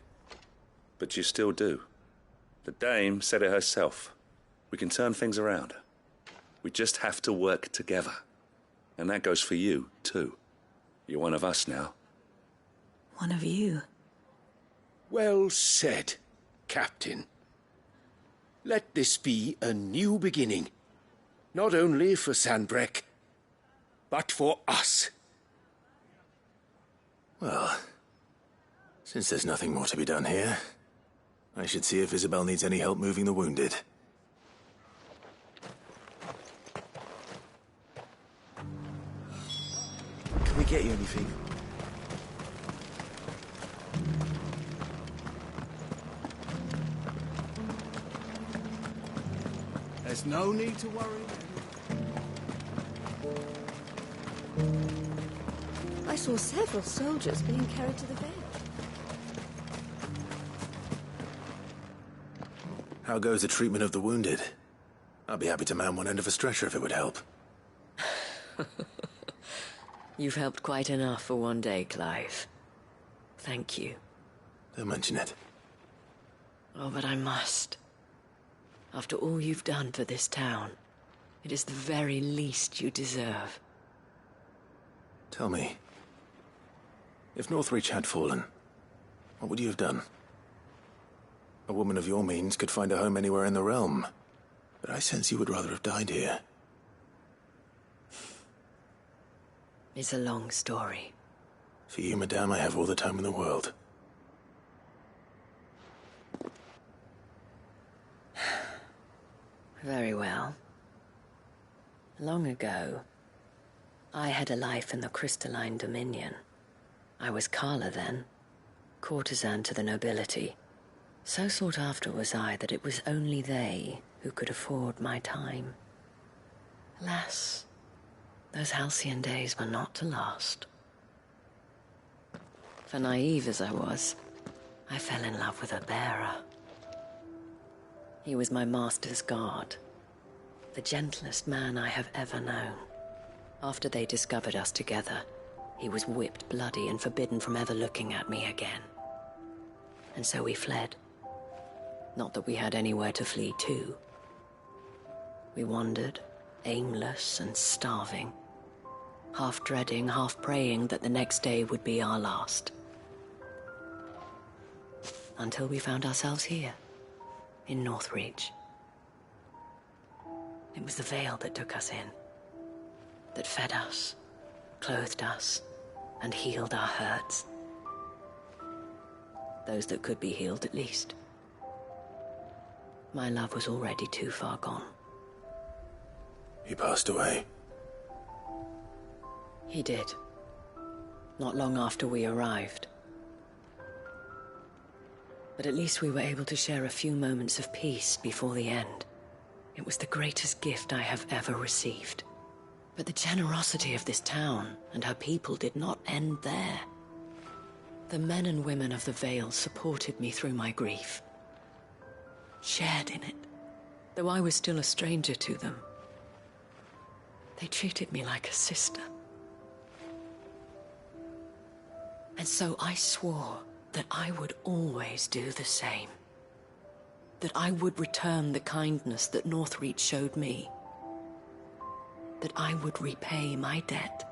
but you still do. The Dame said it herself. We can turn things around. We just have to work together. And that goes for you, too. You're one of us now. One of you? Well said, Captain. Let this be a new beginning. Not only for Sanbreque, but for us. Well, since there's nothing more to be done here, I should see if Isabel needs any help moving the wounded. Can we get you anything? There's no need to worry. I saw several soldiers being carried to the Vale. How goes the treatment of the wounded? I'd be happy to man one end of a stretcher if it would help. You've helped quite enough for one day, Clive. Thank you. Don't mention it. Oh, but I must. After all you've done for this town, it is the very least you deserve. Tell me, if Northreach had fallen, what would you have done? A woman of your means could find a home anywhere in the realm, but I sense you would rather have died here. It's a long story. For you, madame, I have all the time in the world. Very well. Long ago, I had a life in the Crystalline Dominion. I was Carla then, courtesan to the nobility. So sought after was I that it was only they who could afford my time. Alas, those halcyon days were not to last. For naive as I was, I fell in love with a bearer. He was my master's guard, the gentlest man I have ever known. After they discovered us together, he was whipped bloody and forbidden from ever looking at me again. And so we fled. Not that we had anywhere to flee to. We wandered, aimless and starving, half dreading, half praying that the next day would be our last. Until we found ourselves here, in Northreach. It was the Vale that took us in, that fed us, clothed us, and healed our hurts. Those that could be healed, at least. My love was already too far gone. He passed away. He did. Not long after we arrived. But at least we were able to share a few moments of peace before the end. It was the greatest gift I have ever received. But the generosity of this town and her people did not end there. The men and women of the Vale supported me through my grief. Shared in it, though I was still a stranger to them. They treated me like a sister. And so I swore that I would always do the same. That I would return the kindness that Northreach showed me. That I would repay my debt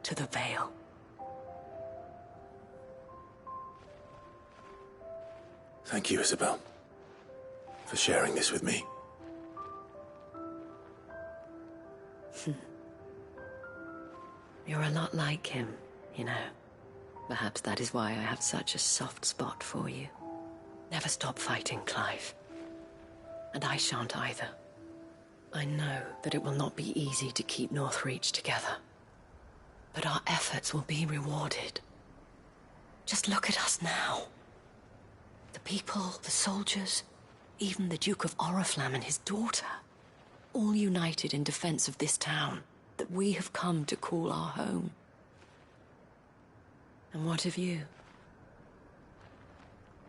to the Vale. Thank you, Isabel, for sharing this with me. You're a lot like him, you know. Perhaps that is why I have such a soft spot for you. Never stop fighting, Clive. And I shan't either. I know that it will not be easy to keep Northreach together. But our efforts will be rewarded. Just look at us now. The people, the soldiers, even the Duke of Oriflamme and his daughter, all united in defense of this town that we have come to call our home. And what of you?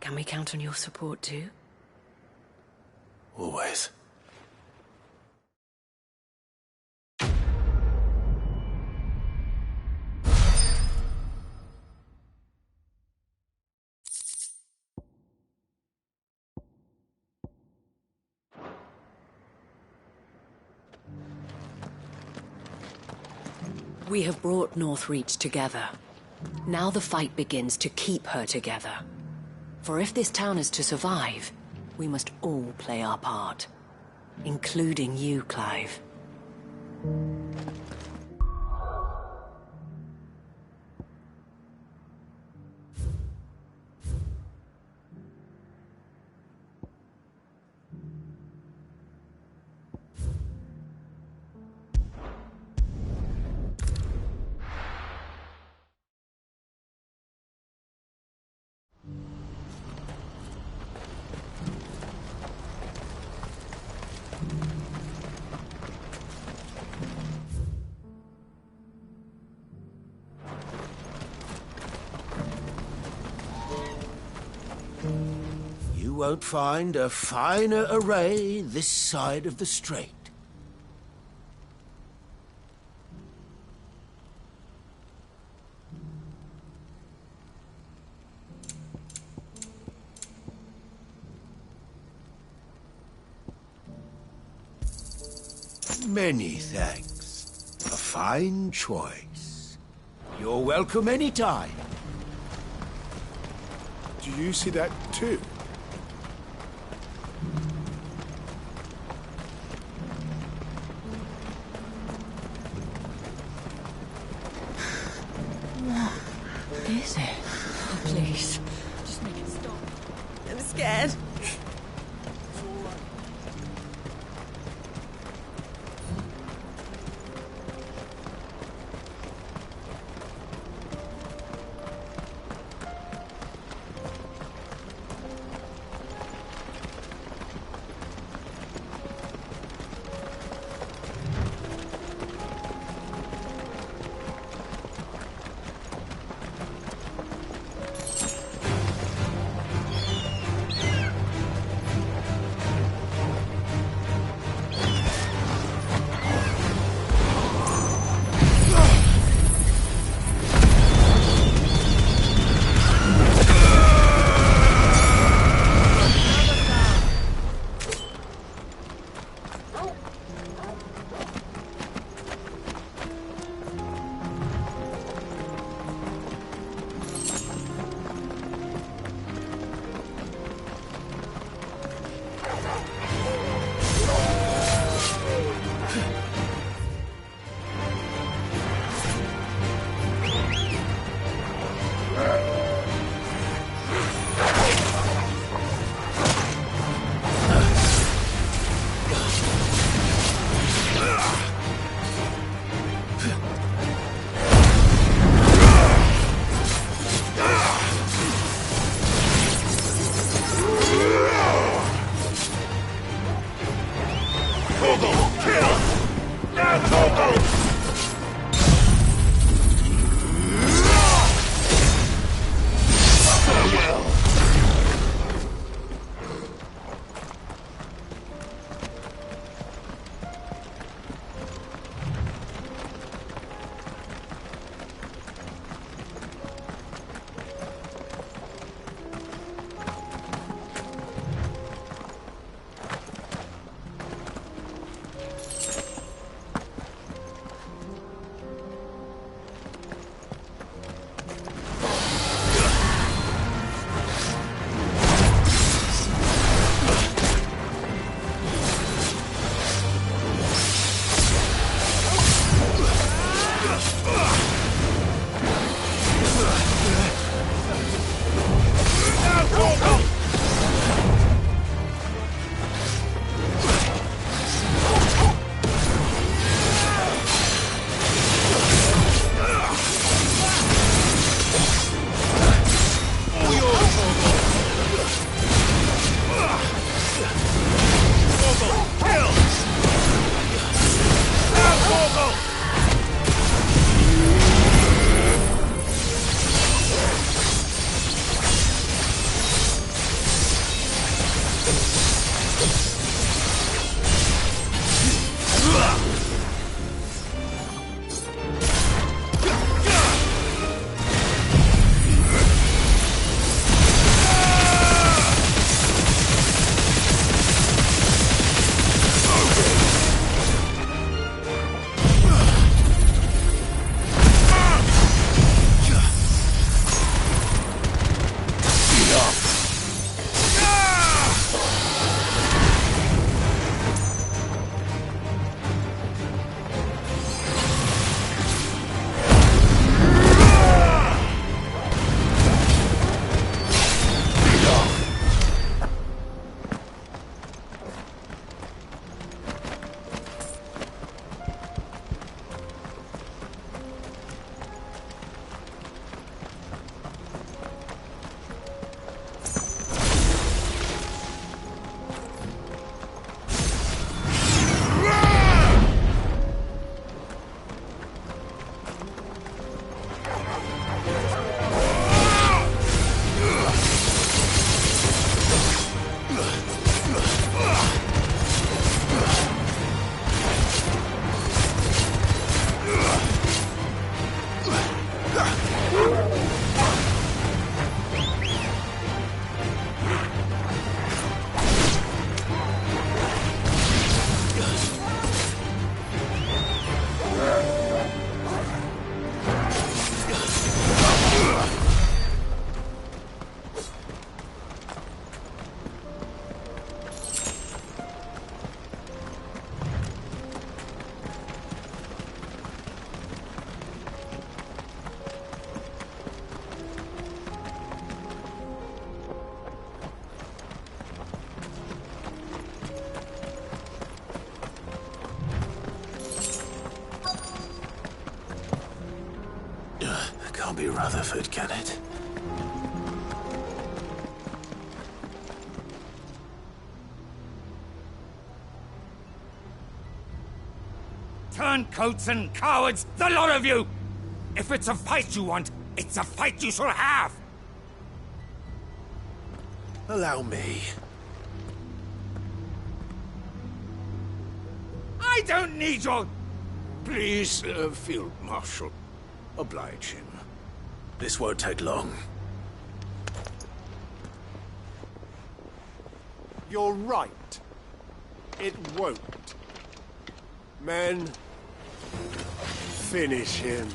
Can we count on your support too? Always. We have brought Northreach together. Now the fight begins to keep her together. For if this town is to survive, we must all play our part. Including you, Clive. won't find a finer array this side of the strait. Many thanks. A fine choice. You're welcome any time. Do you see that too? What is it? Oh, please. Just make it stop. I'm scared. can't be Rutherford, can it? Turncoats and cowards, the lot of you! If it's a fight you want, it's a fight you shall have! Allow me. I don't need your... Please, Field Marshal, oblige him. This won't take long. You're right. It won't. Men, finish him.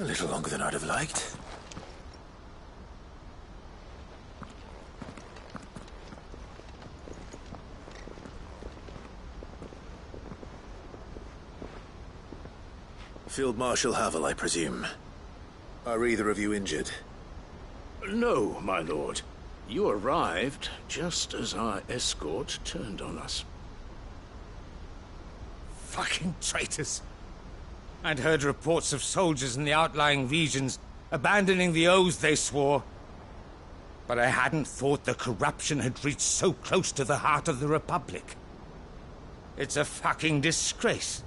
A little longer than I'd have liked. Field Marshal Havel, I presume. Are either of you injured? No, my lord. You arrived just as our escort turned on us. Fucking traitors. I'd heard reports of soldiers in the outlying regions abandoning the oaths they swore. But I hadn't thought the corruption had reached so close to the heart of the Republic. It's a fucking disgrace.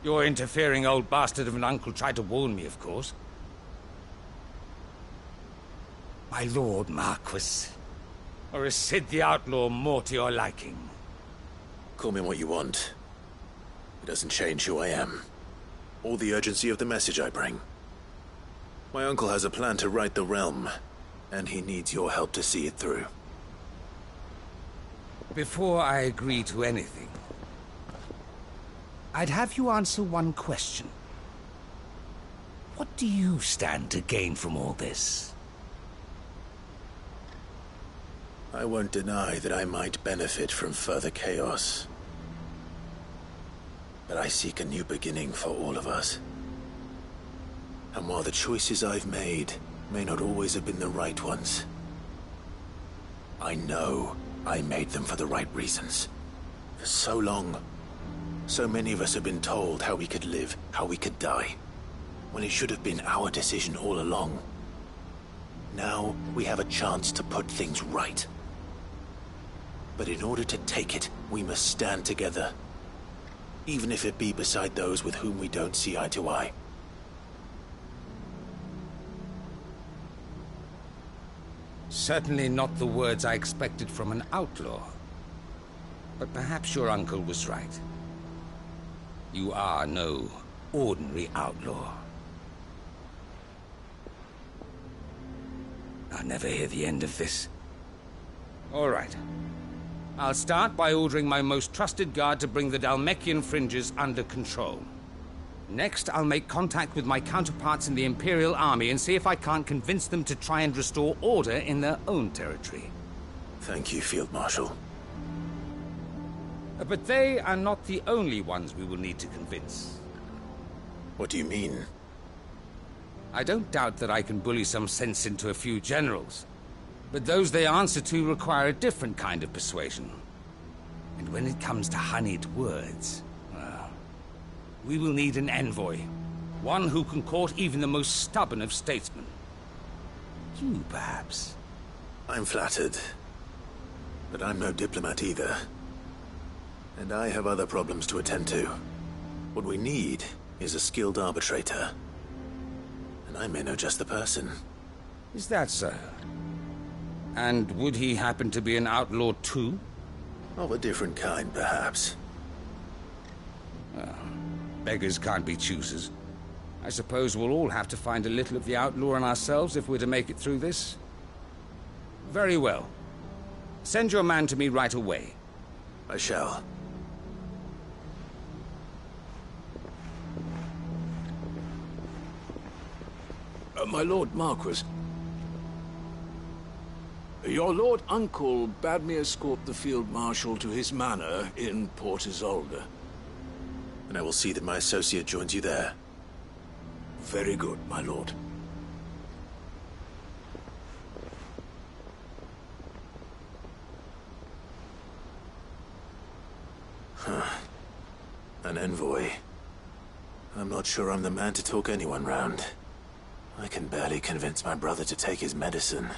Your interfering old bastard of an uncle tried to warn me, of course. My Lord Marquis. Or is Sid the Outlaw more to your liking? Call me what you want. It doesn't change who I am, or the urgency of the message I bring. My uncle has a plan to right the realm, and he needs your help to see it through. Before I agree to anything, I'd have you answer one question. What do you stand to gain from all this? I won't deny that I might benefit from further chaos. But I seek a new beginning for all of us. And while the choices I've made may not always have been the right ones, I know I made them for the right reasons. For so long, so many of us have been told how we could live, how we could die, when it should have been our decision all along. Now we have a chance to put things right. But in order to take it, we must stand together. Even if it be beside those with whom we don't see eye to eye. Certainly not the words I expected from an outlaw. But perhaps your uncle was right. You are no ordinary outlaw. I'll never hear the end of this. All right. I'll start by ordering my most trusted guard to bring the Dhalmekian fringes under control. Next, I'll make contact with my counterparts in the Imperial Army and see if I can't convince them to try and restore order in their own territory. Thank you, Field Marshal. But they are not the only ones we will need to convince. What do you mean? I don't doubt that I can bully some sense into a few generals. But those they answer to require a different kind of persuasion. And when it comes to honeyed words, well, we will need an envoy. One who can court even the most stubborn of statesmen. You, perhaps. I'm flattered. But I'm no diplomat either. And I have other problems to attend to. What we need is a skilled arbitrator. And I may know just the person. Is that so? And would he happen to be an outlaw too? Of a different kind, perhaps. Well, beggars can't be choosers. I suppose we'll all have to find a little of the outlaw in ourselves if we're to make it through this. Very well. Send your man to me right away. I shall. My Lord Marquis. Your Lord Uncle bade me escort the Field Marshal to his manor in Port Isolde. And I will see that my associate joins you there. Very good, my lord. An envoy. I'm not sure I'm the man to talk anyone round. I can barely convince my brother to take his medicine.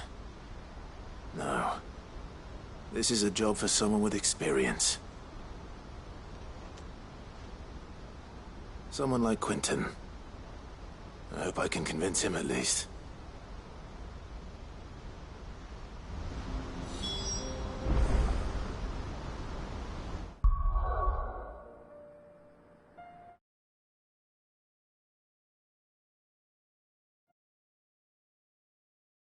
No. This is a job for someone with experience. Someone like Quentin. I hope I can convince him at least.